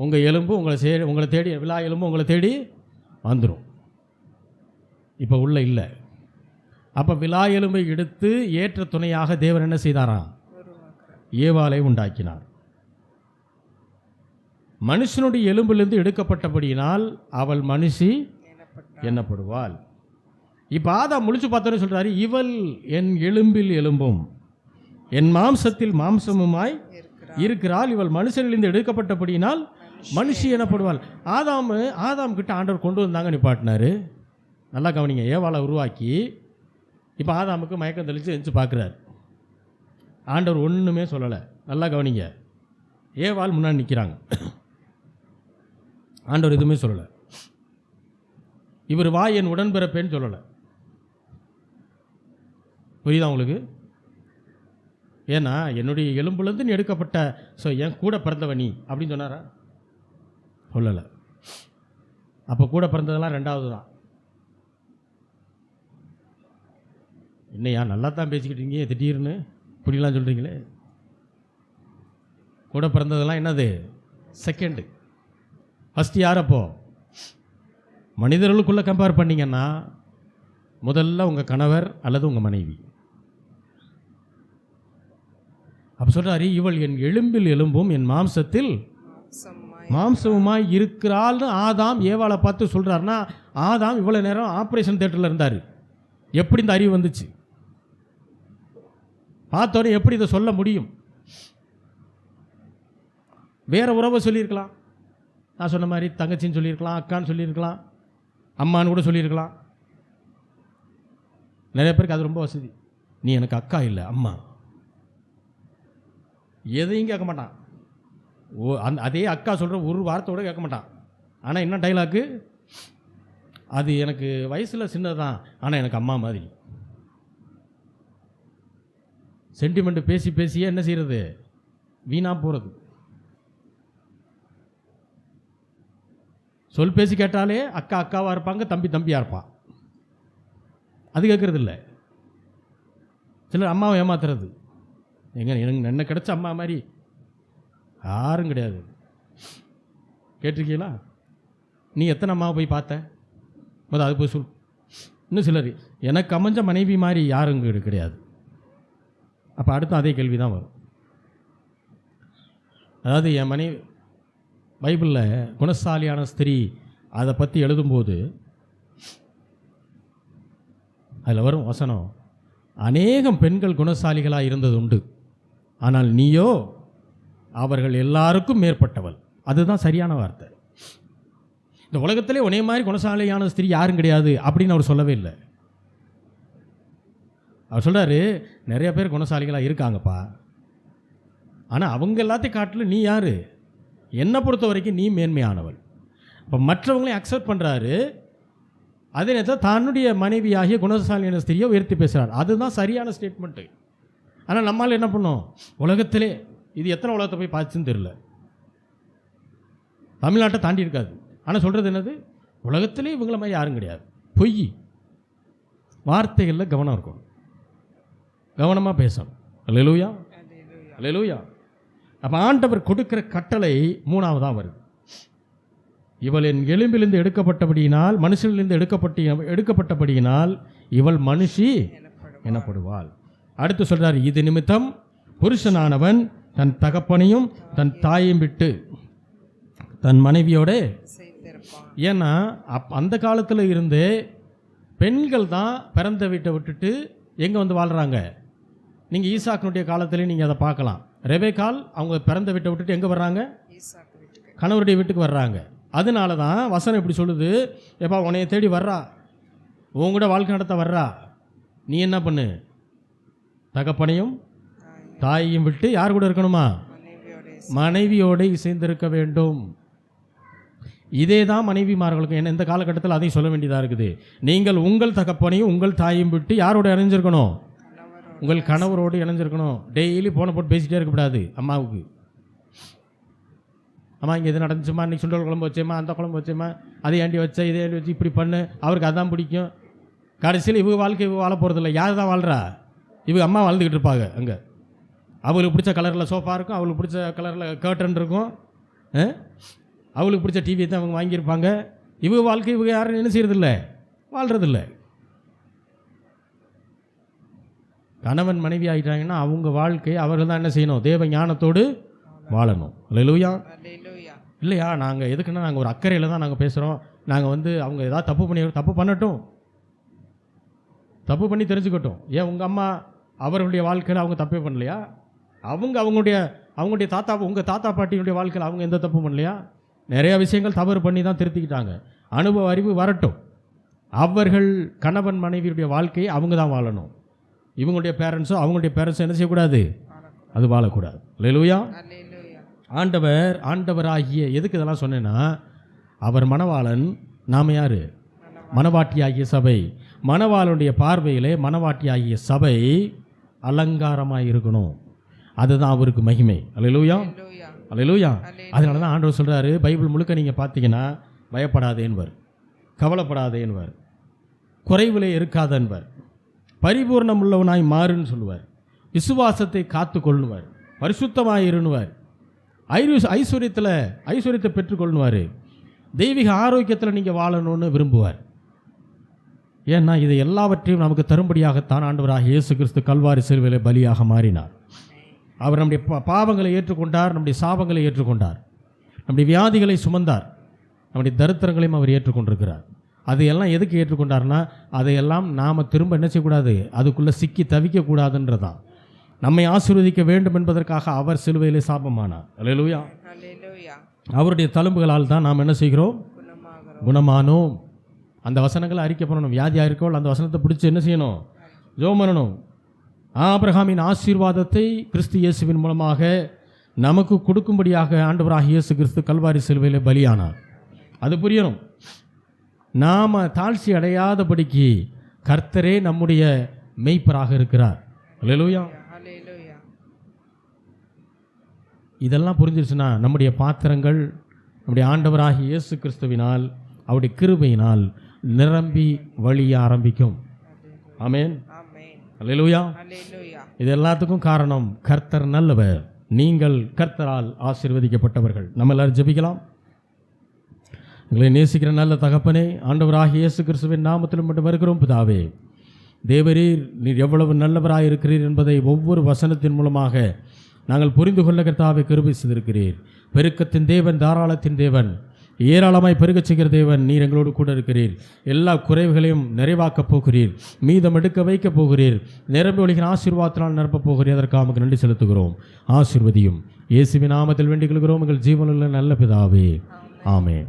உங்கள் எலும்பு உங்களை தேடி, விழா எலும்பு உங்களை தேடி வந்துடும். இப்போ உள்ள இல்லை. அப்போ விழா எலும்பை எடுத்து ஏற்ற துணையாக தேவன் என்ன செய்தாராம்? ஏவாளை உண்டாக்கினார். மனுஷனுடைய எலும்பிலிருந்து எடுக்கப்பட்டபடியினால் அவள் மனுஷி எண்ணப்படுவாள். இப்போ ஆதாம் முழிச்சு பார்த்தோன்னு சொல்கிறாரு, இவள் என் எலும்பில் எலும்பும் என் மாம்சத்தில் மாம்சமுமாய் இருக்கிறாள், இவள் மனுஷனிலிருந்து எடுக்கப்பட்டபடியினால் மனுஷி எனப்படுவாள். ஆதாம் கிட்ட ஆண்டவர் கொண்டு வந்தாங்க, நிப்பாட்டினாரு. நல்லா கவனிங்க. ஏவாளை உருவாக்கி இப்போ ஆதாமுக்கு மயக்கம் தெளித்து எந்திச்சு பார்க்குறாரு. ஆண்டவர் ஒன்றுமே சொல்லலை. நல்லா கவனிங்க. ஏவாள் முன்னாடி நிற்கிறாங்க. ஆண்டவர் எதுவுமே சொல்லலை. இவர் வா என் உடன்பிறப்பேன்னு சொல்லலை. புரியுதா உங்களுக்கு? ஏன்னா என்னுடைய எலும்புலேருந்து நீ எடுக்கப்பட்ட என் கூட பிறந்தவ நீ அப்படின்னு சொன்னாரா? சொல்லலை. அப்போ கூட பிறந்ததெல்லாம் ரெண்டாவது தான். என்னையா நல்லா தான் பேசிக்கிட்டீங்க, திடீர்னு இப்படிலாம் சொல்கிறீங்களே. கூட பிறந்ததெல்லாம் என்னது? செகண்டு. ஃபஸ்ட்டு யார்? அப்போ மனிதர்களுக்குள்ளே கம்பேர் பண்ணிங்கன்னா முதல்ல உங்கள் கணவர் அல்லது உங்கள் மனைவி. அப்போ சொல்கிறாரு, இவள் என் எலும்பில் எலும்பும் என் மாம்சத்தில் மாம்சமுமாய் இருக்கிறாள்னு ஆதாம் ஏவாளை பார்த்து சொல்கிறாருன்னா, ஆதாம் இவ்வளோ நேரம் ஆப்ரேஷன் தியேட்டரில் இருந்தார். எப்படி இந்த அறிவு வந்துச்சு? பார்த்தோன்னே எப்படி இதை சொல்ல முடியும்? வேற உறவை சொல்லியிருக்கலாம். நான் சொன்ன மாதிரி தங்கச்சின்னு சொல்லியிருக்கலாம், அக்கான்னு சொல்லியிருக்கலாம், அம்மான்னு கூட சொல்லியிருக்கலாம். நிறைய பேருக்கு அது ரொம்ப வசதி. நீ எனக்கு அக்கா இல்லை, அம்மா. எதையும் கேட்க மாட்டான். அதே அக்கா சொல்கிற ஒரு வார்த்தையோட கேட்க மாட்டான். ஆனால் என்ன டைலாக்கு? அது எனக்கு வயசில் சின்னது தான், ஆனால் எனக்கு அம்மா மாதிரி. சென்டிமெண்ட் பேசி பேசியே என்ன செய்கிறது? வீணாக போகிறது. சொல் பேசி கேட்டாலே அக்கா அக்காவாக இருப்பாங்க, தம்பி தம்பியாக இருப்பான். அது கேட்குறது இல்லை. சிலர் அம்மாவை ஏமாத்துறது. எனக்கு என்ன கிடச்ச அம்மா மாதிரி யாரும் கிடையாது. கேட்டிருக்கீங்களா? நீ எத்தனை அம்மாவை போய் பார்த்த? அது போய் சொல். இன்னும் சிலர் எனக்கு அமைஞ்ச மனைவி மாதிரி யாரும் கிடையாது. அப்போ அடுத்து அதே கேள்வி தான் வரும். அதாவது என் மனைவி, பைபிளில் குணசாலியான ஸ்திரீ அதை பற்றி எழுதும்போது அதில் வரும் வசனம், அநேகம் பெண்கள் குணசாலிகளாக இருந்தது உண்டு, ஆனால் நீயோ அவர்கள் எல்லாருக்கும் மேற்பட்டவள். அதுதான் சரியான வார்த்தை. இந்த உலகத்திலே உன்னை மாதிரி குணசாலியான ஸ்திரீ யாரும் கிடையாது அப்படின்னு அவர் சொல்லவே இல்லை. அவர் சொல்கிறாரு, நிறைய பேர் குணசாலிகளாக இருக்காங்கப்பா, ஆனால் அவங்க எல்லாத்தையும் காட்டிலும் நீ யார்? என்னை பொறுத்த வரைக்கும் நீ மேன்மையானவள். இப்போ மற்றவங்களையும் அக்செப்ட் பண்ணுறாரு. அதே நேரத்தில் தன்னுடைய மனைவியாகிய குணசாலியான ஸ்திரியை உயர்த்தி பேசுகிறார். அதுதான் சரியான ஸ்டேட்மெண்ட்டு. ஆனால் நம்மளால் என்ன பண்ணோம்? உலகத்திலே இது எத்தனை உலகத்தை போய் பார்த்துன்னு தெரியல. தமிழ்நாட்டை தாண்டி இருக்காது. ஆனால் சொல்கிறது என்னது? உலகத்திலே இவங்கள மாதிரி யாரும் கிடையாது. பொய். வார்த்தைகளில் கவனம் இருக்கும், கவனமாக பேசணும். அல்லேலூயா, அல்லேலூயா. அப்போ ஆண்டவர் கொடுக்குற கட்டளை மூணாவதாக வருது. இவள் என் எலும்பிலிருந்து எடுக்கப்பட்டபடியினால், மனுஷனிலிருந்து எடுக்கப்பட்டபடியினால் இவள் மனுஷி எனப்படுவாள். அடுத்து சொல்கிறார், இது நிமித்தம் புருஷனானவன் தன் தகப்பனையும் தன் தாயையும் விட்டு தன் மனைவியோட. ஏன்னா அந்த காலத்தில் இருந்து பெண்கள் தான் பிறந்த வீட்டை விட்டுட்டு எங்கே வந்து வாழ்கிறாங்க? நீங்கள் ஈசாக்கினுடைய காலத்துலேயும் நீங்கள் அதை பார்க்கலாம். ரெபேக்காள் அவங்க பிறந்த வீட்டை விட்டுட்டு எங்கே வர்றாங்க? கணவருடைய வீட்டுக்கு வர்றாங்க. அதனால தான் வசனம் இப்படி சொல்லுது, எப்பா உன்னைய தேடி வர்றா, உங்கூட வாழ்க்கை நடத்த வர்றா, நீ என்ன பண்ணு? தகப்பனையும் தாயையும் விட்டு யார் கூட இருக்கணுமா? மனைவியோடு இசைந்திருக்க வேண்டும். இதே தான் மனைவிமார்களுக்கு. என்ன இந்த காலகட்டத்தில் அதையும் சொல்ல வேண்டியதாக இருக்குது. நீங்கள் உங்கள் தகப்பனையும் உங்கள் தாயையும் விட்டு யாரோட இணைஞ்சிருக்கணும்? உங்கள் கணவரோடு இணைஞ்சிருக்கணும். டெய்லி போன போட்டு பேசிகிட்டே இருக்கக்கூடாது. அம்மாவுக்கு, அம்மா இங்கே எது நடந்துச்சுமா, இன்றைக்கி சுண்டல் குழம்பு வச்சேம்மா, அந்த குழம்பு வச்சேம்மா, அதை ஏண்டி வச்ச, இதை ஏண்டி வச்சு, இப்படி பண்ணு, அவருக்கு அதான் பிடிக்கும். கடைசியில் இவங்க வாழ்க்கை இவங்க வாழ போகிறதில்ல. யார் தான் வாழ்கிறா? இவங்க அம்மா வாழ்ந்துக்கிட்டு இருப்பாங்க. அங்கே அவளுக்கு பிடிச்ச கலரில் சோஃபா இருக்கும், அவளுக்கு பிடிச்ச கலரில் கர்டன் இருக்கும், அவளுக்கு பிடிச்ச டிவியை தான் அவங்க வாங்கியிருப்பாங்க. இவங்க வாழ்க்கை இவங்க யாரும் என்ன செய்யறதில்ல, வாழ்கிறதில்ல. கணவன் மனைவி ஆகிட்டாங்கன்னா அவங்க வாழ்க்கை அவர்கள் தான் என்ன செய்யணும், தேவ ஞானத்தோடு வாழணும். அல்லேலூயா. இல்லையா, நாங்கள் எதுக்குன்னா நாங்கள் ஒரு அக்கறையில் தான் நாங்கள் பேசுகிறோம். நாங்கள் அவங்க ஏதாவது தப்பு பண்ணட்டும், தப்பு பண்ணி தெரிஞ்சுக்கட்டும். ஏன் உங்கள் அம்மா அவர்களுடைய வாழ்க்கையில் அவங்க தப்பே பண்ணலையா? அவங்களுடைய தாத்தா, உங்கள் தாத்தா பாட்டியுடைய வாழ்க்கையில் அவங்க எந்த தப்பும் பண்ணலையா? நிறையா விஷயங்கள் தவறு பண்ணி தான் திருத்திக்கிட்டாங்க. அனுபவ அறிவு வரட்டும். அவர்கள் கணவன் மனைவியுடைய வாழ்க்கையை அவங்க தான் வாழணும். இவங்களுடைய அவங்களுடைய பேரண்ட்ஸோ என்ன செய்யக்கூடாது, அது வாழக்கூடாது. அல்லேலூயா. ஆண்டவராகிய எதுக்கு இதெல்லாம் சொன்னேன்னா, அவர் மணவாளன், நாம் யார்? மணவாட்டியாகிய சபை. மணவாளனுடைய பார்வையிலே மணவாட்டியாகிய சபை அலங்காரமாக இருக்கணும். அதுதான் அவருக்கு மகிமை. அல்லேலூயா, அல்லேலூயா. அதனால தான் ஆண்டவர் சொல்கிறாரு, பைபிள் முழுக்க நீங்கள் பார்த்தீங்கன்னா, பயப்படாதேன்வர், கவலைப்படாதேன்வர், குறைவிலே இருக்காதன்வர், பரிபூர்ணம் உள்ளவனாய் மாறுன்னு சொல்லுவார், விசுவாசத்தை காத்து கொள்ளுவார், பரிசுத்தமாக இருணுவார், ஐஸ்வர்யத்தை பெற்றுக்கொள்ளுவார், தெய்வீக ஆரோக்கியத்தில் நீங்கள் வாழணும்னு விரும்புவார். ஏன்னா இதை எல்லாவற்றையும் நமக்கு தரும்படியாகத்தான் ஆண்டவராக இயேசு கிறிஸ்து கல்வாரி சிலுவையிலே பலியாக மாறினார். அவர் நம்முடைய பாவங்களை ஏற்றுக்கொண்டார், நம்முடைய சாபங்களை ஏற்றுக்கொண்டார், நம்முடைய வியாதிகளை சுமந்தார், நம்முடைய தரித்திரங்களையும் அவர் ஏற்றுக்கொண்டிருக்கிறார். அதையெல்லாம் எதுக்கு ஏற்றுக்கொண்டார்னா, அதையெல்லாம் நாம் திரும்ப என்ன செய்யக்கூடாது, அதுக்குள்ளே சிக்கி தவிக்கக்கூடாதுன்றதான். நம்மை ஆசீர்வதிக்க வேண்டும் என்பதற்காக அவர் சிலுவையிலே சாபமானார். அல்லேலூயா. அவருடைய தழும்புகளால் தான் நாம் என்ன செய்கிறோம், குணமானோம். அந்த வசனங்களை அறிக்கை பண்ணணும். வியாதியாக இருக்கவள் அந்த வசனத்தை பிடிச்சி என்ன செய்யணும், ஜெபம் பண்ணணும். ஆபிரகாமின் ஆசீர்வாதத்தை கிறிஸ்து இயேசுவின் மூலமாக நமக்கு கொடுக்கும்படியாக ஆண்டவராகிய இயேசு கிறிஸ்து கல்வாரி சிலுவையிலே பலியானார். அது புரியணும். நாம் தாழ்ச்சி அடையாதபடிக்கு கர்த்தரே நம்முடைய மெய்ப்பராக இருக்கிறார். அல்லேலூயா. இதெல்லாம் புரிஞ்சிருச்சுன்னா நம்முடைய பாத்திரங்கள் நம்முடைய ஆண்டவராகிய இயேசு கிறிஸ்துவினால் அவருடைய கிருபையினால் நிரம்பி வழிய ஆரம்பிக்கும். ஆமென். அல்லேலூயா. இது எல்லாத்துக்கும் காரணம் கர்த்தர் நல்லவர், நீங்கள் கர்த்தரால் ஆசீர்வதிக்கப்பட்டவர்கள். நம்ம எல்லாரும் ஜெபிக்கலாம். எங்களை நேசிக்கிற நல்ல தகப்பனே, ஆண்டவராகிய இயேசு கிறிஸ்துவின் நாமத்திலும் மட்டும் வருகிறோம். பிதாவே, தேவரீர் நீர் எவ்வளவு நல்லவராக இருக்கிறீர் என்பதை ஒவ்வொரு வசனத்தின் மூலமாக நாங்கள் புரிந்து கொள்ள கர்த்தாவே கிருபை செய்திருக்கிறீர். பெருக்கத்தின் தேவன், தாராளத்தின் தேவன், ஏராளமாய் பெருகச் செய்கிற தேவன், நீர் எங்களோடு கூட இருக்கிறீர். எல்லா குறைவுகளையும் நிறைவாக்கப் போகிறீர், மீதம் எடுக்க வைக்கப் போகிறீர், நிரம்பி ஒழிகிற ஆசீர்வாதத்தினால் நிரப்பப் போகிறீர். அதற்காக நமக்கு நன்றி செலுத்துகிறோம். ஆசீர்வதியும். இயேசுவின் நாமத்தில் வேண்டிக் கொள்கிறோம் எங்கள் ஜீவனுள்ள நல்ல பிதாவே. ஆமென்.